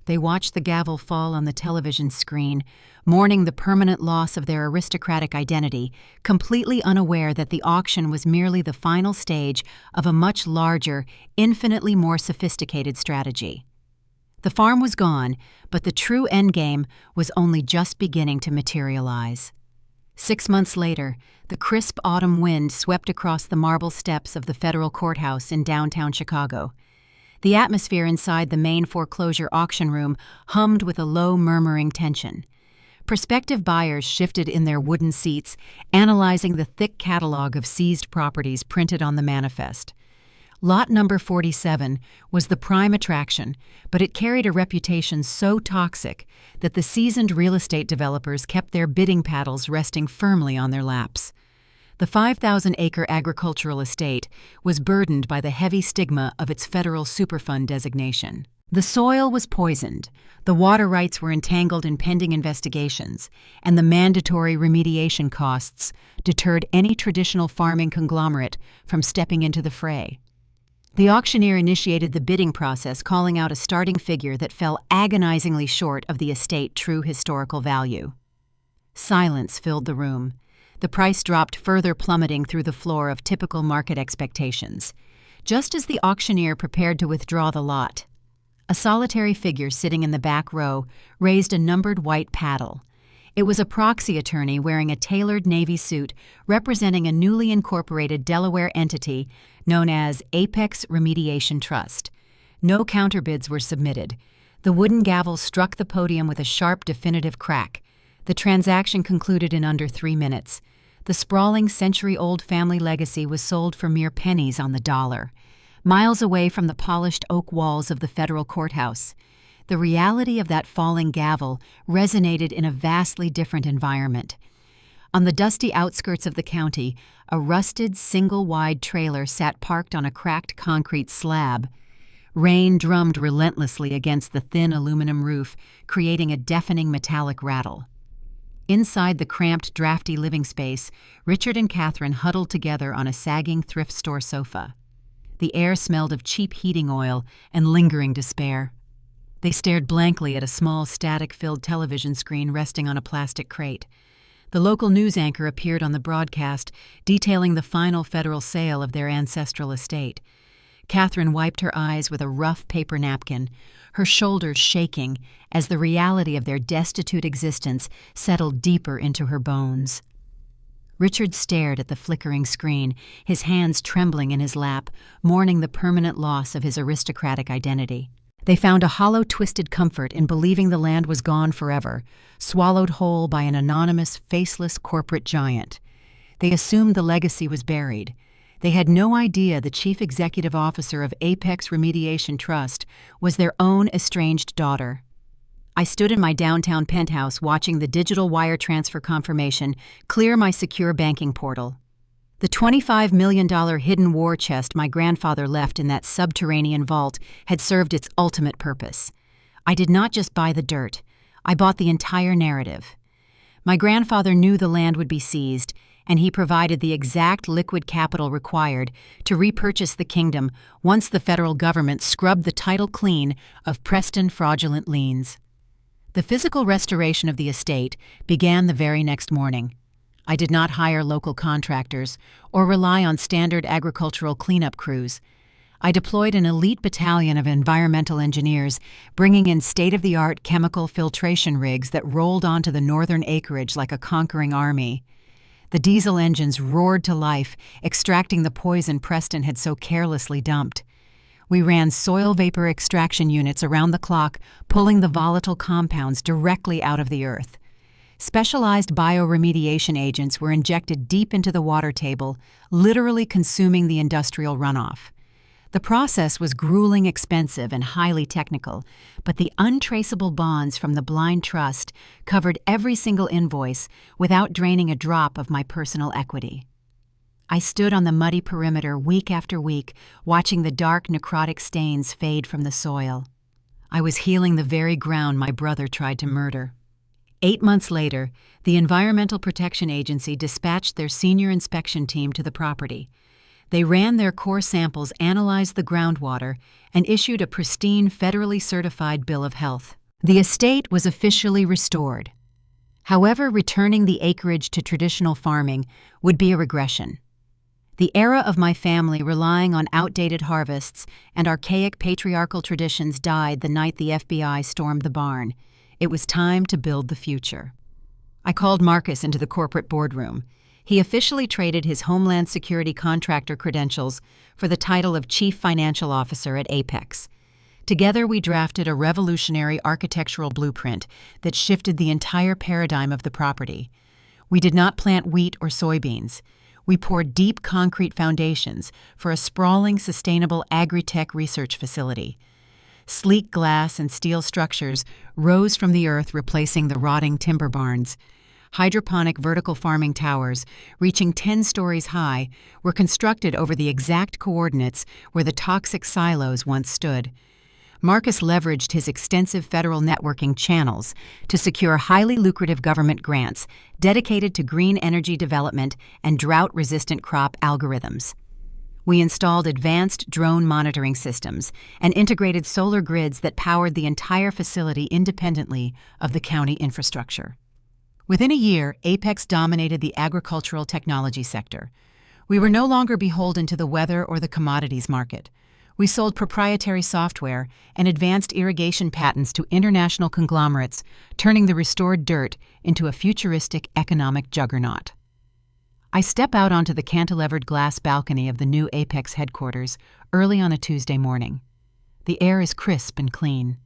They watched the gavel fall on the television screen, mourning the permanent loss of their aristocratic identity, completely unaware that the auction was merely the final stage of a much larger, infinitely more sophisticated strategy. The farm was gone, but the true endgame was only just beginning to materialize. 6 months later, the crisp autumn wind swept across the marble steps of the federal courthouse in downtown Chicago. The atmosphere inside the main foreclosure auction room hummed with a low, murmuring tension. Prospective buyers shifted in their wooden seats, analyzing the thick catalog of seized properties printed on the manifest. Lot number 47 was the prime attraction, but it carried a reputation so toxic that the seasoned real estate developers kept their bidding paddles resting firmly on their laps. The 5,000-acre agricultural estate was burdened by the heavy stigma of its federal Superfund designation. The soil was poisoned, the water rights were entangled in pending investigations, and the mandatory remediation costs deterred any traditional farming conglomerate from stepping into the fray. The auctioneer initiated the bidding process, calling out a starting figure that fell agonizingly short of the estate's true historical value. Silence filled the room. The price dropped, further plummeting through the floor of typical market expectations. Just as the auctioneer prepared to withdraw the lot, a solitary figure sitting in the back row raised a numbered white paddle. It was a proxy attorney wearing a tailored Navy suit representing a newly incorporated Delaware entity known as Apex Remediation Trust. No counterbids were submitted. The wooden gavel struck the podium with a sharp, definitive crack. The transaction concluded in under 3 minutes. The sprawling, century-old family legacy was sold for mere pennies on the dollar, miles away from the polished oak walls of the federal courthouse. The reality of that falling gavel resonated in a vastly different environment. On the dusty outskirts of the county, a rusted, single-wide trailer sat parked on a cracked concrete slab. Rain drummed relentlessly against the thin aluminum roof, creating a deafening metallic rattle. Inside the cramped, drafty living space, Richard and Catherine huddled together on a sagging thrift store sofa. The air smelled of cheap heating oil and lingering despair. They stared blankly at a small, static-filled television screen resting on a plastic crate. The local news anchor appeared on the broadcast, detailing the final federal sale of their ancestral estate. Catherine wiped her eyes with a rough paper napkin, her shoulders shaking as the reality of their destitute existence settled deeper into her bones. Richard stared at the flickering screen, his hands trembling in his lap, mourning the permanent loss of his aristocratic identity. They found a hollow, twisted comfort in believing the land was gone forever, swallowed whole by an anonymous, faceless corporate giant. They assumed the legacy was buried. They had no idea the chief executive officer of Apex Remediation Trust was their own estranged daughter. I stood in my downtown penthouse watching the digital wire transfer confirmation clear my secure banking portal. The $25 million hidden war chest my grandfather left in that subterranean vault had served its ultimate purpose. I did not just buy the dirt, I bought the entire narrative. My grandfather knew the land would be seized, and he provided the exact liquid capital required to repurchase the kingdom once the federal government scrubbed the title clean of Preston fraudulent liens. The physical restoration of the estate began the very next morning. I did not hire local contractors or rely on standard agricultural cleanup crews. I deployed an elite battalion of environmental engineers, bringing in state-of-the-art chemical filtration rigs that rolled onto the northern acreage like a conquering army. The diesel engines roared to life, extracting the poison Preston had so carelessly dumped. We ran soil vapor extraction units around the clock, pulling the volatile compounds directly out of the earth. Specialized bioremediation agents were injected deep into the water table, literally consuming the industrial runoff. The process was grueling, expensive, and highly technical, but the untraceable bonds from the blind trust covered every single invoice without draining a drop of my personal equity. I stood on the muddy perimeter week after week, watching the dark, necrotic stains fade from the soil. I was healing the very ground my brother tried to murder. 8 months later, the Environmental Protection Agency dispatched their senior inspection team to the property. They ran their core samples, analyzed the groundwater, and issued a pristine, federally certified bill of health. The estate was officially restored. However, returning the acreage to traditional farming would be a regression. The era of my family relying on outdated harvests and archaic patriarchal traditions died the night the FBI stormed the barn. It was time to build the future. I called Marcus into the corporate boardroom. He officially traded his Homeland Security contractor credentials for the title of Chief Financial Officer at Apex. Together we drafted a revolutionary architectural blueprint that shifted the entire paradigm of the property. We did not plant wheat or soybeans. We poured deep concrete foundations for a sprawling, sustainable agri-tech research facility. Sleek glass and steel structures rose from the earth, replacing the rotting timber barns. Hydroponic vertical farming towers, reaching 10 stories high, were constructed over the exact coordinates where the toxic silos once stood. Marcus leveraged his extensive federal networking channels to secure highly lucrative government grants dedicated to green energy development and drought-resistant crop algorithms. We installed advanced drone monitoring systems and integrated solar grids that powered the entire facility independently of the county infrastructure. Within a year, Apex dominated the agricultural technology sector. We were no longer beholden to the weather or the commodities market. We sold proprietary software and advanced irrigation patents to international conglomerates, turning the restored dirt into a futuristic economic juggernaut. I step out onto the cantilevered glass balcony of the new Apex headquarters early on a Tuesday morning. The air is crisp and clean.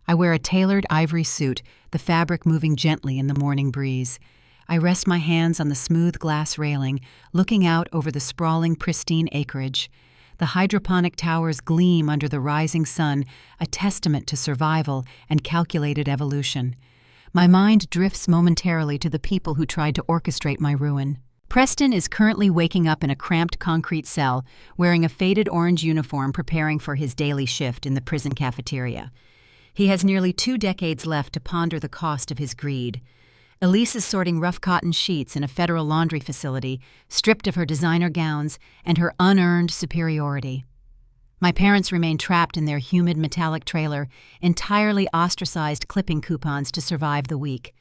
I wear a tailored ivory suit, the fabric moving gently in the morning breeze. I rest my hands on the smooth glass railing, looking out over the sprawling, pristine acreage. The hydroponic towers gleam under the rising sun, a testament to survival and calculated evolution. My mind drifts momentarily to the people who tried to orchestrate my ruin. Preston is currently waking up in a cramped concrete cell, wearing a faded orange uniform, preparing for his daily shift in the prison cafeteria. He has nearly 2 decades left to ponder the cost of his greed. Elise is sorting rough cotton sheets in a federal laundry facility, stripped of her designer gowns and her unearned superiority. My parents remain trapped in their humid metallic trailer, entirely ostracized, clipping coupons to survive the week.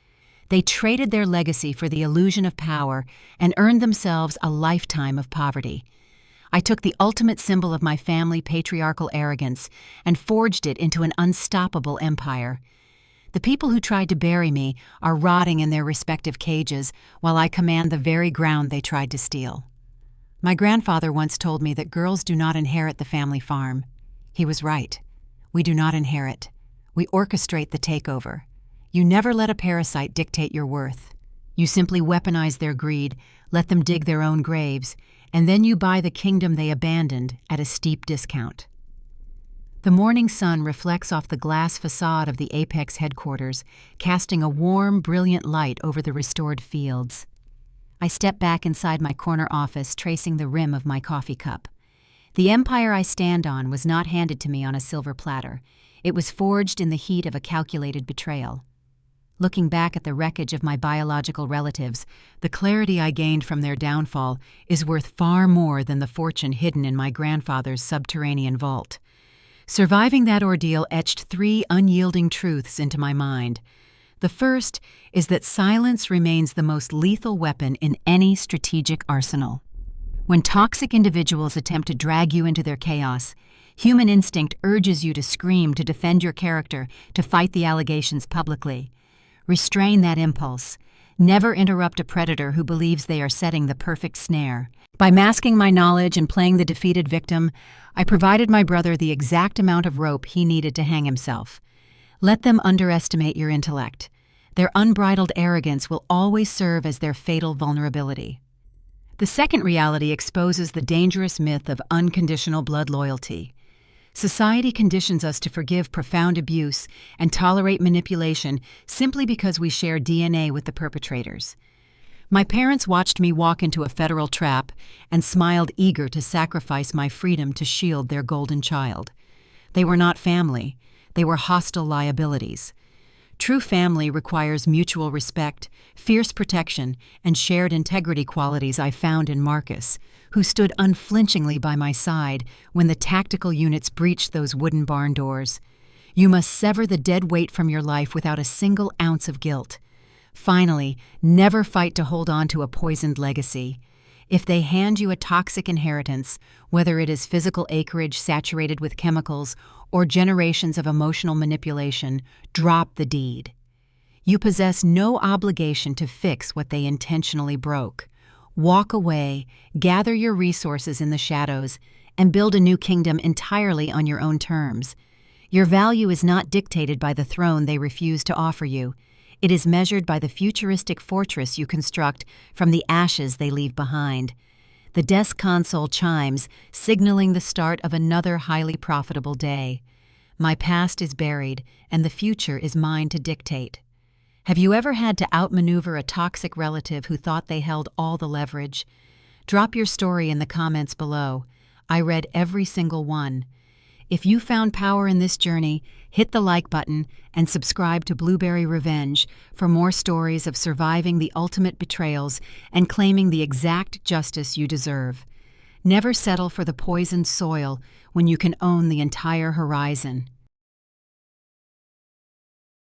They traded their legacy for the illusion of power and earned themselves a lifetime of poverty. I took the ultimate symbol of my family patriarchal arrogance and forged it into an unstoppable empire. The people who tried to bury me are rotting in their respective cages while I command the very ground they tried to steal. My grandfather once told me that girls do not inherit the family farm. He was right. We do not inherit. We orchestrate the takeover. You never let a parasite dictate your worth. You simply weaponize their greed, let them dig their own graves, and then you buy the kingdom they abandoned at a steep discount. The morning sun reflects off the glass facade of the Apex headquarters, casting a warm, brilliant light over the restored fields. I step back inside my corner office, tracing the rim of my coffee cup. The empire I stand on was not handed to me on a silver platter. It was forged in the heat of a calculated betrayal. Looking back at the wreckage of my biological relatives, the clarity I gained from their downfall is worth far more than the fortune hidden in my grandfather's subterranean vault. Surviving that ordeal etched 3 unyielding truths into my mind. The first is that silence remains the most lethal weapon in any strategic arsenal. When toxic individuals attempt to drag you into their chaos, human instinct urges you to scream, to defend your character, to fight the allegations publicly. Restrain that impulse. Never interrupt a predator who believes they are setting the perfect snare. By masking my knowledge and playing the defeated victim, I provided my brother the exact amount of rope he needed to hang himself. Let them underestimate your intellect. Their unbridled arrogance will always serve as their fatal vulnerability. The second reality exposes the dangerous myth of unconditional blood loyalty. Society conditions us to forgive profound abuse and tolerate manipulation simply because we share DNA with the perpetrators. My parents watched me walk into a federal trap and smiled, eager to sacrifice my freedom to shield their golden child. They were not family. They were hostile liabilities. True family requires mutual respect, fierce protection, and shared integrity, qualities I found in Marcus, who stood unflinchingly by my side when the tactical units breached those wooden barn doors. You must sever the dead weight from your life without a single ounce of guilt. Finally, never fight to hold on to a poisoned legacy. If they hand you a toxic inheritance, whether it is physical acreage saturated with chemicals or generations of emotional manipulation, drop the deed. You possess no obligation to fix what they intentionally broke. Walk away, gather your resources in the shadows, and build a new kingdom entirely on your own terms. Your value is not dictated by the throne they refuse to offer you. It is measured by the futuristic fortress you construct from the ashes they leave behind. The desk console chimes, signaling the start of another highly profitable day. My past is buried, and the future is mine to dictate. Have you ever had to outmaneuver a toxic relative who thought they held all the leverage? Drop your story in the comments below. I read every single one. If you found power in this journey, hit the like button and subscribe to Blueberry Revenge for more stories of surviving the ultimate betrayals and claiming the exact justice you deserve. Never settle for the poisoned soil when you can own the entire horizon.